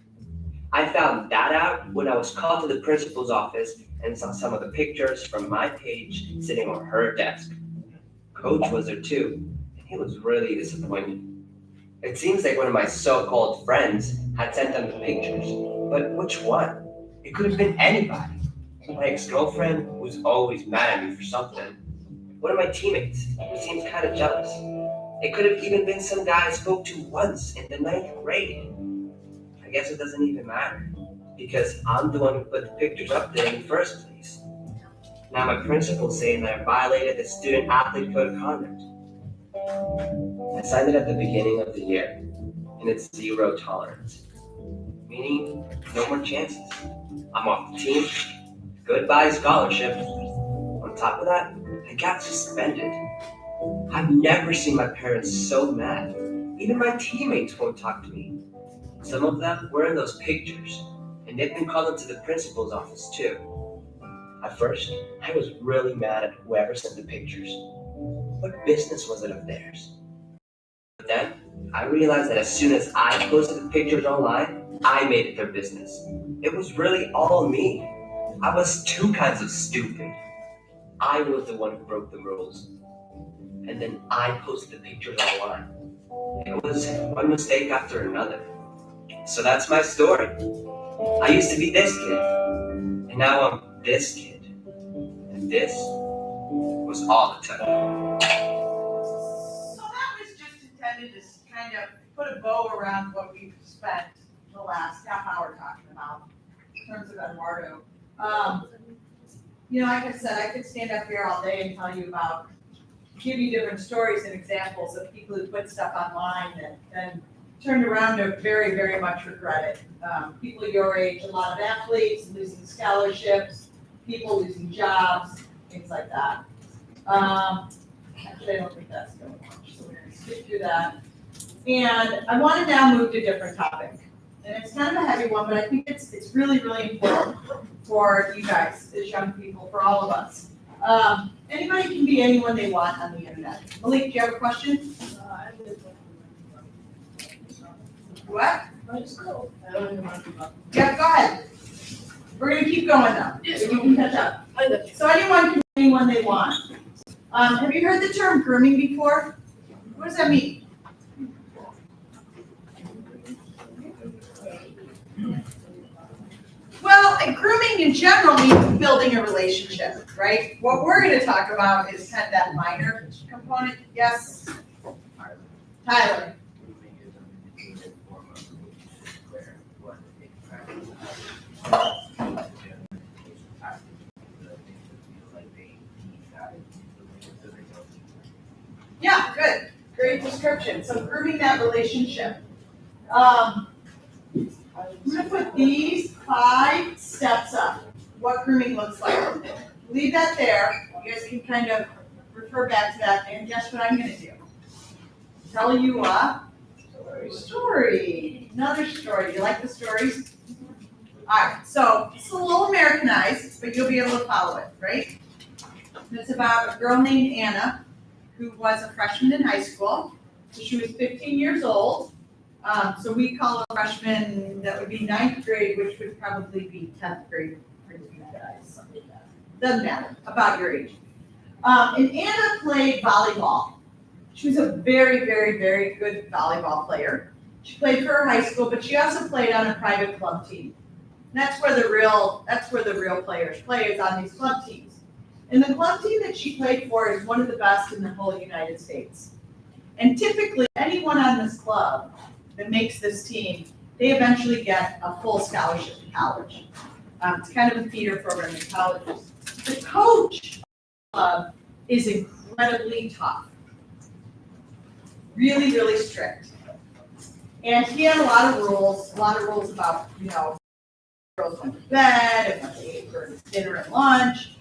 I found that out when I was called to the principal's office and saw some of the pictures from my page sitting on her desk. Coach was there too, and he was really disappointed. It seems like one of my so-called friends had sent them the pictures, but which one? It could have been anybody. My ex-girlfriend, who's always mad at me for something. One of my teammates, who seems kind of jealous. It could have even been some guy I spoke to once in the 9th grade. I guess it doesn't even matter, because I'm the one who put the pictures up there in the first place. Now my principal's saying that I violated the student-athlete code of conduct. I signed it at the beginning of the year, and it's 0 tolerance. Meaning, no more chances. I'm off the team. Goodbye scholarship. On top of that, I got suspended. I've never seen my parents so mad. Even my teammates won't talk to me. Some of them were in those pictures, and they've been called into the principal's office too. At first, I was really mad at whoever sent the pictures. What business was it of theirs? But then, I realized that as soon as I posted the pictures online, I made it their business. It was really all me. I was 2 kinds of stupid. I was the one who broke the rules. And then I posted the pictures online. It was one mistake after another. So that's my story. I used to be this kid, and now I'm this kid. And this was all it took. So that was just intended to kind of put a bow around what we've spent the last half hour talking about in terms of Eduardo. Like I said, I could stand up here all day and tell you give you different stories and examples of people who put stuff online that then turned around to very, very much regret it. People your age, a lot of athletes losing scholarships, people losing jobs, things like that. Actually, I don't think that's going to much, so we're gonna skip through that. And I want to now move to a different topic. And it's kind of a heavy one, but I think it's really, really important for you guys, as young people, for all of us. Anybody can be anyone they want on the internet. Malik, do you have a question? What? Yeah, go ahead. We're gonna keep going though, so you can catch up. So anyone can be anyone they want. Have you heard the term grooming before? What does that mean? Well, grooming in general means building a relationship, right? What we're gonna talk about is kind of that minor component. Yes? Tyler? Yeah, good. Great description. So grooming that relationship. I'm gonna put these 5 steps up, what grooming looks like. Leave that there. You guys can kind of refer back to that, and guess what I'm gonna do? Tell you a story. Another story. You like the stories? Alright, so it's a little Americanized, but you'll be able to follow it, right? It's about a girl named Anna who was a freshman in high school. So she was 15 years old. So we call a freshman, that would be 9th grade, which would probably be 10th grade for you guys, something like that. Doesn't matter, about your age. And Anna played volleyball. She was a very, very, very good volleyball player. She played for her high school, but she also played on a private club team. And that's where the real players play, is on these club teams. And the club team that she played for is one of the best in the whole United States. And typically, anyone on this club that makes this team, they eventually get a full scholarship to college. It's kind of a feeder program in colleges. The coach of the club is incredibly tough. Really, really strict. And he had a lot of rules about, girls went to bed and what they ate for dinner and lunch.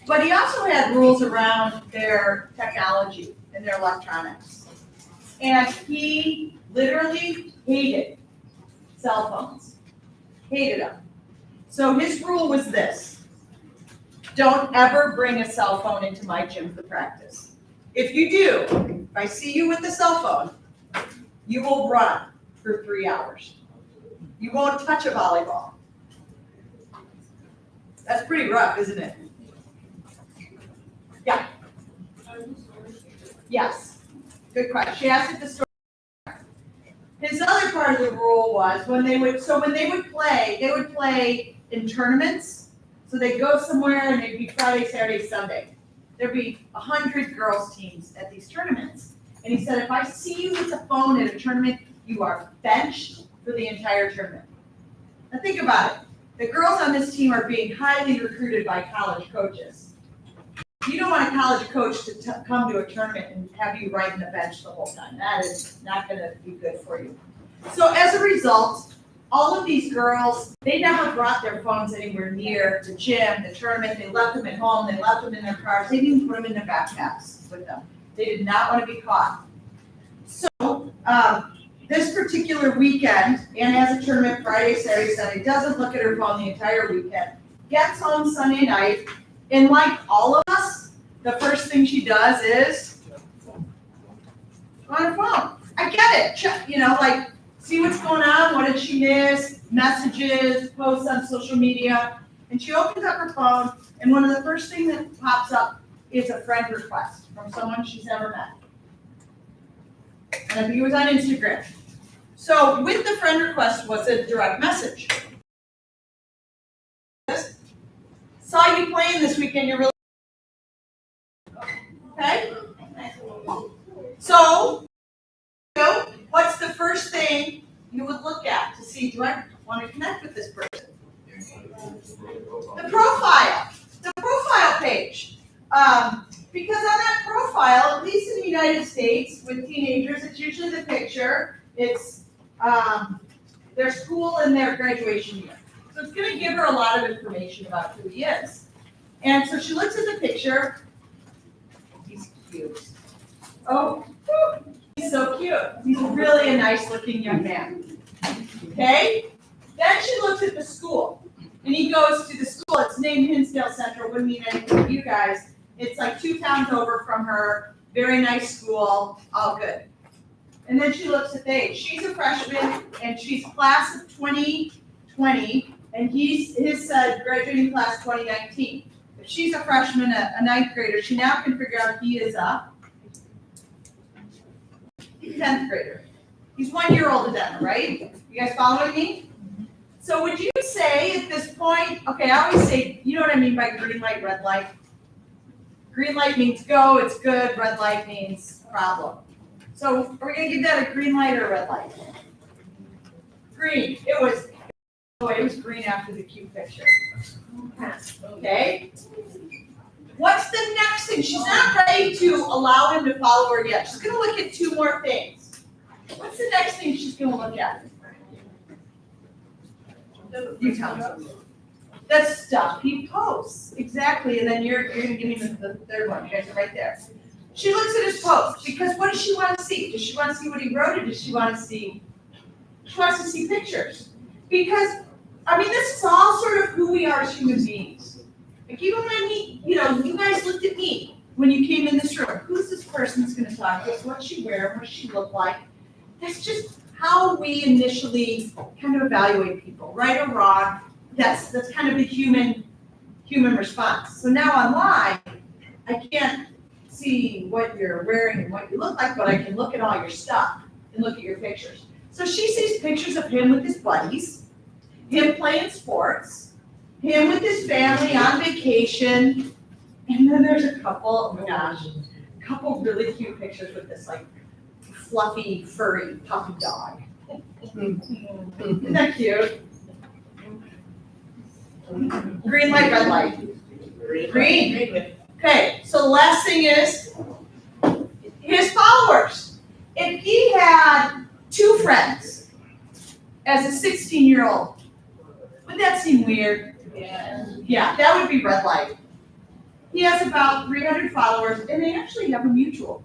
But he also had rules around their technology and their electronics. And he literally hated cell phones. Hated them. So his rule was this: don't ever bring a cell phone into my gym for practice. If you do, if I see you with the cell phone, you will run for 3 hours. You won't touch a volleyball. That's pretty rough, isn't it? Yeah. Yes. Good question. She asked if the story. His other part of the rule was when they would play in tournaments. So they'd go somewhere and it'd be Friday, Saturday, Sunday. There'd be 100 girls teams at these tournaments. And he said, if I see you with the phone at a tournament, you are benched for the entire tournament. Now think about it. The girls on this team are being highly recruited by college coaches. You don't want a college coach to come to a tournament and have you riding the bench the whole time. That is not going to be good for you. So as a result, all of these girls, they never brought their phones anywhere near the gym, the tournament. They left them at home. They left them in their cars. They didn't put them in their backpacks with them. They did not want to be caught. So this particular weekend, Anna has a tournament Friday, Saturday, Sunday, doesn't look at her phone the entire weekend, gets home Sunday night, and like all of us, the first thing she does is on her phone. I get it. Check, see what's going on, what did she miss, messages, posts on social media. And she opens up her phone, and one of the first things that pops up is a friend request from someone she's never met. And I think it was on Instagram. So with the friend request was a direct message. Saw you playing this weekend, you're really okay? So, what's the first thing you would look at to see, do I want to connect with this person? The profile page. Because on that profile, at least in the United States, with teenagers, it's usually the picture. It's their school and their graduation year. So it's gonna give her a lot of information about who he is. And so she looks at the picture. He's cute. Oh, whew, he's so cute. He's really a nice looking young man. Okay? Then she looks at the school. And he goes to the school. It's named Hinsdale Central. Wouldn't mean anything to you guys. It's like 2 towns over from her. Very nice school. All good. And then she looks at the age. She's a freshman and she's class of 2020. And his graduating class 2019. If she's a freshman, a 9th grader, she now can figure out he is a 10th grader. He's 1 year older than her, right? You guys following me? So would you say at this point, okay, I always say, you know what I mean by green light, red light? Green light means go, it's good, red light means problem. So are we gonna give that a green light or a red light? Green, it was green after the cute picture. Okay? What's the next thing? She's not ready to allow him to follow her yet. She's gonna look at 2 more things. What's the next thing she's gonna look at? You tell me. The stuff he posts. Exactly, and then you're gonna give me the third one. You guys are right there. She looks at his post because what does she want to see? Does she want to see what he wrote or does she want to see? She wants to see pictures. Because, I mean, this is all sort of who we are as human beings. Like even when I meet, you guys looked at me when you came in this room. Who's this person that's gonna talk to us? What's she wear? What does she look like? That's just how we initially kind of evaluate people, right or wrong. That's kind of a human response. So now online, I can't see what you're wearing and what you look like, but I can look at all your stuff and look at your pictures. So she sees pictures of him with his buddies, him playing sports, him with his family on vacation, and then there's a couple, oh my gosh, a couple really cute pictures with this like fluffy, furry puppy dog. Isn't that cute? Green light, red light. Green. Okay, so the last thing is his followers. If he had 2 friends as a 16-year-old, would that seem weird? Yeah, that would be red light. He has about 300 followers, and they actually have a mutual.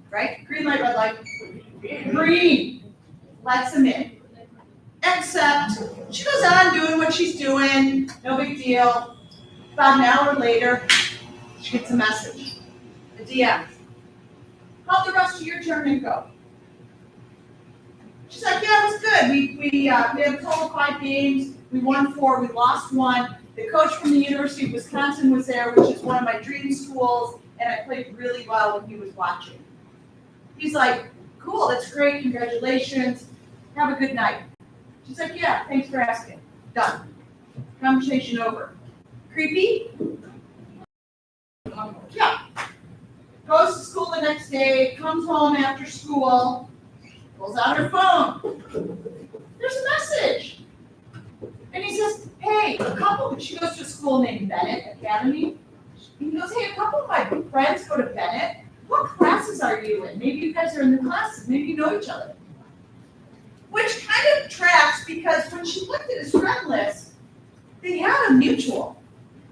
Right? Green light, red light. Green. Lets him in. Except she goes on doing what she's doing, no big deal. About an hour later, she gets a message, a DM. How'd the rest of your tournament go? She's like, yeah, it was good. We had a total of 5 games. We won 4, we lost 1. The coach from the University of Wisconsin was there, which is one of my dream schools, and I played really well when he was watching. He's like, cool, that's great, congratulations. Have a good night. She's like, yeah, thanks for asking. Done. Conversation over. Creepy? Yeah. Goes to school the next day, comes home after school, pulls out her phone. There's a message. And he says, hey, she goes to a school named Bennett Academy. And he goes, hey, a couple of my friends go to Bennett. What classes are you in? Maybe you guys are in the classes. Maybe you know each other. Which kind of tracks because when she looked at his friend list, they had a mutual.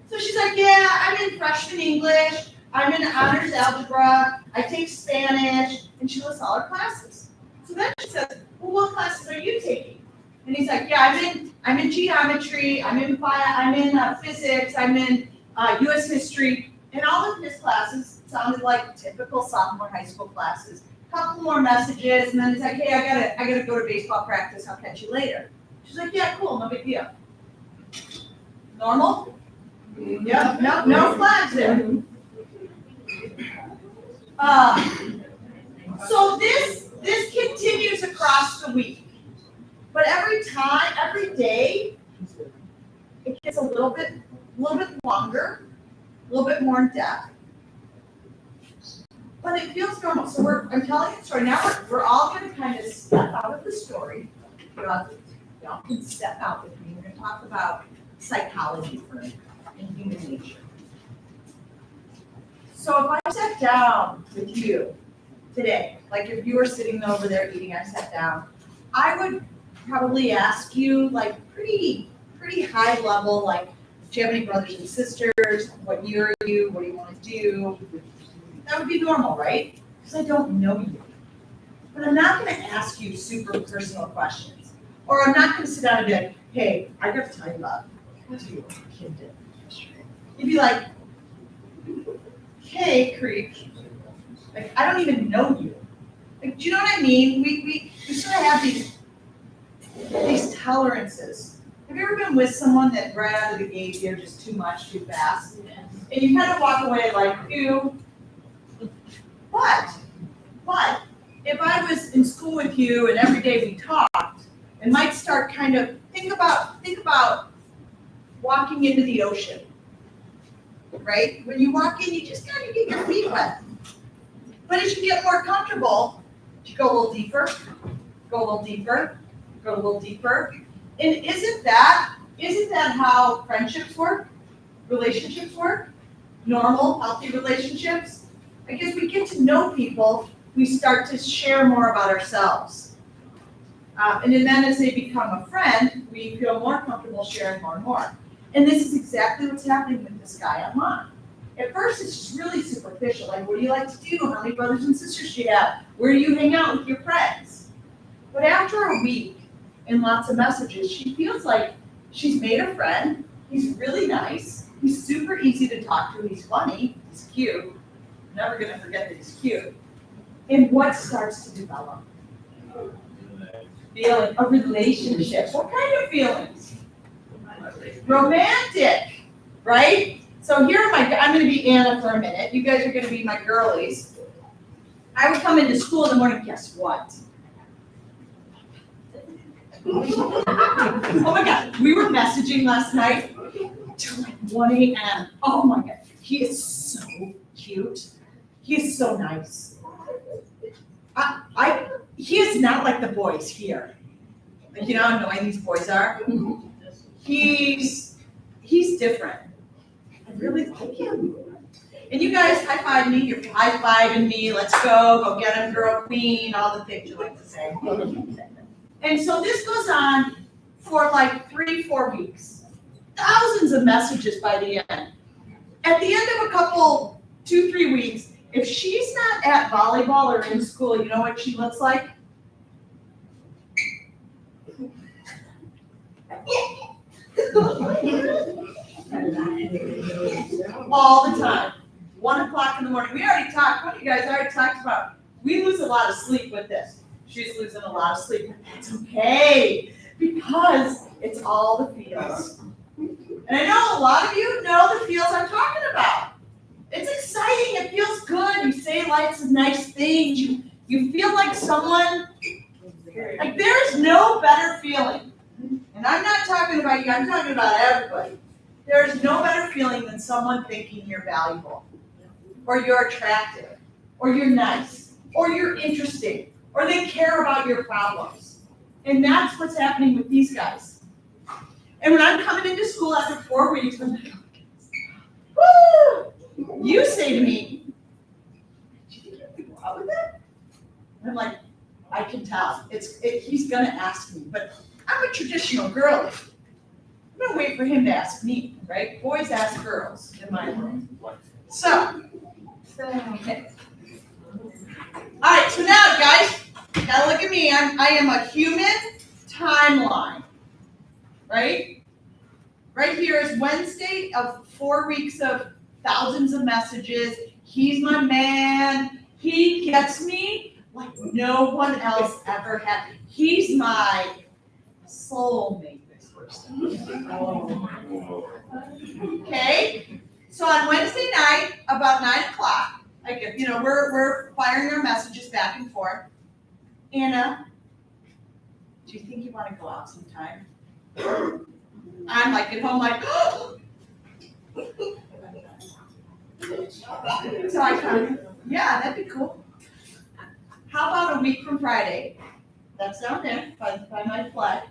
So she's like, yeah, I'm in freshman English. I'm in honors algebra. I take Spanish. And she lists all her classes. So then she says, well, what classes are you taking? And he's like, yeah, I'm in geometry. I'm in physics. I'm in U.S. history. And all of his classes sounded like typical sophomore high school classes. Couple more messages, and then it's like, hey, I gotta go to baseball practice. I'll catch you later. She's like, yeah, cool, no big deal. Normal? Yep, no flags there. So this continues across the week, but every day, it gets a little bit longer, a little bit more in depth. But it feels normal. So I'm telling you the story. Now we're all going to kind of step out of the story. Y'all can step out with me. We're going to talk about psychology for a minute and human nature. So if I sat down with you today, like if you were sitting over there eating, I sat down, I would probably ask you like pretty high level, like, do you have any brothers and sisters? What year are you? What do you want to do? That would be normal, right? Because I don't know you. But I'm not gonna ask you super personal questions. Or I'm not gonna sit down and be like, hey, I got to tell you about what your kid did yesterday. You'd be like, hey, creep. Like, I don't even know you. Like, do you know what I mean? We sort of have these tolerances. Have you ever been with someone that right out of the gate, they're just too much, too fast? And you kind of walk away like, ew. But if I was in school with you and every day we talked, and might start kind of think about walking into the ocean, right? When you walk in, you just kind of get your feet wet. But as you get more comfortable, you go a little deeper, go a little deeper, go a little deeper. And isn't that how friendships work? Relationships work? Normal, healthy relationships? I guess we get to know people, we start to share more about ourselves. And then as they become a friend, we feel more comfortable sharing more and more. And this is exactly what's happening with this guy online. At first, it's just really superficial, like, what do you like to do? How many brothers and sisters do you have? Where do you hang out with your friends? But after a week and lots of messages, she feels like she's made a friend. He's really nice. He's super easy to talk to. He's funny. He's cute. Never gonna forget that he's cute. And what starts to develop? Feeling, a relationship. What kind of feelings? Romantic, right? So here are I'm gonna be Anna for a minute. You guys are gonna be my girlies. I would come into school in the morning, guess what? Oh my God, we were messaging last night till like 1 a.m. Oh my God, he is so cute. He is so nice. He is not like the boys here. Like, you know how annoying these boys are? He's different. I really like him. And you guys high-five me, you're high-fiving me, let's go get him, girl, queen, all the things you like to say. And so this goes on for like 3-4 weeks. Thousands of messages by the end. At the end of a couple, 2-3 weeks, if she's not at volleyball or in school, you know what she looks like? All the time. 1 o'clock in the morning. We already talked, what you guys already talked about. We lose a lot of sleep with this. She's losing a lot of sleep, but that's okay, because it's all the feels. And I know a lot of you know the feels I'm talking about. It's exciting, it feels good, you say lots of nice things, you feel like someone, like there's no better feeling. And I'm not talking about you, I'm talking about everybody. There's no better feeling than someone thinking you're valuable, or you're attractive, or you're nice, or you're interesting, or they care about your problems. And that's what's happening with these guys. And when I'm coming into school after 4 weeks, I'm like, woo! You say to me, do you think you'll go out with it? And I'm like, I can tell. He's gonna ask me, but I'm a traditional girl. I'm gonna wait for him to ask me, right? Boys ask girls in my world. So, okay. All right, so now, guys, now look at me. I am a human timeline, right? Right here is Wednesday of 4 weeks of thousands of messages. He's my man. He gets me like no one else ever had. He's my soulmate, this person. Okay? So on Wednesday night, about 9 o'clock, we're firing our messages back and forth. Anna, do you think you want to go out sometime? I'm like at home like, so I come, yeah, that'd be cool. How about a week from Friday? That's down there by my flag.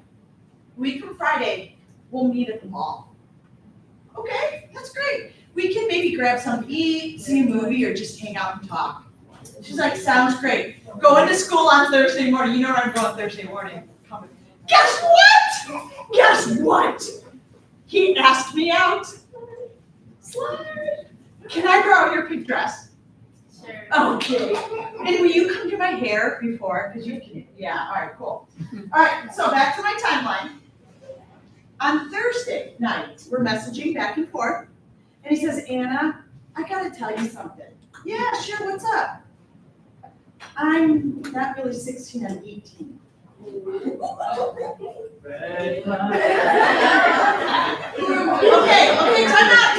A week from Friday, we'll meet at the mall. Okay, that's great. We can maybe grab something to eat, see a movie, or just hang out and talk. She's like, sounds great. Going to school on Thursday morning. You know where I'm going Thursday morning. Guess what? Guess what? He asked me out. Slide. Can I borrow your pink dress? Sure. Okay. And will you come do my hair before? Because you can. Yeah, all right, cool. All right, so back to my timeline. On Thursday night, we're messaging back and forth. And he says, Anna, I gotta tell you something. Yeah, sure, what's up? I'm not really 16, I'm 18. Okay, time out.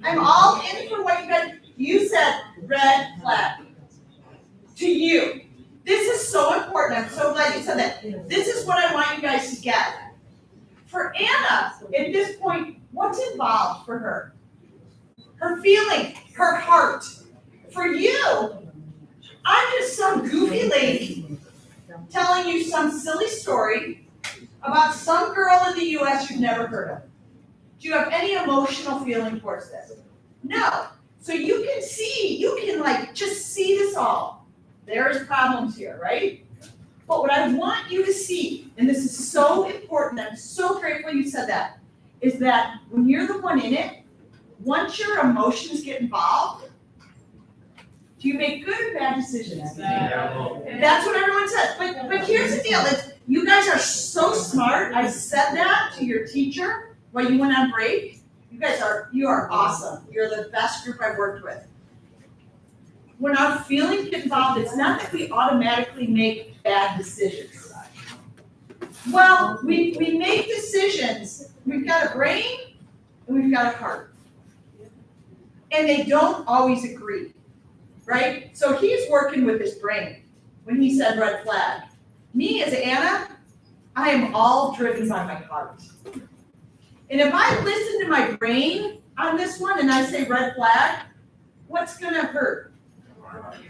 I'm all in for what you said, red flag. To you. This is so important. I'm so glad you said that. This is what I want you guys to get. For Anna, at this point, what's involved for her? Her feeling, her heart. For you, I'm just some goofy lady telling you some silly story about some girl in the US you've never heard of. Do you have any emotional feeling towards this? No. So you can just see this all. There's problems here, right? But what I want you to see, and this is so important, I'm so grateful you said that, is that when you're the one in it, once your emotions get involved, do you make good or bad decisions? That's what everyone says. But here's the deal, you guys are so smart. I said that to your teacher while you went on break. You are awesome. You're the best group I've worked with. When our feelings get involved, it's not that we automatically make bad decisions. Well, we make decisions. We've got a brain and we've got a heart. And they don't always agree, right? So he's working with his brain when he said red flag. Me as Anna, I am all driven by my heart. And if I listen to my brain on this one and I say red flag, what's gonna hurt?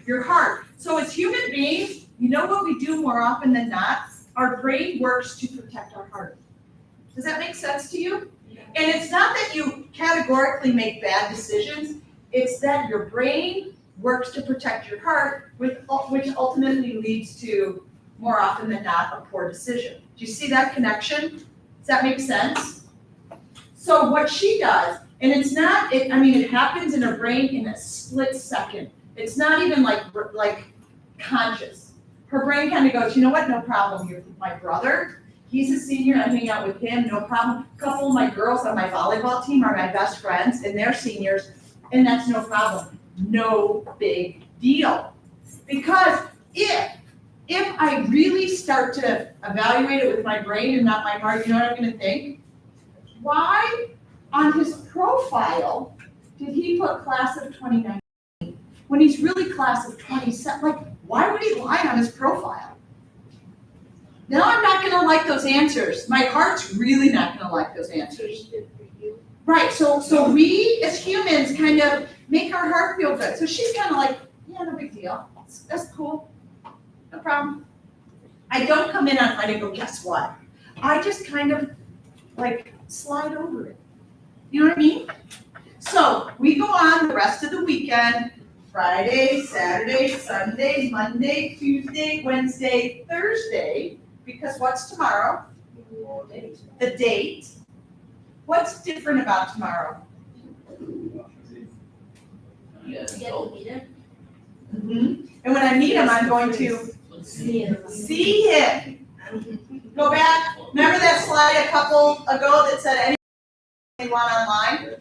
Your heart. So as human beings, you know what we do more often than not? Our brain works to protect our heart. Does that make sense to you? And it's not that you categorically make bad decisions, it's that your brain works to protect your heart, which ultimately leads to, more often than not, a poor decision. Do you see that connection? Does that make sense? So what she does, and it happens in her brain in a split second. It's not even like conscious. Her brain kind of goes, you know what, no problem, you're my brother. He's a senior, I hang out with him, no problem. A couple of my girls on my volleyball team are my best friends, and they're seniors, and that's no problem. No big deal. Because if I really start to evaluate it with my brain and not my heart, you know what I'm gonna think? Why on his profile did he put class of 2019 when he's really class of 27? Like, why would he lie on his profile? Now I'm not gonna like those answers. My heart's really not gonna like those answers. Right, so we as humans kind of make our heart feel good. So she's kind of like, yeah, no big deal. That's cool. No problem. I don't come in on Friday and go, guess what? I just kind of like slide over it. You know what I mean? So we go on the rest of the weekend, Friday, Saturday, Sunday, Monday, Tuesday, Wednesday, Thursday, because what's tomorrow? The date. What's different about tomorrow? Get to meet him. Mm-hmm. And when I meet him, I'm going to see him. Go back. Remember that slide a couple ago that said anyone they want online?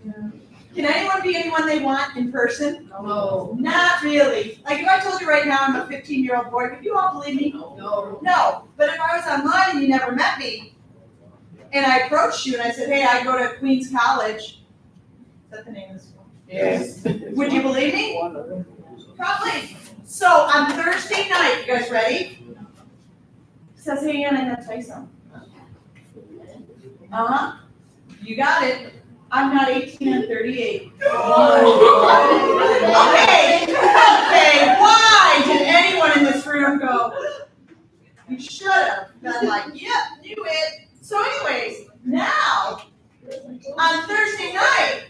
Can anyone be anyone they want in person? No. Not really. Like if I told you right now I'm a 15-year-old boy, would you all believe me? No. No. But if I was online and you never met me, and I approached you and I said, hey, I go to Queens College. Is that the name of the school? Yes. Would you believe me? Probably. So on Thursday night, you guys ready? Says, hey, Anna, I'm gonna tell you something. Uh-huh. You got it. I'm not 18, I'm 38. Okay, why did anyone in this room go, you should have been like, yep, knew it. So anyways, now, on Thursday night,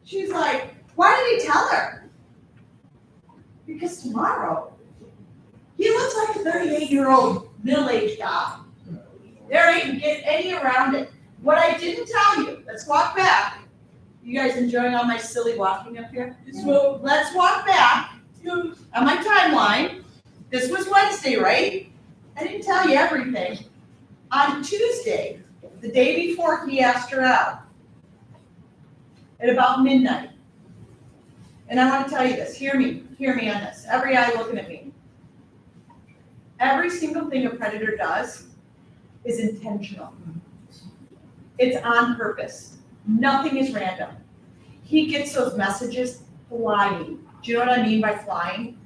she's like, why did he tell her? Because tomorrow, he looks like a 38-year-old middle-aged guy. There ain't get any around it. What I didn't tell you, let's walk back. You guys enjoying all my silly walking up here? So let's walk back on my timeline. This was Wednesday, right? I didn't tell you everything. On Tuesday, the day before he asked her out, at about midnight. And I want to tell you this, hear me on this. Every eye looking at me. Every single thing a predator does is intentional. It's on purpose. Nothing is random. He gets those messages flying. Do you know what I mean by flying?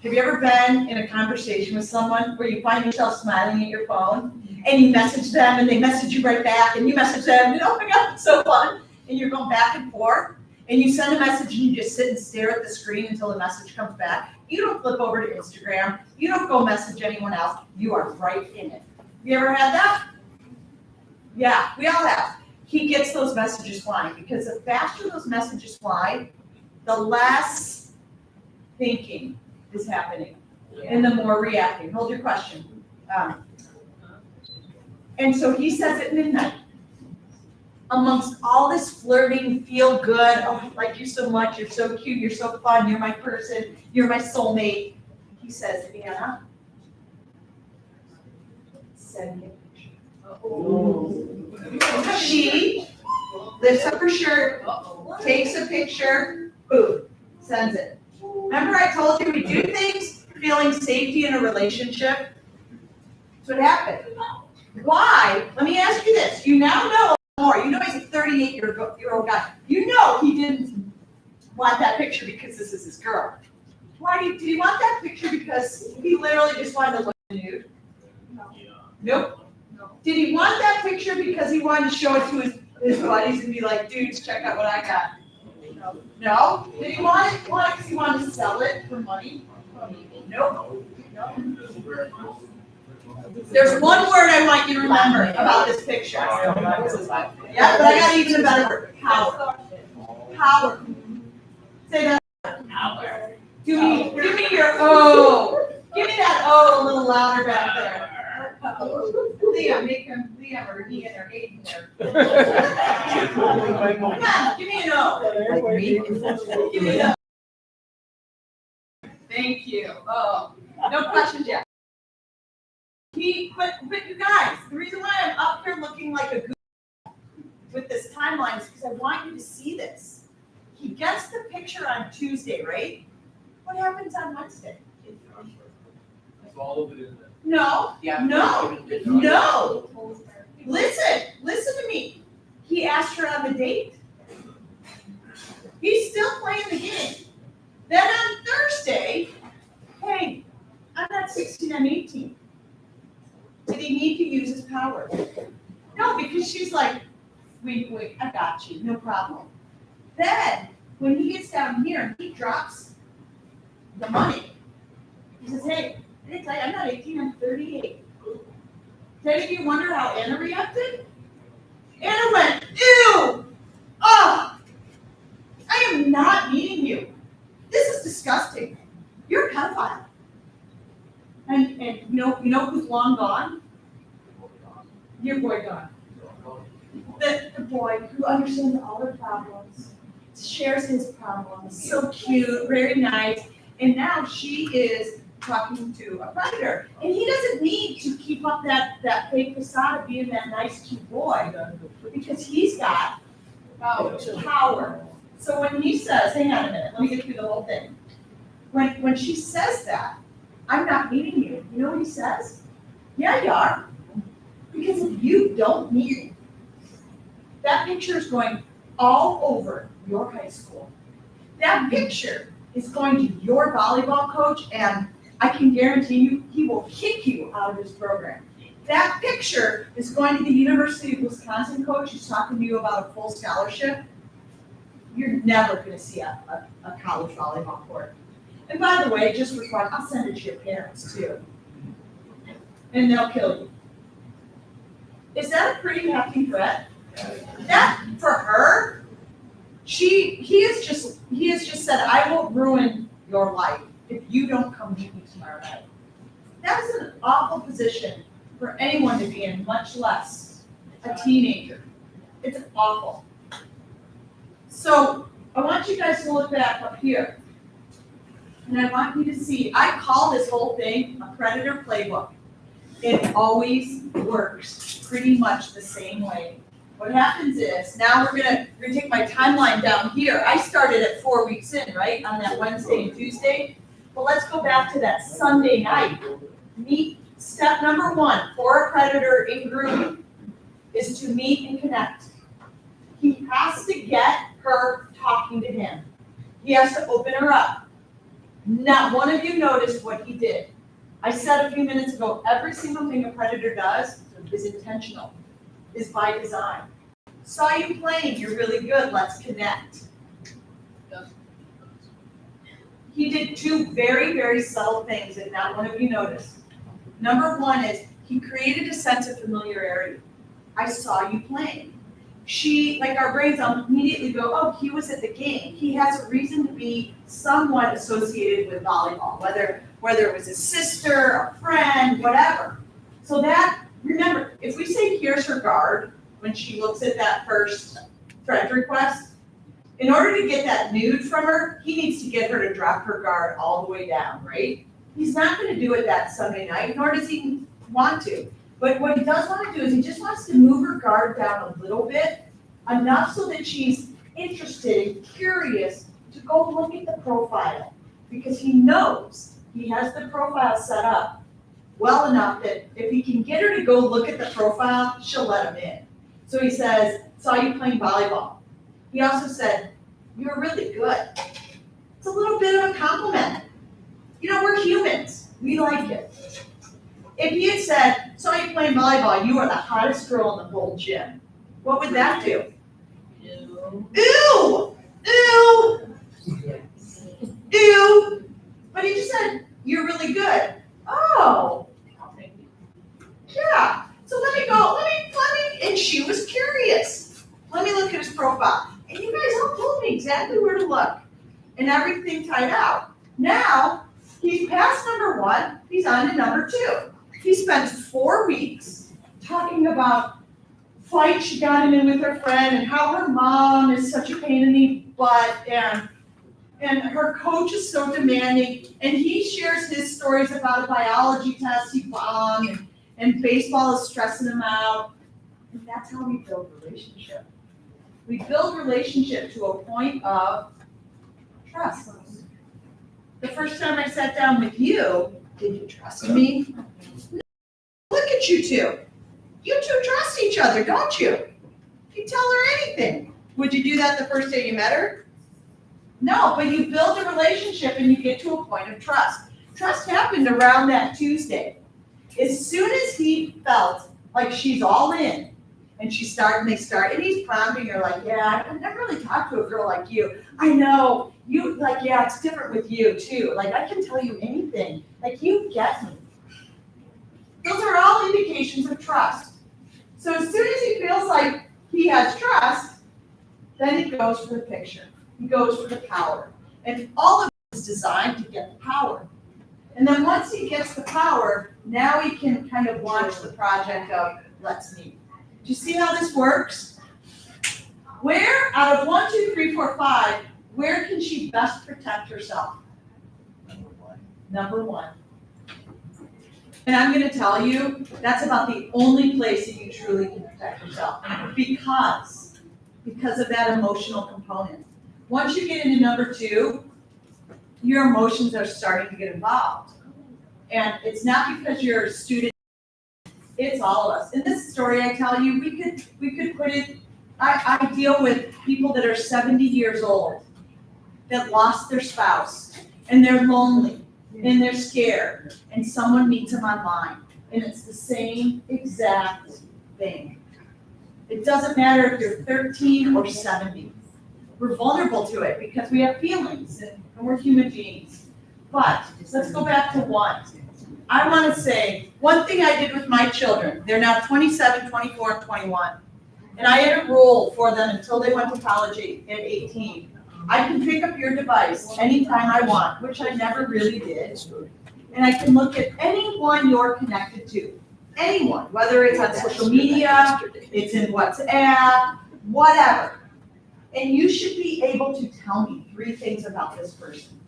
Have you ever been in a conversation with someone where you find yourself smiling at your phone and you message them and they message you right back and you message them and oh my God, it's so fun. And you're going back and forth and you send a message and you just sit and stare at the screen until the message comes back. You don't flip over to Instagram. You don't go message anyone else. You are right in it. You ever had that? Yeah, we all have. He gets those messages flying because the faster those messages fly, the less thinking is happening and the more reacting. Hold your question. And so he says at midnight, amongst all this flirting, feel good, oh, I like you so much, you're so cute, you're so fun, you're my person, you're my soulmate. He says, Anna, send me a picture. She lifts up her shirt, takes a picture, boom, sends it. Remember I told you we do things feeling safety in a relationship? That's what happened. Why? Let me ask you this. You now know more. You know he's a 38-year-old guy. You know he didn't want that picture because this is his girl. Why did he want that picture? Because he literally just wanted to look nude? Nope. Did he want that picture because he wanted to show it to his buddies and be like, dudes, check out what I got? No. Did he want it because he wanted to sell it for money? Nope. There's one word I want you to remember about this picture. Yeah, but I got even a better word. Power. Power. Say that. Power. Give me your oh. Give me that oh a little louder back there. Liam, make him Liam or Ian or Aiden there. Come on, give me an O. Give me an O. Thank you. Oh, no questions yet. But you guys, the reason why I'm up here looking like a goose with this timeline is because I want you to see this. He gets the picture on Tuesday, right? What happens on Wednesday? No, no. Listen to me. He asked her on the date. He's still playing the game. Then on Thursday, hey, I'm not 16, I'm 18. Did he need to use his power? No, because she's like, wait, I got you, no problem. Then, when he gets down here, he drops the money. He says, hey, I'm not 18, I'm 38. Did any of you wonder how Anna reacted? Anna went, ew! Oh! I am not meeting you. This is disgusting. You're a pedophile. And you know who's long gone? Your boy gone. The boy who understands all the problems, shares his problems, so cute, very nice, and now she is talking to a predator. And he doesn't need to keep up that fake facade of being that nice, cute boy, because he's got power. So when he says, hang on a minute, let me get through the whole thing. When she says that, I'm not meeting you. You know what he says? Yeah, you are. Because if you don't meet me, that picture is going all over your high school. That picture is going to your volleyball coach, and I can guarantee you, he will kick you out of his program. That picture is going to the University of Wisconsin coach who's talking to you about a full scholarship. You're never going to see a college volleyball court. And by the way, just for fun, I'll send it to your parents too. And they'll kill you. Is that a pretty hefty threat? That, for her, he has just said, I will ruin your life if you don't come meet me tomorrow night. That is an awful position for anyone to be in, much less a teenager. It's awful. So I want you guys to look back up here. And I want you to see, I call this whole thing a predator playbook. It always works pretty much the same way. What happens is, now we're gonna take my timeline down here. I started at 4 weeks in, right, on that Wednesday and Tuesday. Well, let's go back to that Sunday night. Step number 1 for a predator in group is to meet and connect. He has to get her talking to him. He has to open her up. Not one of you noticed what he did. I said a few minutes ago, every single thing a predator does is intentional, is by design. Saw you playing, you're really good, let's connect. He did 2 very, very subtle things that not one of you noticed. Number 1 is he created a sense of familiarity. I saw you playing. She, like our brains immediately go, oh, he was at the game. He has a reason to be somewhat associated with volleyball, whether it was his sister, a friend, whatever. So that, remember, if we say here's her guard, when she looks at that first friend request, in order to get that nude from her, he needs to get her to drop her guard all the way down, right? He's not gonna do it that Sunday night, nor does he want to. But what he does want to do is he just wants to move her guard down a little bit, enough so that she's interested and curious to go look at the profile. Because he knows he has the profile set up well enough that if he can get her to go look at the profile, she'll let him in. So he says, saw you playing volleyball. He also said, you're really good. It's a little bit of a compliment. You know, we're humans. We like it. If he had said, saw you playing volleyball, you are the hottest girl in the whole gym, what would that do? Ew! Ew! Ew! But he just said, you're really good. Oh. Yeah. So let me go, and she was curious. Let me look at his profile. And you guys all told me exactly where to look. And everything tied out. Now, he's past number 1, he's on to number 2. He spends 4 weeks talking about fights she got in with her friend and how her mom is such a pain in the butt and her coach is so demanding. And he shares his stories about a biology test he bombed and baseball is stressing him out. And that's how we build relationship. We build relationship to a point of trust. The first time I sat down with you, did you trust me? No. Look at you two. You two trust each other, don't you? You tell her anything. Would you do that the first day you met her? No, but you build a relationship and you get to a point of trust. Trust happened around that Tuesday. As soon as he felt like she's all in, and and he's prompting her like, yeah, I've never really talked to a girl like you. I know, you, like, yeah, it's different with you too. Like, I can tell you anything. Like, you get me. Those are all indications of trust. So as soon as he feels like he has trust, then he goes for the picture. He goes for the power. And all of it is designed to get the power. And then once he gets the power, now he can kind of launch the project of let's meet. Do you see how this works? Where, out of 1, 2, 3, 4, 5, where can she best protect herself? Number 1. And I'm going to tell you, that's about the only place that you truly can protect yourself because of that emotional component. Once you get into number 2, your emotions are starting to get involved. And it's not because you're a student, it's all of us. In this story I tell you, we could put it, I deal with people that are 70 years old that lost their spouse and they're lonely and they're scared and someone meets them online and it's the same exact thing. It doesn't matter if you're 13 or 70. We're vulnerable to it because we have feelings and we're human beings. But let's go back to 1. I want to say one thing I did with my children. They're now 27, 24, and 21. And I had a rule for them until they went to college at 18. I can pick up your device anytime I want, which I never really did. and I can look at anyone you're connected to. Anyone, whether it's on social media, it's in WhatsApp, whatever. And you should be able to tell me 3 things about this person.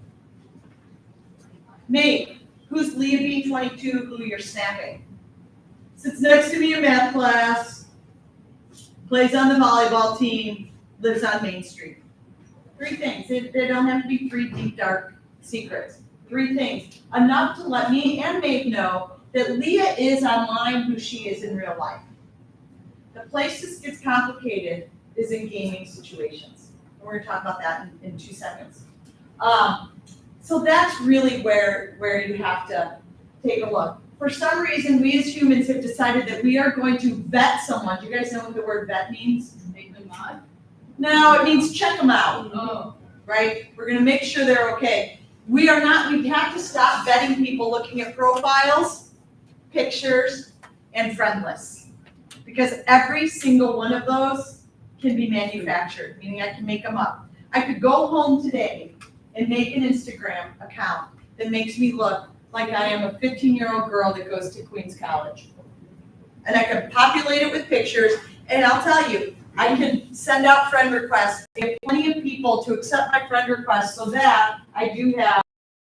Nate, who's Leah B22, who you're snapping? Sits next to me in math class, plays on the volleyball team, lives on Main Street. 3 things. They don't have to be 3 deep, dark secrets. 3 things. Enough to let me and Maeve know that Leah is online who she is in real life. The place this gets complicated is in gaming situations. We're going to talk about that in 2 seconds. So that's really where you have to take a look. For some reason, we as humans have decided that we are going to vet someone. Do you guys know what the word vet means? Make them odd. No, it means check them out, Oh. right? We're gonna make sure they're okay. We have to stop vetting people looking at profiles, pictures, and friend lists. Because every single one of those can be manufactured, meaning I can make them up. I could go home today and make an Instagram account that makes me look like I am a 15-year-old girl that goes to Queens College. And I can populate it with pictures, and I'll tell you, I can send out friend requests, get plenty of people to accept my friend request so that I do have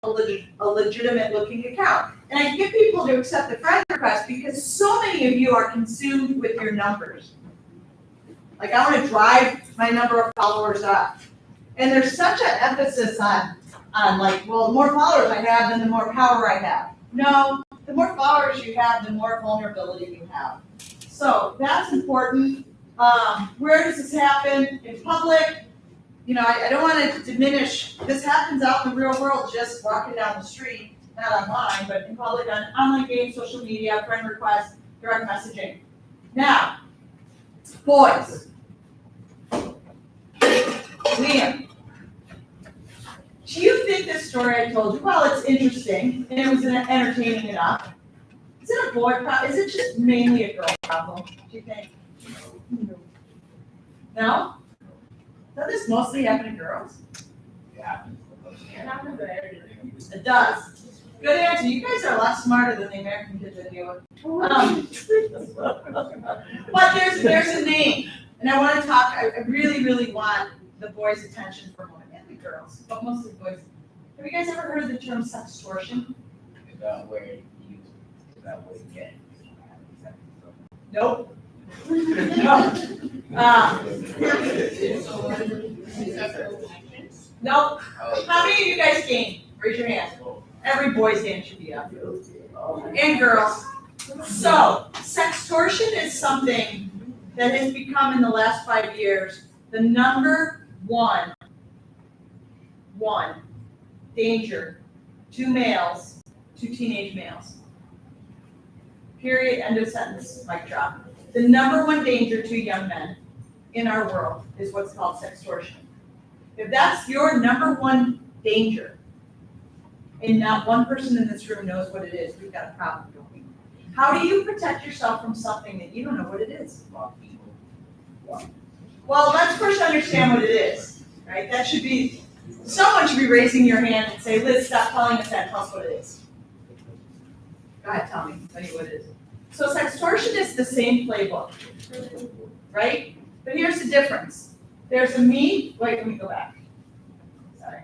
a legitimate looking account. And I get people to accept the friend request because so many of you are consumed with your numbers. Like I want to drive my number of followers up. And there's such an emphasis on like, well, the more followers I have, then the more power I have. No, the more followers you have, the more vulnerability you have. So that's important. Where does this happen? In public. You know, I don't want to diminish, this happens out in the real world, just walking down the street, not online, but in public, on online games, social media, friend requests, direct messaging. Now, boys. Liam, do you think this story I told you, well, it's interesting, and it was entertaining enough. Is it a boy problem? Is it just mainly a girl problem, do you think? No? Does this mostly happen to girls? It does. Good answer. You guys are a lot smarter than the American kids I deal with. But there's a name, and I want to talk. I really, really want the boys' attention for a moment, and the girls, but mostly boys. Have you guys ever heard of the term sextortion? Nope. Nope. How many of you guys game? Raise your hand. Every boy's hand should be up. And girls. So, sextortion is something that has become in the last 5 years the number one danger to males, to teenage males. Period, end of sentence, mic drop. The number one danger to young men in our world is what's called sextortion. If that's your number one danger, and not one person in this room knows what it is, we've got a problem, don't we? How do you protect yourself from something that you don't know what it is? Well, let's first understand what it is, right? That should be, someone should be raising your hand and say, Liz, stop calling us that, tell us what it is. Go ahead, tell me what it is. So sextortion is the same playbook, right? But here's the difference. There's a me, wait, let me go back. Sorry.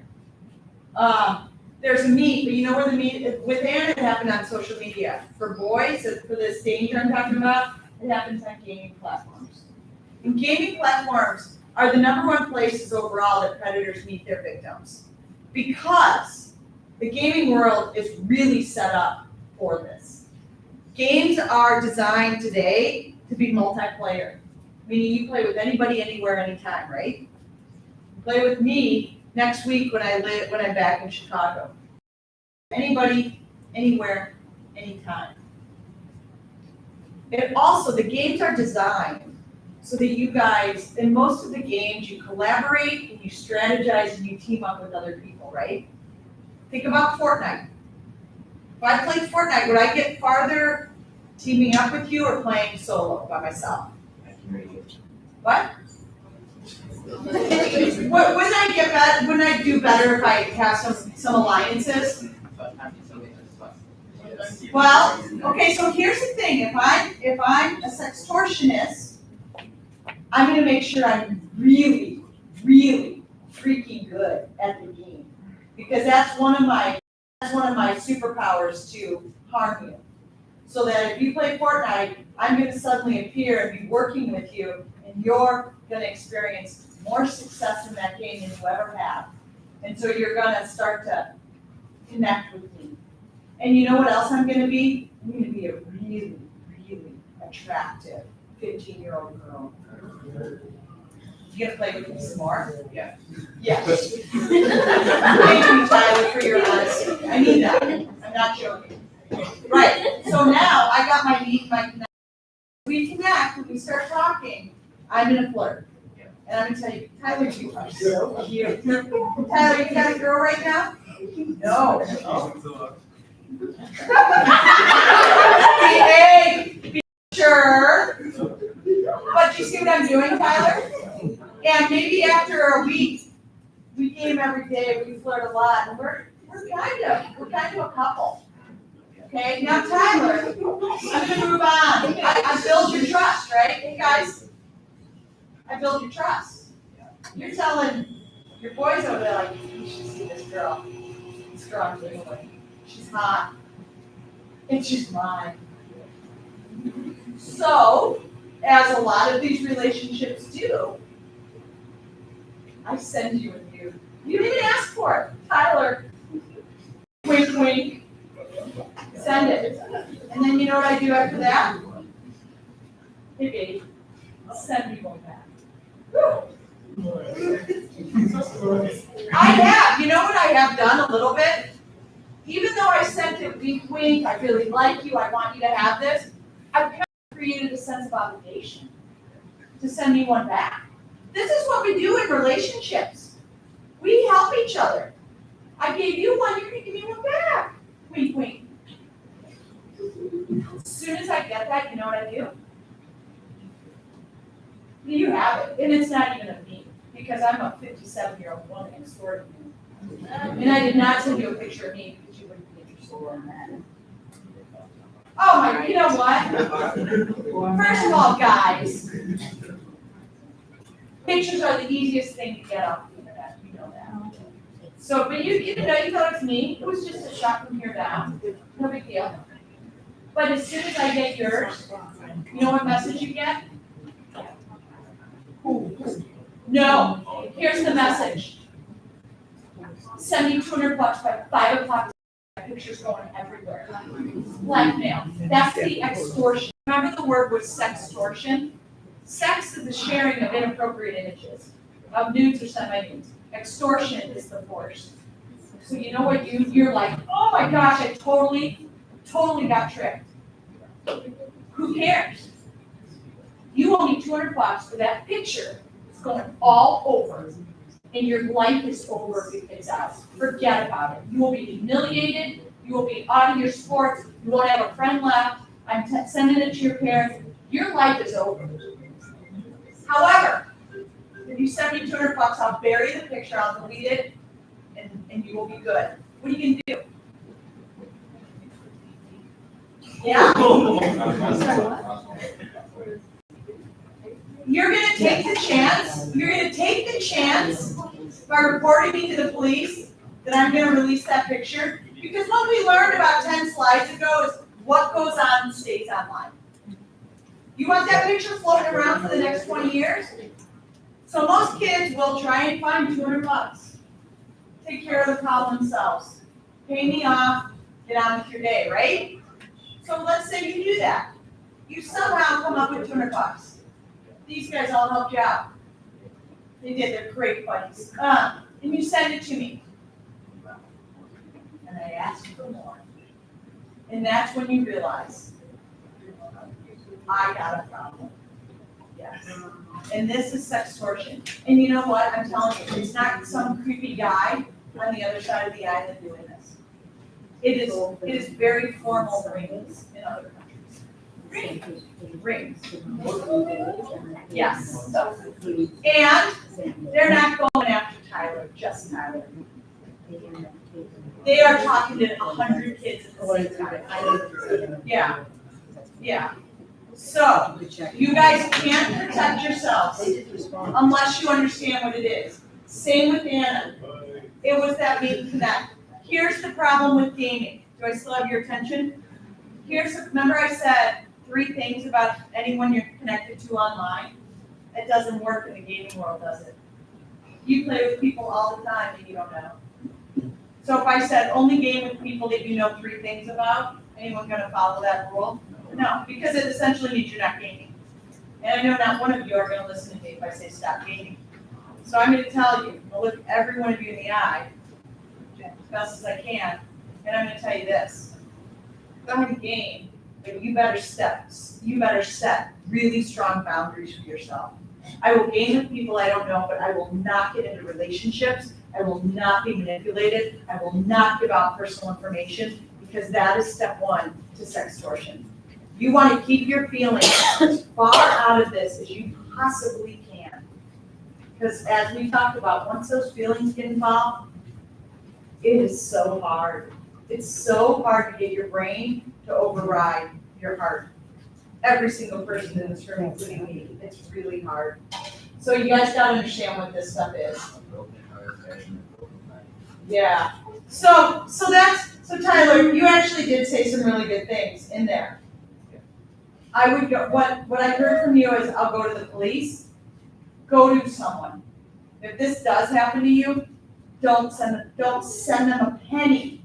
There's a me, but you know where the me, with Anna, it happened on social media. For boys, for this danger I'm talking about, it happens on gaming platforms. And gaming platforms are the number one places overall that predators meet their victims. Because the gaming world is really set up for this. Games are designed today to be multiplayer, meaning you play with anybody, anywhere, anytime, right? You play with me next week when I'm back in Chicago. Anybody, anywhere, anytime. And also, the games are designed so that you guys, in most of the games, you collaborate and you strategize and you team up with other people, right? Think about Fortnite. If I played Fortnite, would I get farther teaming up with you or playing solo by myself? What? Wouldn't I get better? Wouldn't I do better if I have some alliances? Well, okay, so here's the thing, if I'm a sextortionist, I'm gonna make sure I'm really, really freaking good at the game. Because that's one of my superpowers to harm you. So that if you play Fortnite, I'm gonna suddenly appear and be working with you, and you're gonna experience more success in that game than you ever have. And so you're gonna start to connect with me. And you know what else I'm gonna be? I'm gonna be a really, really attractive 15-year-old girl. You gonna play with me some more? Yeah. Yes. Thank you, Tyler, for your honesty. I mean that. I'm not joking. Right, so now I got my meet, my connect. We connect, when we start talking, I'm gonna flirt. And I'm gonna tell you, Tyler, you are so cute. Tyler, you got a girl right now? No. Hey, be sure. But you see what I'm doing, Tyler? And maybe after a week, we game every day, we flirt a lot, and we're kind of a couple. Okay, now Tyler, I'm gonna move on. I build your trust, right? Hey guys, I build your trust. You're telling your boys over there, like, you should see this girl. This girl I'm dealing with. She's hot. And she's mine. So, as a lot of these relationships do, I send you a nude. You didn't ask for it. Tyler, wink, wink. Send it. And then you know what I do after that? Hey, baby, send me one back. I have. You know what I have done a little bit? Even though I sent it wink, wink, I really like you, I want you to have this, I've kind of created a sense of obligation to send me one back. This is what we do in relationships. We help each other. I gave you one, you're going to give me one back. Wink, wink. As soon as I get that, you know what I do? You have it. And it's not even a me, because I'm a 57-year-old woman extorting you. And I did not send you a picture of me because you wouldn't be interested in that. Oh my, you know what? First of all, guys, pictures are the easiest thing to get off the internet, you know that. So, but you know, you thought it's me, it was just a shot from here down, no big deal. But as soon as I get yours, you know what message you get? No, here's the message. Send me $200 by 5 o'clock. Pictures going everywhere. Blackmail. That's the extortion. Remember the word was sextortion? Sex is the sharing of inappropriate images, of nudes or semi-nudes. Extortion is the force. So you know what you're like, oh my gosh, I totally got tricked. Who cares? You owe me $200 for that picture. It's going all over. And your life is over if it's out. Forget about it. You will be humiliated. You will be out of your sports. You won't have a friend left. I'm sending it to your parents. Your life is over. However, if you send me $200, I'll bury the picture, I'll delete it, and you will be good. What are you gonna do? Yeah? You're gonna take the chance by reporting me to the police that I'm gonna release that picture. Because what we learned about 10 slides ago is what goes on stays online. You want that picture floating around for the next 20 years? So most kids will try and find $200. Take care of the problem themselves. Pay me off, get on with your day, right? So let's say you do that. You somehow come up with $200. These guys all helped you out. They did, they're great buddies. And you send it to me. And I ask for more. And that's when you realize, I got a problem. Yes. And this is sextortion. And you know what? I'm telling you, it's not some creepy guy on the other side of the island doing this. It is very formal rings in other countries. Rings. Yes. And they're not going after Tyler, just Tyler. They are talking to 100 kids at the same time. Yeah, yeah. So, you guys can't protect yourselves unless you understand what it is. Same with Anna. It was that Meet Connect. Here's the problem with gaming. Do I still have your attention? Remember I said 3 things about anyone you're connected to online? It doesn't work in the gaming world, does it? You play with people all the time and you don't know. So if I said only game with people that you know 3 things about, anyone gonna follow that rule? No, because it essentially means you're not gaming. And I know not one of you are gonna listen to me if I say stop gaming. So I'm gonna tell you, I'll look every one of you in the eye, as best as I can, and I'm gonna tell you this. Go ahead and game, but you better set really strong boundaries for yourself. I will game with people I don't know, but I will not get into relationships. I will not be manipulated. I will not give out personal information because that is step 1 to sextortion. You want to keep your feelings as far out of this as you possibly can. Because as we talked about, once those feelings get involved, it is so hard. It's so hard to get your brain to override your heart. Every single person in this room, including me, it's really hard. So you guys gotta understand what this stuff is. Yeah. So Tyler, you actually did say some really good things in there. I would go, what I heard from you is I'll go to the police, go to someone. If this does happen to you, don't send them a penny.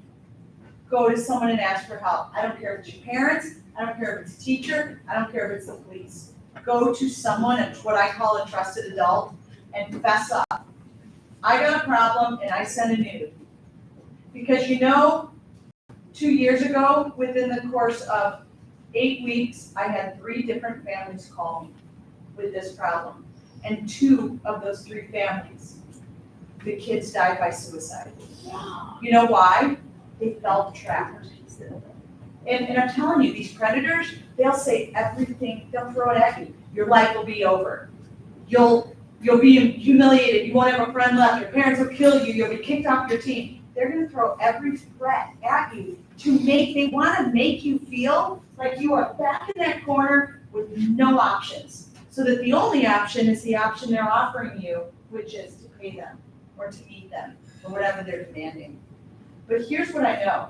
Go to someone and ask for help. I don't care if it's your parents, I don't care if it's a teacher, I don't care if it's the police. Go to someone, it's what I call a trusted adult, and fess up. I got a problem and I sent a nude. Because 2 years ago, within the course of 8 weeks, I had 3 different families call me with this problem. And 2 of those 3 families, the kids died by suicide. You know why? They felt trapped. And I'm telling you, these predators, they'll say everything, they'll throw it at you. Your life will be over. You'll be humiliated, you won't have a friend left, your parents will kill you, you'll be kicked off your team. They're gonna throw every threat at you they wanna make you feel like you are back in that corner with no options. So that the only option is the option they're offering you, which is to pay them or to eat them or whatever they're demanding. But here's what I know.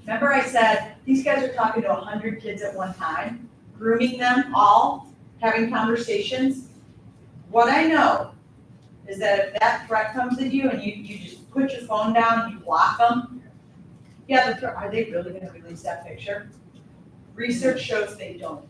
Remember I said, these guys are talking to 100 kids at one time, grooming them all, having conversations. What I know is that if that threat comes at you and you just put your phone down and you block them, yeah, are they really gonna release that picture? Research shows they don't.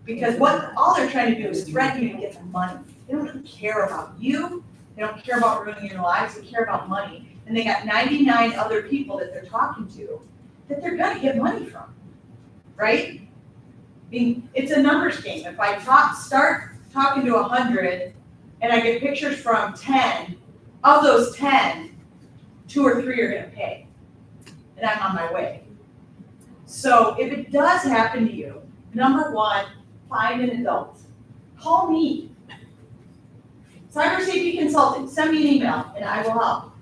Because all they're trying to do is threaten you to get the money. They don't really care about you, they don't care about ruining your lives, they care about money. And they got 99 other people that they're talking to that they're gonna get money from, right? It's a numbers game. If I start talking to 100 and I get pictures from 10, of those 10, 2 or 3 are gonna pay. And I'm on my way. So if it does happen to you, number 1, find an adult. Call me. Cyber Safety Consulting, send me an email and I will help.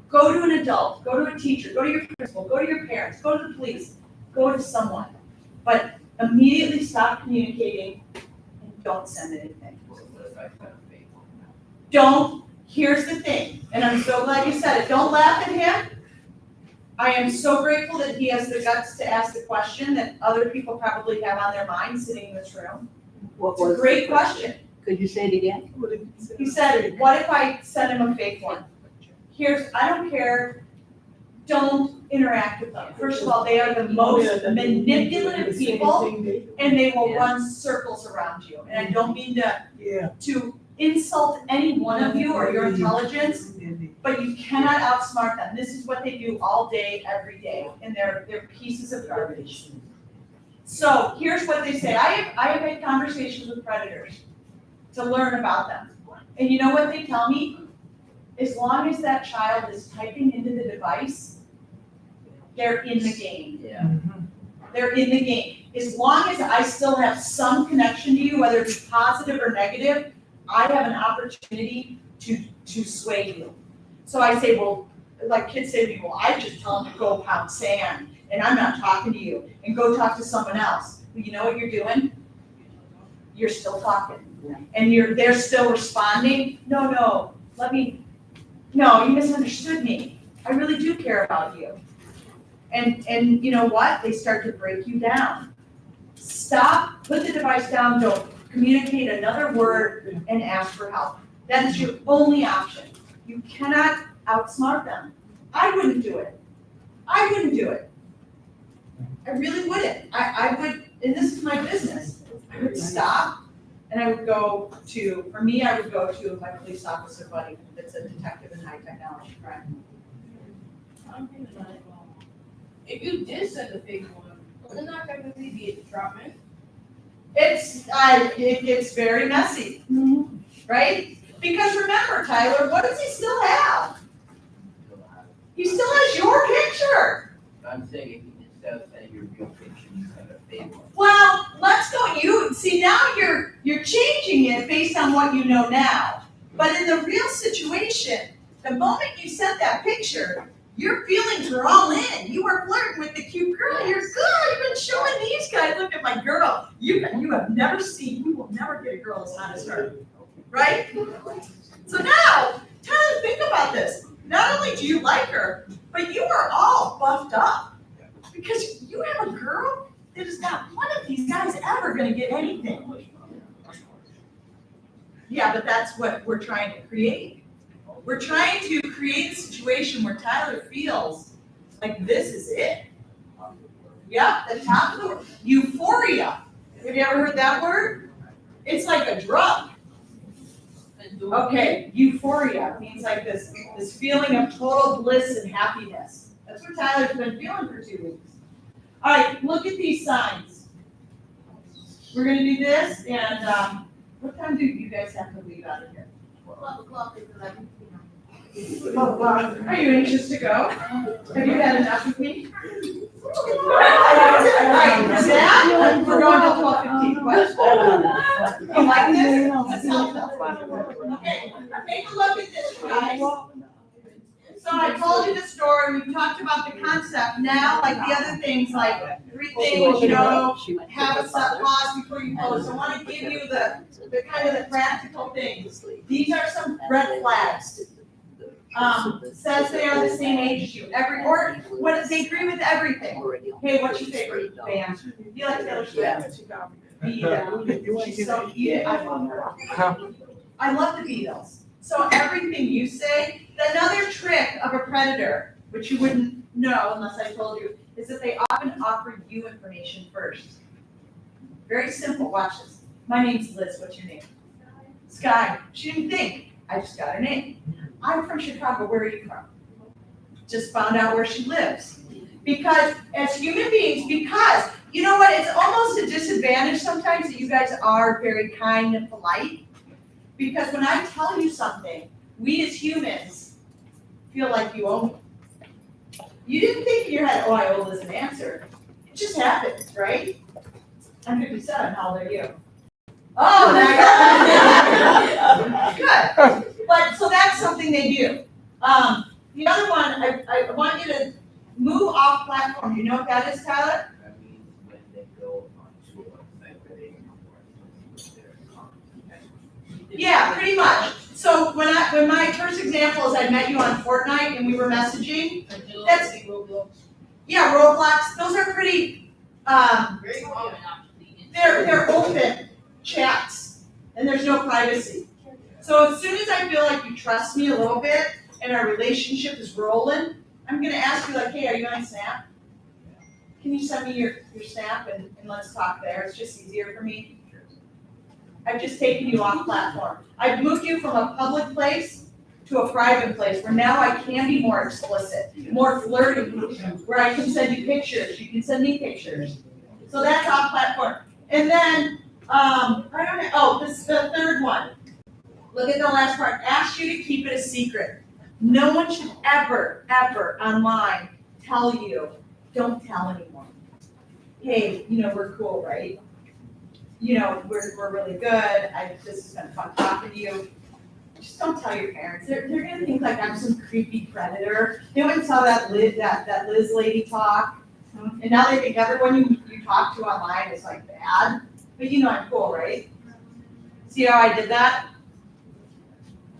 Go to an adult, go to a teacher, go to your principal, go to your parents, go to the police, go to someone. But immediately stop communicating and don't send anything. Here's the thing, and I'm so glad you said it, don't laugh at him. I am so grateful that he has the guts to ask the question that other people probably have on their mind sitting in this room. It's a great question. Could you say it again? He said, what if I send him a fake one? I don't care, don't interact with them. First of all, they are the most manipulative people and they will run circles around you. And I don't mean to insult any one of you or your intelligence, but you cannot outsmart them. This is what they do all day, every day, and they're pieces of garbage. So here's what they say. I have had conversations with predators to learn about them. And you know what they tell me? As long as that child is typing into the device, they're in the game. Yeah. They're in the game. As long as I still have some connection to you, whether it's positive or negative, I have an opportunity to sway you. So I say, well, like kids say to me, well, I just tell them to go pound sand, and I'm not talking to you, and go talk to someone else. Well, you know what you're doing? You're still talking. And they're still responding, no, you misunderstood me. I really do care about you. And you know what? They start to break you down. Stop, put the device down, don't communicate another word and ask for help. That is your only option. You cannot outsmart them. I wouldn't do it. I really wouldn't. I would, and this is my business. I would stop and I would go to, for me, I would go to my police officer buddy that's a detective in high technology crime. I'm thinking about it. If you did send a fake one, wouldn't that technically be a detriment? It gets very messy, right? Because remember, Tyler, what does he still have? He still has your picture. I'm saying if you instead of sending your real picture, you send a fake one. Well, let's go, now you're changing it based on what you know now. But in the real situation, the moment you sent that picture, your feelings were all in. You were flirting with the cute girl. You're good. You've been showing these guys, look at my girl. You will never get a girl as hot as her, right? So now, Tyler, think about this. Not only do you like her, but you are all buffed up because you have a girl that is not one of these guys ever going to get anything. Yeah, but that's what we're trying to create. We're trying to create a situation where Tyler feels like this is it. Yeah, the top of the word. Euphoria. Have you ever heard that word? It's like a drug. Okay, euphoria means like this feeling of total bliss and happiness. That's what Tyler's been feeling for 2 weeks. All right, look at these signs. We're gonna do this, and what time do you guys have to leave out of here? 12 o'clock is 11 p.m. Are you anxious to go? Have you had enough with me? All right, for that, we're going to 12:15. What? You like this? That sounds fun. Okay, take a look at this, guys. So I told you the story, we talked about the concept. Now, like the other things, like 3 things, have a set pause before you post. I want to give you the kind of the practical things. These are some red flags. Says they are the same age as you. Or what they agree with everything. Hey, what's your favorite band? You like Taylor Swift? Beatles. She's so cute. I love her. I love the Beatles. So everything you say, another trick of a predator, which you wouldn't know unless I told you, is that they often offer you information first. Very simple, watch this. My name's Liz, what's your name? Sky. She didn't think, I just got her name. I'm from Chicago, where are you from? Just found out where she lives. Because as human beings, because, you know what, it's almost a disadvantage sometimes that you guys are very kind and polite. Because when I tell you something, we as humans feel like you owe me. You didn't think in your head, oh, I owe Liz an answer. It just happens, right? I'm 57, how old are you? Oh, now I got good. But, so that's something they do. The other one, I want you to move off platform. You know what that is, Tyler? That means when they go onto a website where they report their content. Yeah, pretty much. So when my first example is I met you on Fortnite and we were messaging, that's, yeah, Roblox, those are pretty, Very common, actually. they're open chats and there's no privacy. So as soon as I feel like you trust me a little bit and our relationship is rolling, I'm gonna ask you like, hey, are you on Snap? Can you send me your Snap and let's talk there? It's just easier for me. I've just taken you off platform. I've moved you from a public place to a private place where now I can be more explicit, more flirty, where I can send you pictures, you can send me pictures. So that's off platform. And then, I don't know, oh, this is the third one. Look at the last part, ask you to keep it a secret. No one should ever, ever online tell you, don't tell anyone. Hey, we're cool, right? We're really good. This has been fun talking to you. just don't tell your parents. They're gonna think like I'm some creepy predator. They went and saw that Liz lady talk, and now they think everyone you talk to online is like bad. But you know I'm cool, right? See how I did that?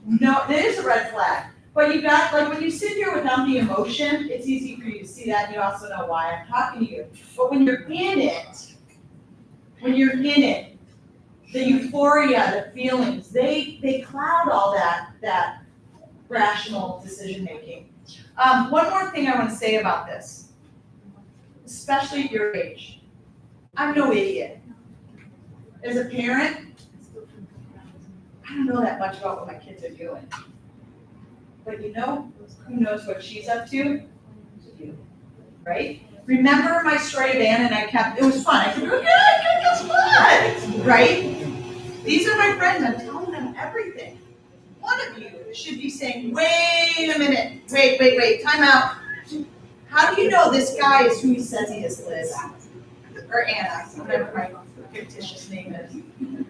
No, it is a red flag. But you got, like, when you sit here without the emotion, it's easy for you to see that, and you also know why I'm talking to you. But when you're in it, the euphoria, the feelings, they cloud all that rational decision making. One more thing I want to say about this, especially at your age. I'm no idiot. As a parent, I don't know that much about what my kids are doing. But you know, who knows what she's up to? You, right? Remember my story of Anna, and it was fun. I said, okay, guess what? Right? These are my friends, I'm telling them everything. One of you should be saying, wait a minute, wait, time out. How do you know this guy is who he says he is, Liz? Or Anna, whatever my fictitious name is.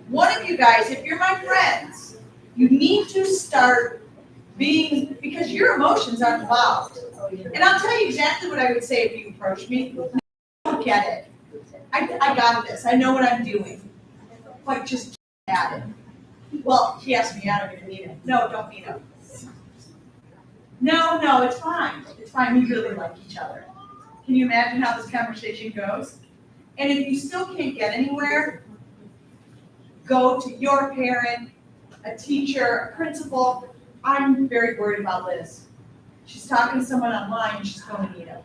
One of you guys, if you're my friends, you need to start being, because your emotions are involved. And I'll tell you exactly what I would say if you approach me. I don't get it. I got this. I know what I'm doing. Like, just at it. Well, he asked me out, I'm gonna meet him. No, don't meet him. No, it's fine. It's fine. We really like each other. Can you imagine how this conversation goes? And if you still can't get anywhere, go to your parent, a teacher, a principal. I'm very worried about Liz. She's talking to someone online and she's going to meet him.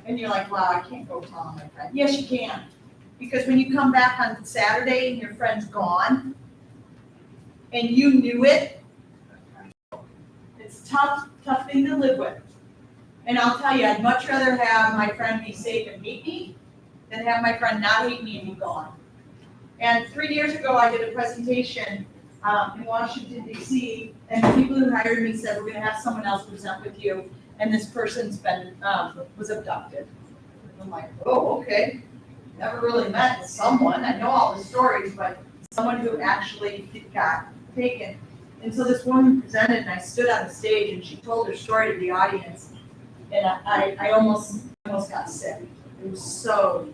And you're like, wow, I can't go tell my friend. Yes, you can. Because when you come back on Saturday and your friend's gone, and you knew it, it's a tough thing to live with. And I'll tell you, I'd much rather have my friend be safe and hate me than have my friend not hate me and be gone. And 3 years ago, I did a presentation in Washington, D.C., and the people who hired me said, we're going to have someone else present with you, and this person's been, was abducted. I'm like, oh, okay. Never really met someone. I know all the stories, but someone who actually got taken. And so this woman presented, and I stood on the stage, and she told her story to the audience, and I almost got sick. It was so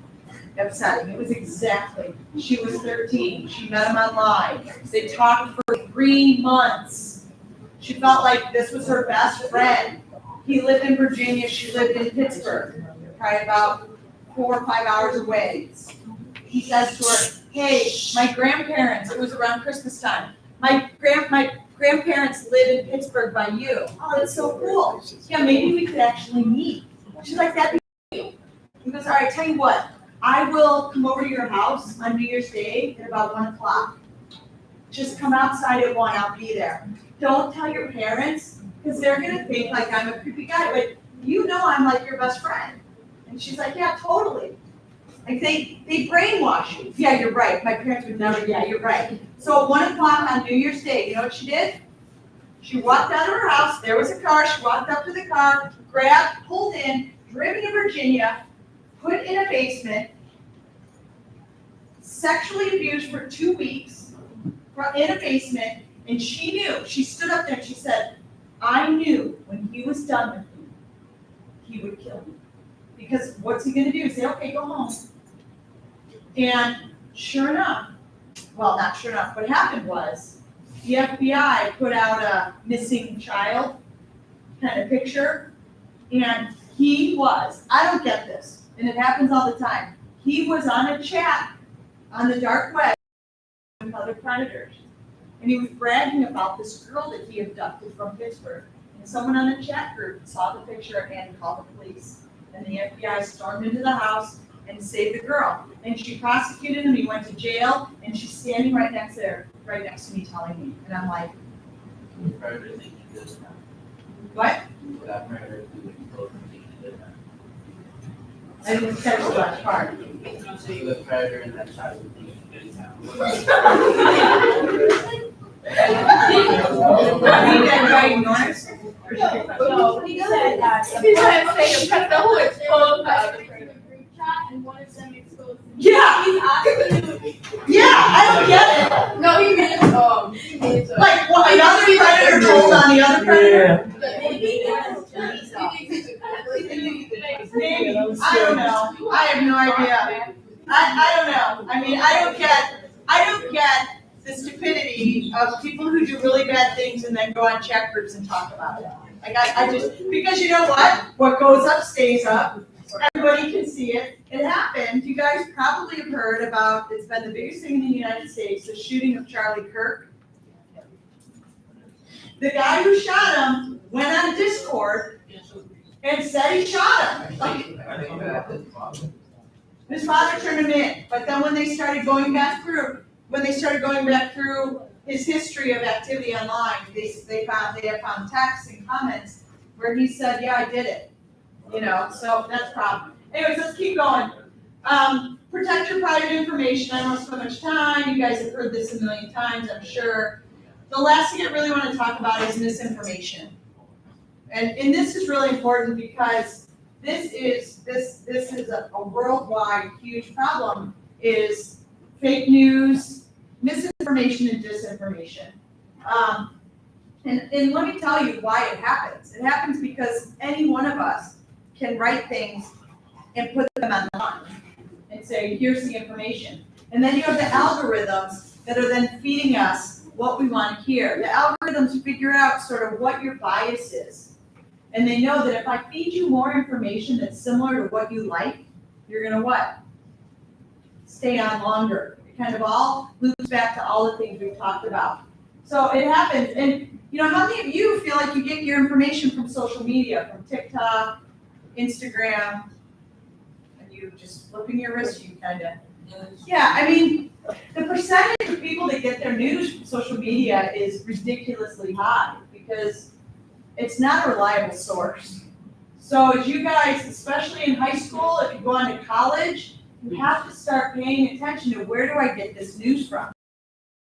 upsetting. It was exactly, she was 13. She met him online. They talked for 3 months. She felt like this was her best friend. He lived in Virginia. She lived in Pittsburgh, probably about 4 or 5 hours away. He says to her, hey, my grandparents, it was around Christmas time, my grandparents live in Pittsburgh by you. Oh, that's so cool. Yeah, maybe we could actually meet. She's like, that'd be cool. He goes, all right, tell you what, I will come over to your house on New Year's Day at about 1 o'clock. Just come outside at 1, I'll be there. Don't tell your parents, because they're gonna think like I'm a creepy guy, but you know I'm like your best friend. And she's like, yeah, totally. Like they brainwash you. Yeah, you're right. My parents would never, yeah, you're right. So at 1 o'clock on New Year's Day, you know what she did? She walked out of her house, there was a car, she walked up to the car, grabbed, pulled in, driven to Virginia, put in a basement, sexually abused for 2 weeks, in a basement, and she knew, she stood up there and she said, I knew when he was done with me, he would kill me. Because what's he gonna do? Say, okay, go home. And sure enough, well, not sure enough, what happened was, the FBI put out a missing child kind of picture, and he was, I don't get this, and it happens all the time, he was on a chat on the dark web with other predators. And he was bragging about this girl that he abducted from Pittsburgh. And someone on the chat group saw the picture and called the police. And the FBI stormed into the house and saved the girl. And she prosecuted him, he went to jail, and she's standing right next to me telling me. And I'm like, what? I didn't catch the last part. The predator and that child would be in good town. I need that guy ignorance. No, he said that. He's trying to say the predator who exposed the group chat and one of them exposed the Yeah, He's asking you. yeah, I don't get it. No, he means, Like, what, another predator told on the other predator? Maybe, I don't know, I have no idea. I don't know, I mean, I don't get the stupidity of people who do really bad things and then go on chat groups and talk about it. Like, I just, because you know what goes up stays up, everybody can see it, it happened, you guys probably have heard about, it's been the biggest thing in the United States, the shooting of Charlie Kirk. The guy who shot him went on Discord and said he shot him. Like, his father turned him in, but then when they started going back through his history of activity online, they had found texts and comments where he said, yeah, I did it. You know, so that's a problem. Anyways, let's keep going. Protect your private information. I don't spend much time. You guys have heard this a million times, I'm sure. The last thing I really want to talk about is misinformation. And this is really important because this is a worldwide huge problem, is fake news, misinformation, and disinformation. And let me tell you why it happens. It happens because any one of us can write things and put them online and say, here's the information. And then you have the algorithms that are then feeding us what we want to hear. The algorithms figure out sort of what your bias is. And they know that if I feed you more information that's similar to what you like, you're gonna what? Stay on longer. It kind of all loops back to all the things we've talked about. So it happens, and you know, how many of you feel like you get your information from social media, from TikTok, Instagram, and you just flipping your wrist, you kind of, yeah, I mean, the percentage of people that get their news from social media is ridiculously high because it's not a reliable source. So as you guys, especially in high school, if you go on to college, you have to start paying attention to where do I get this news from?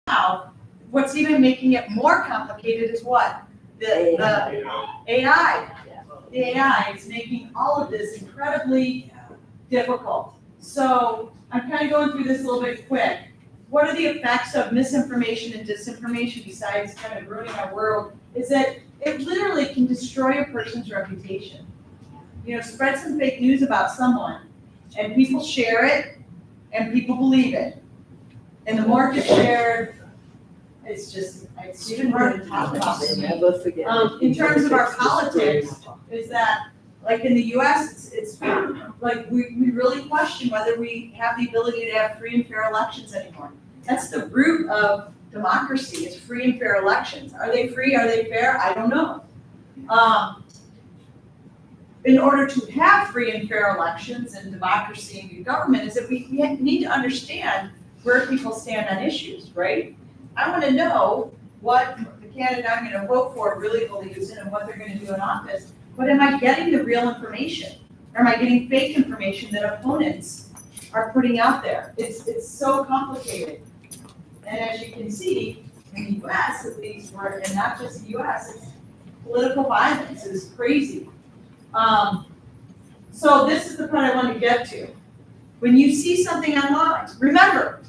Now, what's even making it more complicated is what? The AI. The AI is making all of this incredibly difficult. So I'm kind of going through this a little bit quick. What are the effects of misinformation and disinformation besides kind of ruining our world? Is that it literally can destroy a person's reputation. You know, spread some fake news about someone, and people share it, and people believe it. And the more it gets shared, it's even hard to talk about. Never forget. In terms of our politics, is that, like in the US, it's like we really question whether we have the ability to have free and fair elections anymore. That's the root of democracy, is free and fair elections. Are they free? Are they fair? I don't know. In order to have free and fair elections and democracy and good government, is that we need to understand where people stand on issues, right? I want to know what the candidate I'm going to vote for really believes in and what they're going to do in office. But am I getting the real information? Or am I getting fake information that opponents are putting out there? It's so complicated. And as you can see, in the US at least, and not just the US, it's political violence is crazy. So this is the point I want to get to. When you see something online, remember,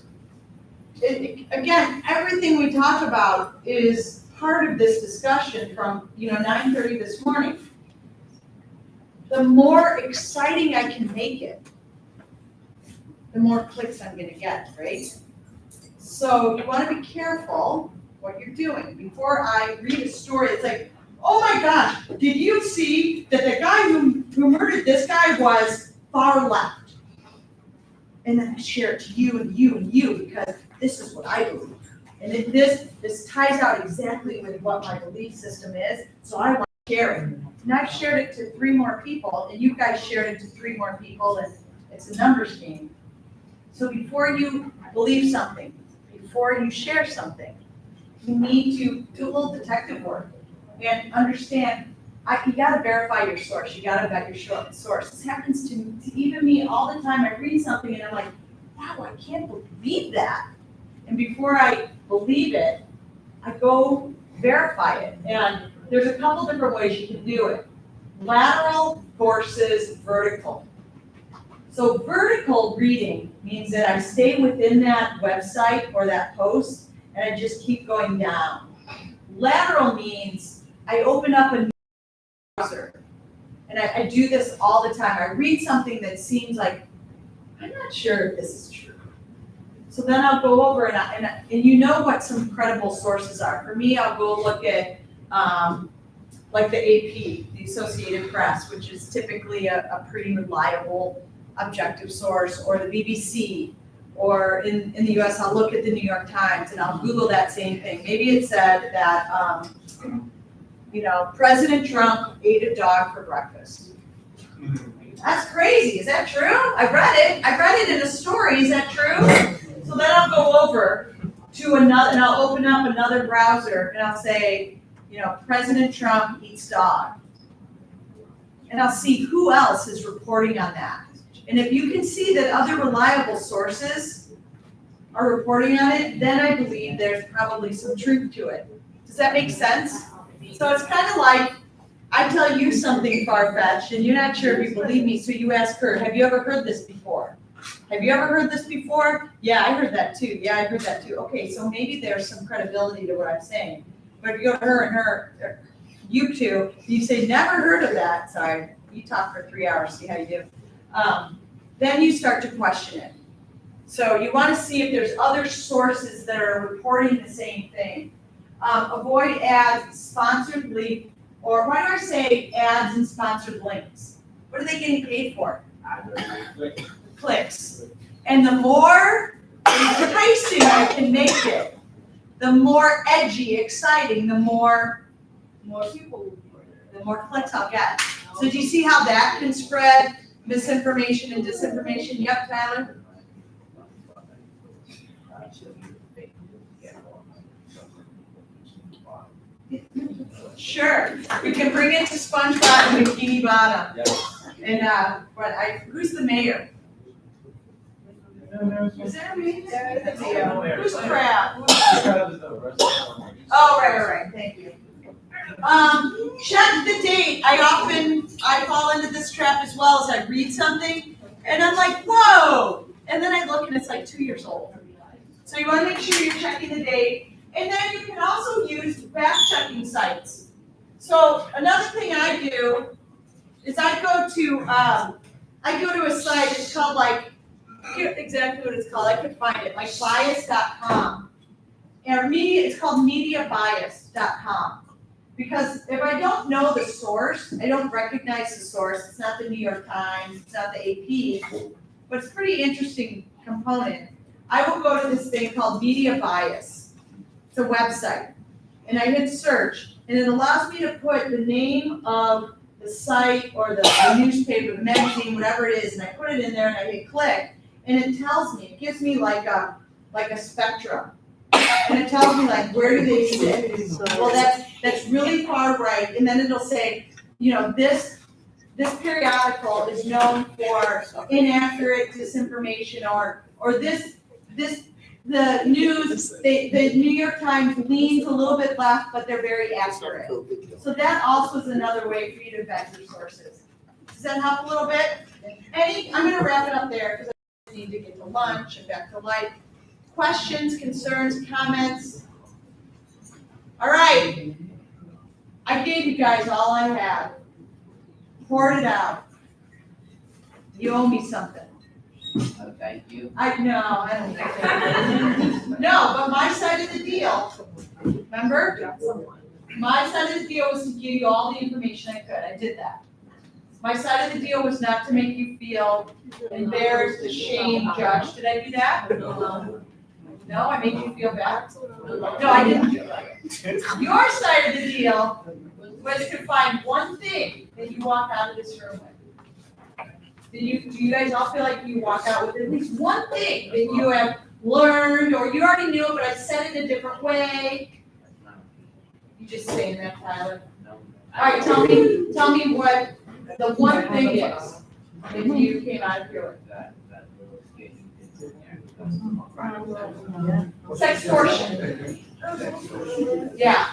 again, everything we talk about is part of this discussion from 9:30 this morning. The more exciting I can make it, the more clicks I'm going to get, right? So you want to be careful what you're doing. Before I read a story, it's like, oh my gosh, did you see that the guy who murdered this guy was far left? And then I share it to you and you and you because this is what I believe. And this ties out exactly with what my belief system is, so I want to share it. And I've shared it to 3 more people, and you guys shared it to 3 more people, and it's a numbers game. So before you believe something, before you share something, you need to do a little detective work and understand, you gotta verify your source, you gotta vet your source. This happens to even me all the time. I read something and I'm like, wow, I can't believe that. And before I believe it, I go verify it. And there's a couple different ways you can do it. Lateral versus vertical. So vertical reading means that I stay within that website or that post and I just keep going down. Lateral means I open up a new browser. And I do this all the time. I read something that seems like, I'm not sure if this is true. So then I'll go over and you know what some credible sources are. For me, I'll go look at like the AP, the Associated Press, which is typically a pretty reliable objective source, or the BBC, or in the US, I'll look at the New York Times and I'll Google that same thing. Maybe it said that, President Trump ate a dog for breakfast. That's crazy, is that true? I read it in a story, is that true? So then I'll go over to another, and I'll open up another browser and I'll say, President Trump eats dog. And I'll see who else is reporting on that. And if you can see that other reliable sources are reporting on it, then I believe there's probably some truth to it. Does that make sense? So it's kind of like, I tell you something far-fetched and you're not sure if you believe me, so you ask her, have you ever heard this before? Have you ever heard this before? Yeah, I heard that too. Yeah, I heard that too. Okay, so maybe there's some credibility to what I'm saying. But if you go to her, you two, you say, never heard of that. Sorry, you talk for 3 hours, see how you do. Then you start to question it. So you want to see if there's other sources that are reporting the same thing. Avoid ads, sponsored link, or why do I say ads and sponsored links? What are they getting paid for? Clicks. And the more enticing I can make it, the more edgy, exciting, the more clicks I'll get. So do you see how that can spread misinformation and disinformation? Yep, Tyler? Sure, we can bring it to SpongeBob and Bikini Bottom. And who's the mayor? Is there a mayor? Who's Crab? Oh, right, thank you. Check the date. I fall into this trap as well as I read something and I'm like, whoa! And then I look and it's like 2 years old. So you want to make sure you're checking the date. And then you can also use fact-checking sites. So another thing I do is I go to a site, it's called I forget exactly what it's called, I could find it, like bias.com. And it's called mediabias.com. Because if I don't know the source, I don't recognize the source, it's not the New York Times, it's not the AP, but it's a pretty interesting component. I will go to this thing called Media Bias. It's a website. And I hit search, and it allows me to put the name of the site or the newspaper, the magazine, whatever it is, and I put it in there and I hit click, and it tells me, it gives me like a spectrum. And it tells me like, where do they sit? Well, that's really far right, and then it'll say, this periodical is known for inaccurate disinformation or the news, the New York Times leans a little bit left, but they're very accurate. So that also is another way for you to vet your sources. Does that help a little bit? I'm gonna wrap it up there because I need to get to lunch and back to life. Questions, concerns, comments? All right. I gave you guys all I had. Poured it out. You owe me something. Oh, thank you. I don't think so. No, but my side of the deal, remember? My side of the deal was to give you all the information I could. I did that. My side of the deal was not to make you feel embarrassed, ashamed, judged. Did I do that? No, I made you feel bad? No, I didn't do that. Your side of the deal was to find one thing that you walk out of this room with. Do you guys all feel like you walk out with at least one thing that you have learned, or you already knew, but I said it a different way? You just saying that, Tyler? All right, tell me what the one thing is that you came out of here with. That little station is in there. Sextortion. Yeah,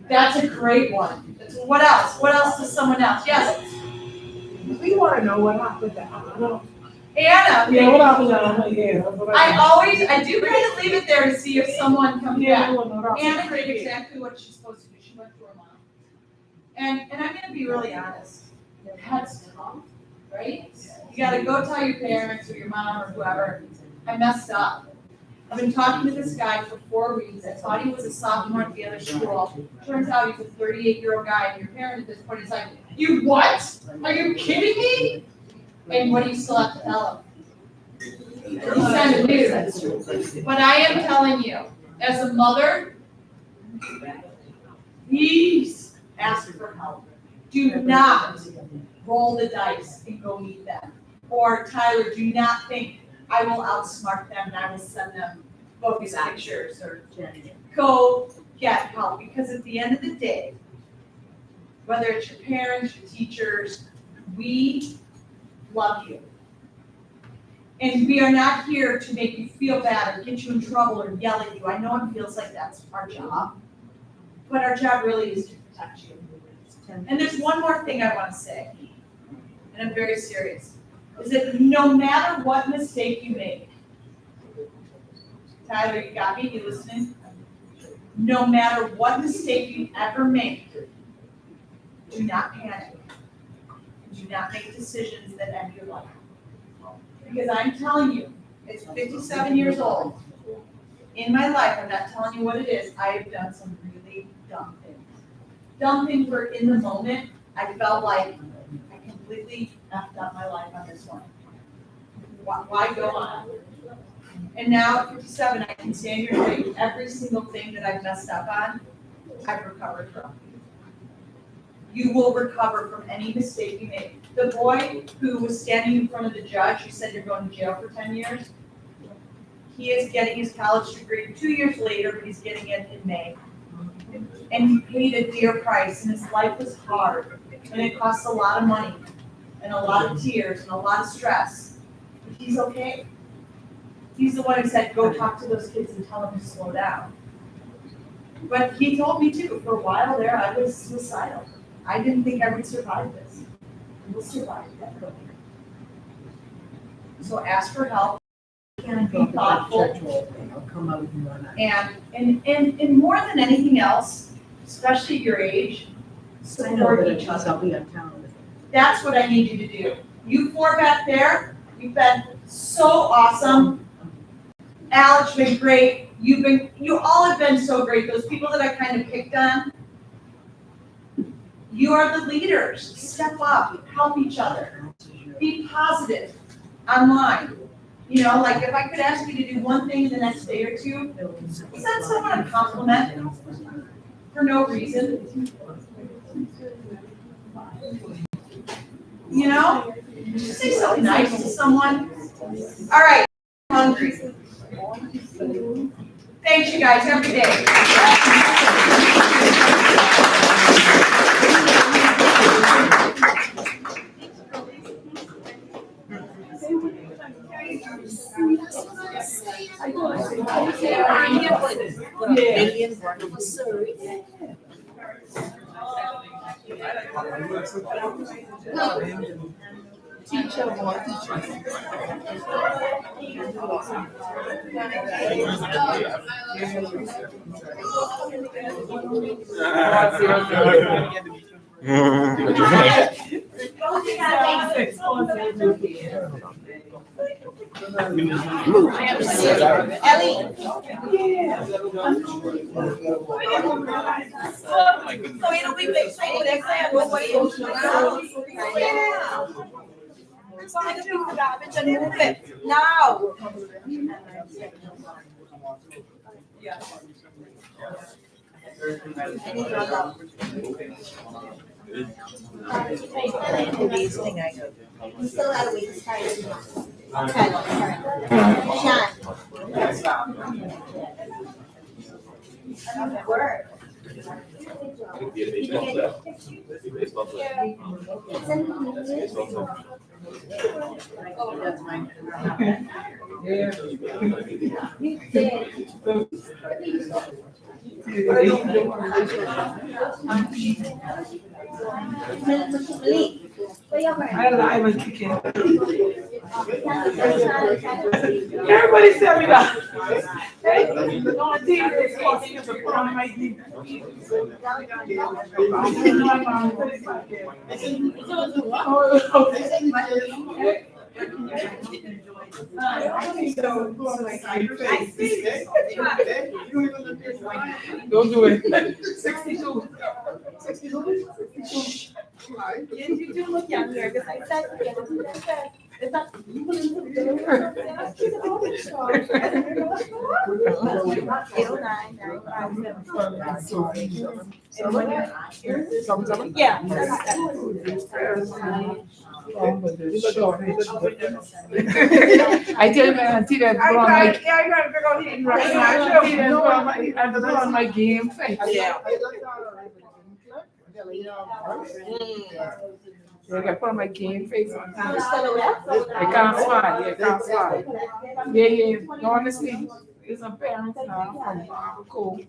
that's a great one. What else? What else does someone else? Yes. We wanna know what happened to Anna. Anna, Yeah, what happened now? Yeah. I do kind of leave it there to see if someone comes Yeah, back. I don't know. Anna did exactly what she's supposed to do. She went to her mom. And I'm gonna be really honest. That's tough, right? You gotta go tell your parents or your mom or whoever, I messed up. I've been talking to this guy for 4 weeks. I thought he was a sophomore at the other school. Turns out he's a 38-year-old guy, and your parent at this point is like, you what? Are you kidding me? And what do you still have to tell him? He's kind of new. But I am telling you, as a mother, please ask for help. Do not roll the dice and go meet them. Or Tyler, do not think I will outsmart them and I will send them focus pictures or go get help. Because at the end of the day, whether it's your parents, your teachers, we love you. And we are not here to make you feel bad or get you in trouble or yell at you. I know it feels like that's our job, but our job really is to protect you. And there's one more thing I want to say, and I'm very serious, is that no matter what mistake you make, Tyler, you got me, you listening? No matter what mistake you ever make, do not panic. Do not make decisions that end your life. Because I'm telling you, it's 57 years old. In my life, I'm not telling you what it is, I have done some really dumb things. Dumb things where in the moment, I felt like I completely effed up my life on this one. Why go on? And now at 57, I can stand here and tell you every single thing that I've messed up on, I've recovered from. You will recover from any mistake you make. The boy who was standing in front of the judge, who said you're going to jail for 10 years, he is getting his college degree 2 years later, but he's getting it in May. And he paid a dear price, and his life was hard, and it cost a lot of money, and a lot of tears, and a lot of stress. But he's okay. He's the one who said, go talk to those kids and tell them to slow down. But he told me too, for a while there, I was suicidal. I didn't think I would survive this. We'll survive that. So ask for help, and be thoughtful. And more than anything else, especially at your age, support each other. That's what I need you to do. You four back there, you've been so awesome. Alex, you've been great. You all have been so great. Those people that I kind of picked on, you are the leaders. Step up, help each other. Be positive online. You know, like if I could ask you to do one thing in the next day or two, send someone a compliment for no reason. You know, just say something nice to someone. All right, I'm hungry. Thanks, you guys, every day. So it'll be big next time. Nobody else will know. Yeah. Find a piece of garbage and move it now. Yeah. We still gotta wait to start. Sean. Word. I live in chicken. Everybody tell me that. Hey, the only thing that's causing is a problem might be. Don't do it. 62. 62. You do look younger, because I said, it's not. Yeah. I tell my auntie that put on my. I put on my game face. Yeah. I put on my game face on time. I can't fly, yeah, can't fly. Yeah, no, honestly, it's a parent now from Barbacoa.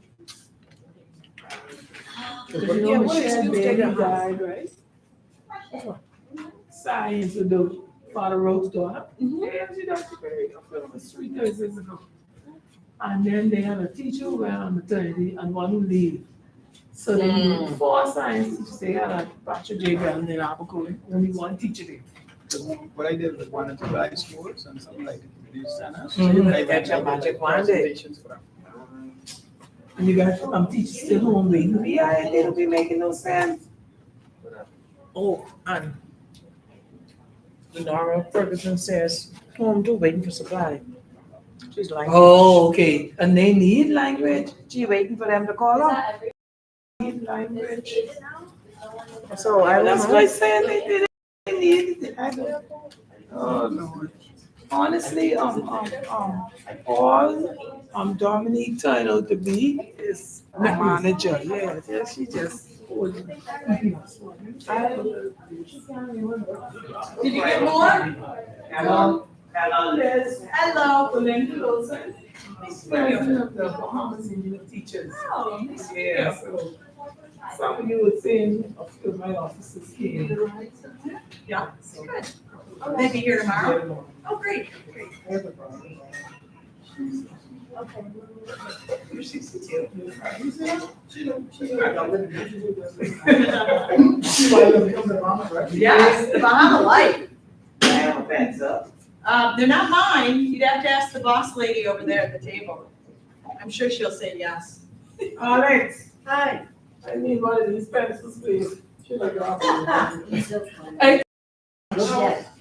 Yeah, what excuse they Baby got? died, right? Science with the Father Rose daughter. Yeah, she died, she buried her on the street 3 years ago. And then they had a teacher who went on maternity and one who leave. So then 4 science teachers, they had a Patrick J. Bell in Abacoa, only one teacher there. What I did with one or two high schools and some like community centers. Mhm. I Get your magic wand. presentations for them. And you got teachers still home waiting. Yeah, they don't be making no sense. Oh, and Nora Ferguson says, home too, waiting for supply. She's like. Oh, okay. And they need language. She waiting for them to call up. Need language. So I That's don't what I know. said. They need it. I don't. Oh Lord. Honestly, all Dominique turned out to be is a manager. Yeah, she just. Did you get more? Hello. Hello, Liz. Hello. Belinda Wilson. President of the Bahamas Union of Teachers. Oh, Yeah, so some of you would say, a few of my officers came. Yeah, good. They'll be here tomorrow? Oh, great, great. Okay. You're 62. Yes, the Bahama Life. They're not mine. You'd have to ask the boss lady over there at the table. I'm sure she'll say yes. Alex, Hi. I need one of these pencils, please. Should I go? Yes.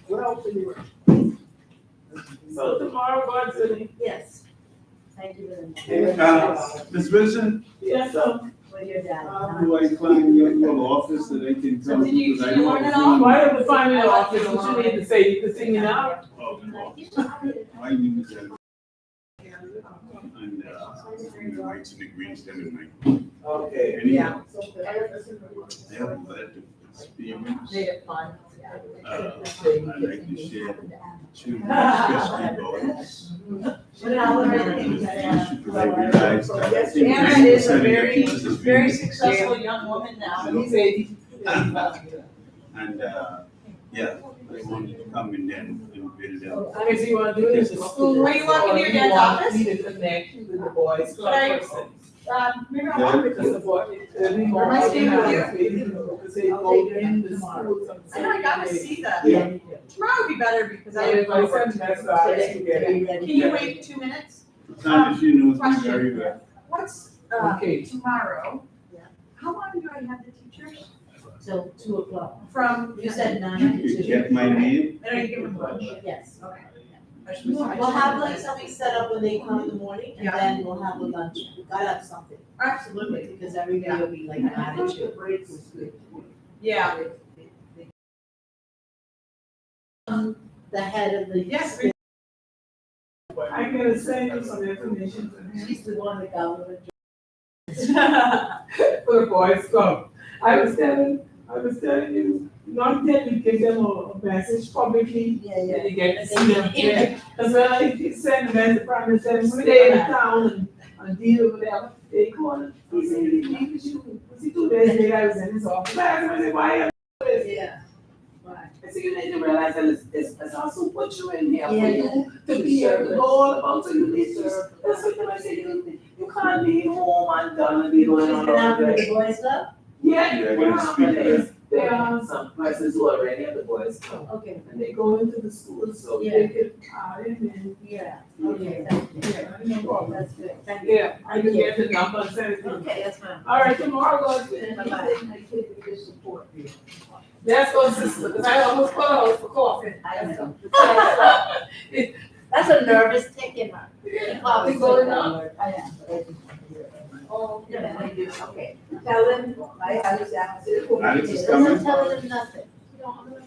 What else do you want? So tomorrow, God's willing. Yes. Thank you very much. Hey, Ms. Wilson, Yes, sir. With your dad. do I find your office that I can come? Did you- because I did you know learn it it's all? in- Why don't we find an office, what you need to say, you can sing it out? Oh, no. My name is Ed. And, rights and agreements them in my. Okay. Any- Yeah. I have a lot of experience. They have fun. I like to share to especially boys. Anna is a very successful young woman now. He's 80. And, yeah, I wanted to come in and build up. I guess you wanna do this in school. Are you walking to your dad's office? You need to connect with the boys. But I- person. Maybe I'll walk with Because you. the boy, Am I staying with Because they go in the schools. I know, I gotta see that. Yeah. Tomorrow would be better because I Yeah, have my work. son, that's why I should get it. Can you wait 2 minutes? Not if you know me very well. What's, Okay. tomorrow? Yeah. How long do I have the teachers? Till 2:00. From, You said 9 to You 2. get my name? I don't give them lunch. Yes. Okay. We'll have like something set up when they come in the morning, and Yeah. then we'll have a lunch. We gotta have something, Absolutely. because everybody will be like an attitude. Yeah. The head of the. Yes. I'm gonna send you some information She's the one that government. for the boys club. I was telling you, not that you give them a message publicly, Yeah, and you get to see them. Yeah. Cause when I send them as the prime minister, stay in town and deal with whatever, they call, he said, he leave the shoe. Was he 2 days later, I was in his office, I asked him, I said, why? Yeah. I said, you need to realize that it's also what you in here for Yeah. you to be able to go all about, so you need to, that's what I say, you can't be home undone and be going She's on been all out with day. the boys club? Yeah, Yeah, I there gotta are speak to places, there are some places who already have the boys club, Okay, and they go into the schools, so Yeah. they can, and yeah, okay, thank you. yeah, no problem. That's good, thank you. Yeah, I can get the number and everything. Okay, that's fine. All right, tomorrow, Lord, and Bye-bye. I give you your support. That's what sister, because I almost put out for coffee. I know. That's a nervous ticket, man. Coffee going on? I am. Oh, Yeah, I do, okay. Tell them, I was out. Alex is coming. Doesn't tell them nothing.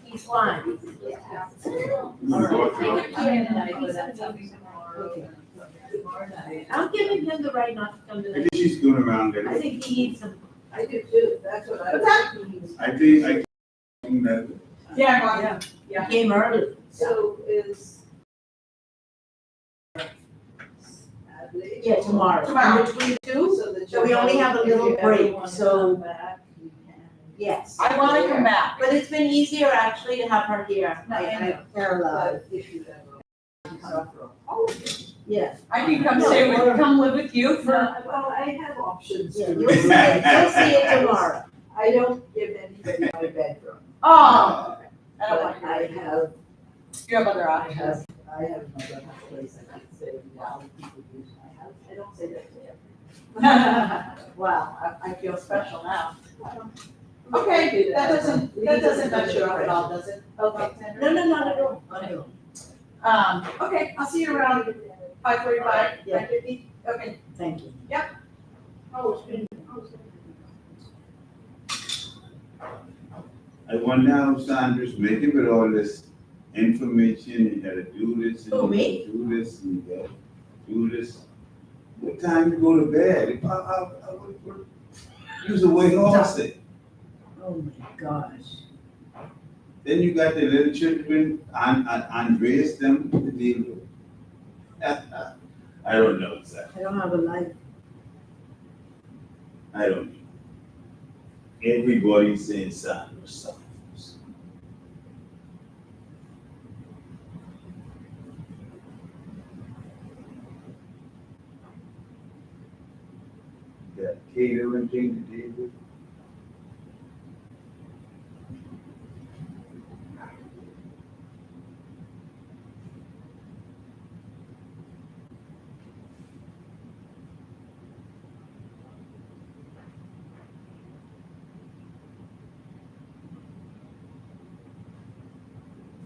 He's fine. You can go through. Okay. I'm giving him the right not to come to I the, think she's going around I there. think he needs some. I do too, that's what I. What's that? I think that, Yeah, well, Yeah. Came early. So is. Yeah, tomorrow. Tomorrow. Between two, So that so we only have a little if you ever break, wanna so- come back, you can. yes. I wanna come back. But it's been easier actually to have her here. I Tell But if you ever. Yeah. I can come stay with, come live with you for, Well, I have options. Yeah, you'll see it tomorrow. I don't give anybody my bedroom, oh, I don't want but I you, have, you have other I options. have another place I can say, wow, people use my house, I don't say that to everyone. Wow, I feel special now. Okay, that doesn't mess you up at all, does it? Okay. No, not at all. Okay, I'll see you around 5:45, Yeah. 5:50, okay. Thank you. I wonder how Sandra's making with all this information, you gotta do this, and Who, you me? gotta do this, and you gotta do this. What time you go to bed? Use the way lost it. Oh my gosh. Then you got the little children, Andreas, them to deal with. I don't know exactly, I don't have a life. I don't know. Everybody's saying Sandra suffers. Got catering thing to deal with.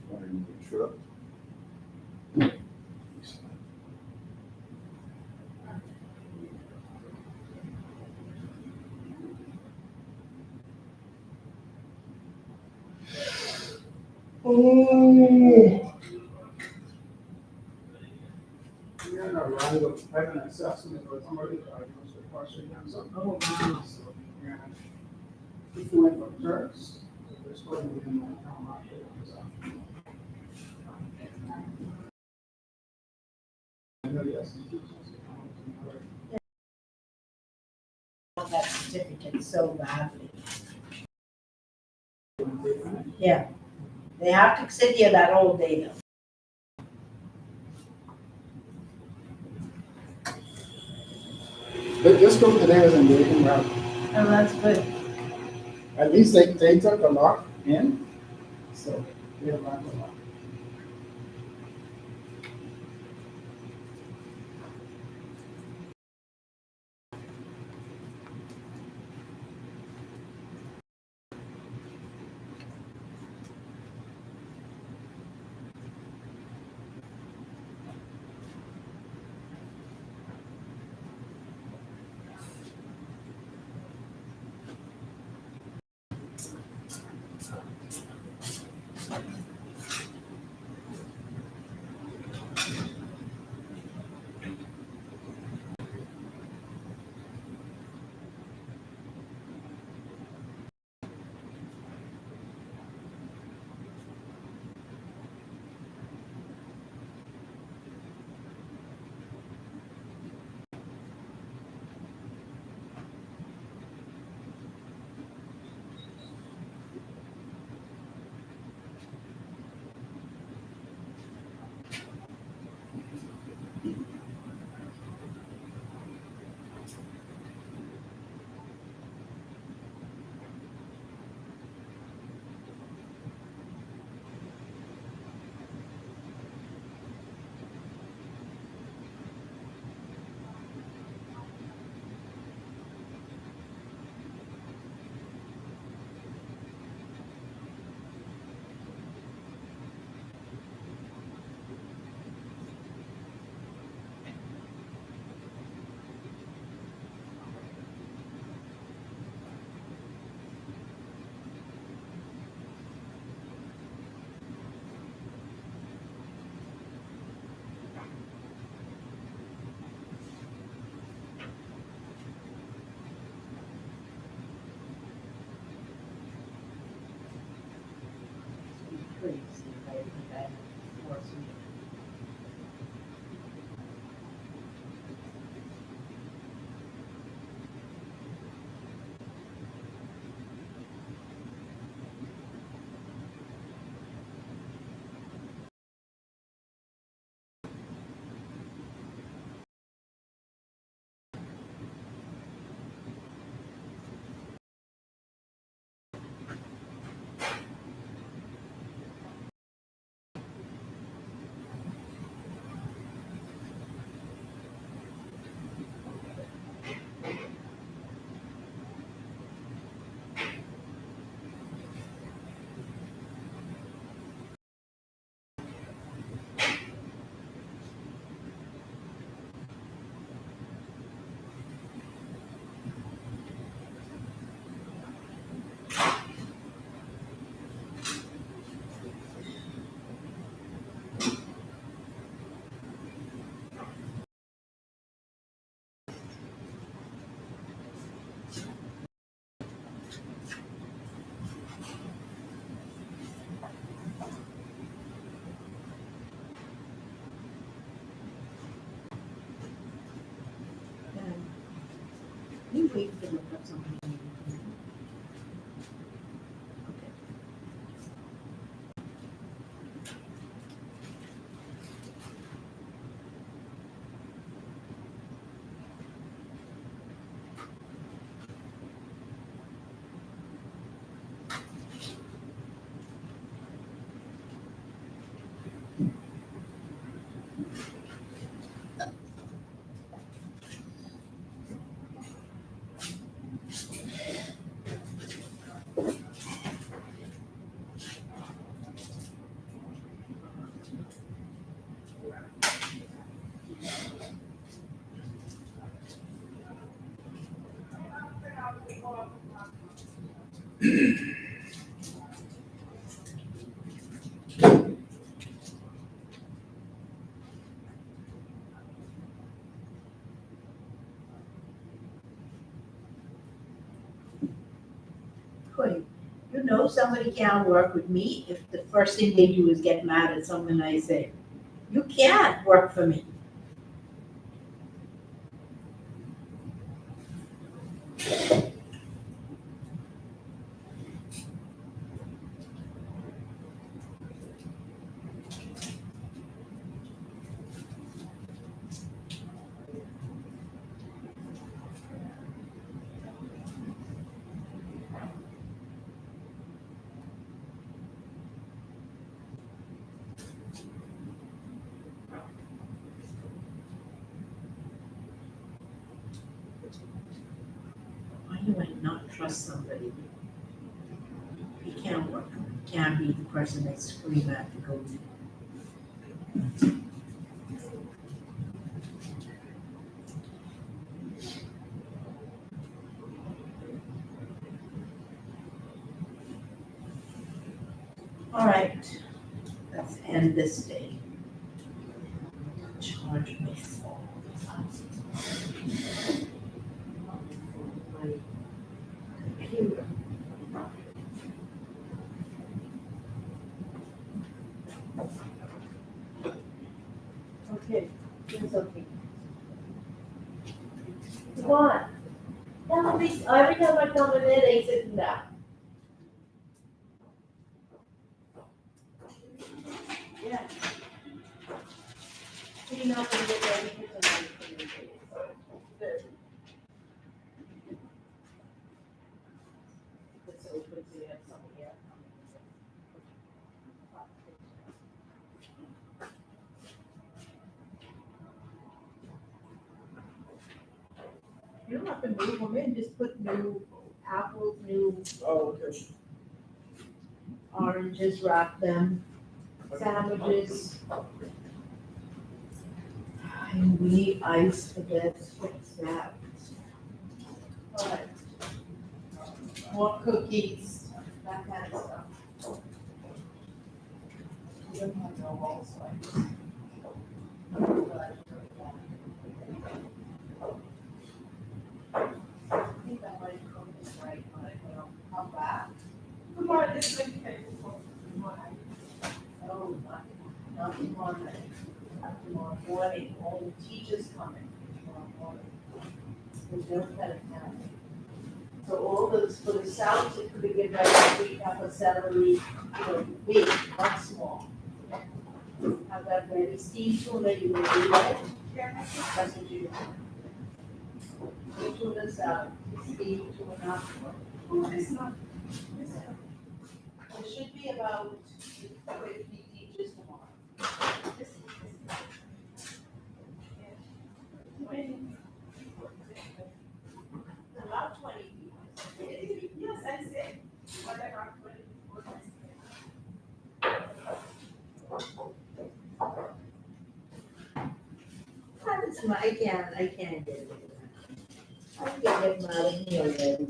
Find the truck. Oh. Yeah, no, I have an assessment, but somebody diagnosed with partial cancer. Oh, wow. So, yeah. If you went for drugs, they're supposed to be in the town market. I know the SEC. That certificate so badly. Yeah. They have to sit here that whole day though. This group today was engaging well. Oh, that's good. At least they took a lot in, so we have learned a lot. crazy, right? That forced me. You wait to look up something. Wait, you know somebody can't work with me if the first thing they do is get mad at something I say. You can't work for me. Why do I not trust somebody? He can't work. He can't be the person they scream at to go to. All right, let's end this day. Charge my phone. My computer. Okay, here's something. Come on. Every time I come in there, they sit down. Yeah. Clean up and get ready for tonight. Good. It's open, so you have something here. You don't have to move them in, just put new apples, new Oh, okay. oranges, wrap them, sandwiches. And we need ice for this, fix that. But more cookies, that kind of stuff. You don't have no walls, so I think I might cook this right when I come back. Good morning, this is Lincoln. Good morning. not tomorrow night, not tomorrow morning, all the teachers coming tomorrow morning. There's no kind of counting. So all those, for the South, it could be like we have a salary, big, not small. Have that ready, Steve Tuna, you will do that? That's what you do. Tuna's out, Steve Tuna. It's not. There should be about 50 teachers tomorrow. About 20 people. Yes, I said, whatever, 20. I can't get it. I can get mad at me already.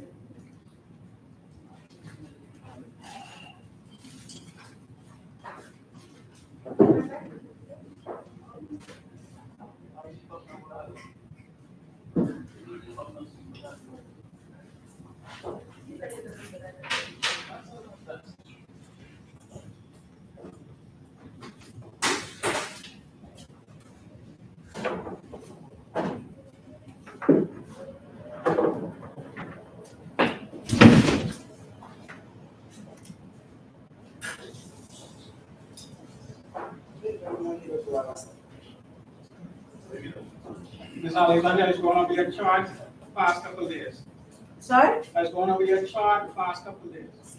Ms. Alexander is gonna be a charge past couple of days. Sorry? That's gonna be a charge past couple of days.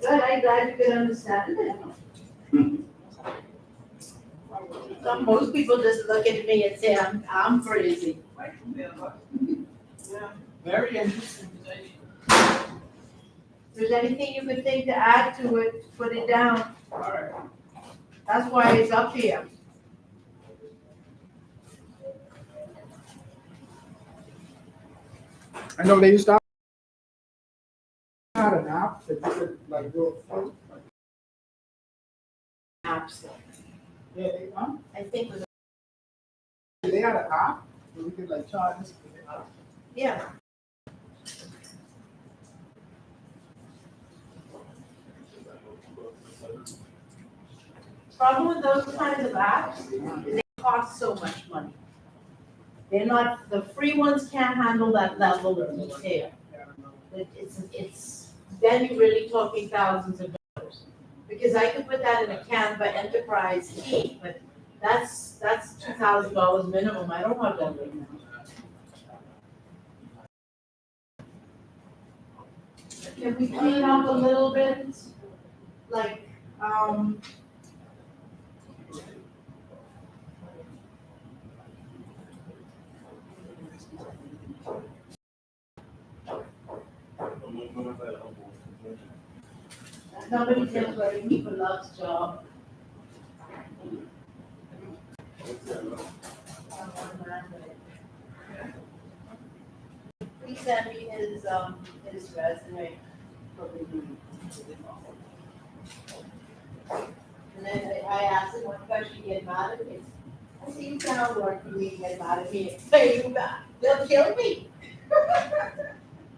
Good, I'm glad you could understand it. Most people just look at me and say, I'm crazy. Very interesting. If there's anything you could think to add to it, put it down. All right. That's why it's up here. I know they used to have an app that you could like go through. Apps. Yeah, I think was, they had an app where we could like charge this for the app. yeah. Problem with those kinds of apps is they cost so much money. They're not, the free ones can't handle that level of detail. It's, then you're really talking thousands of dollars. Because I could put that in a Canva Enterprise key, but that's $2,000 minimum. I don't have that right now. Can we clean up a little bit? Like, nobody tells where people loves job. He sent me his resume. And then I asked him what question he get mad at me. I said, you cannot work for me, get mad at me, pay you back, they'll kill me.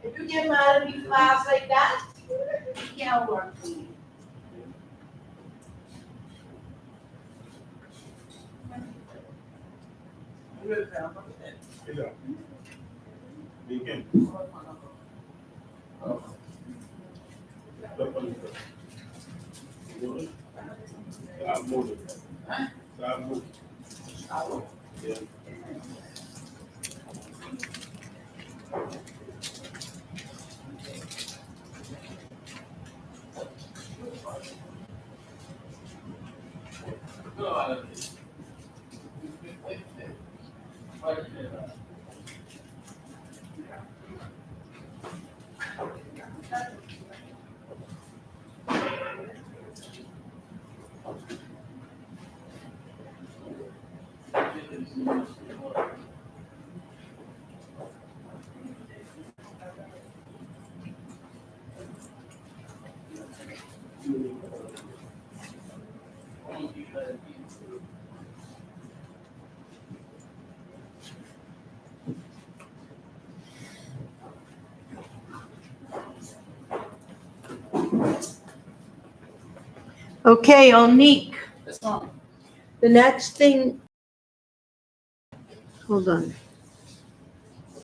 If you get mad at me fast like that, you can't work for me. Weekend. Okay, Onique, This one. the next thing, hold on.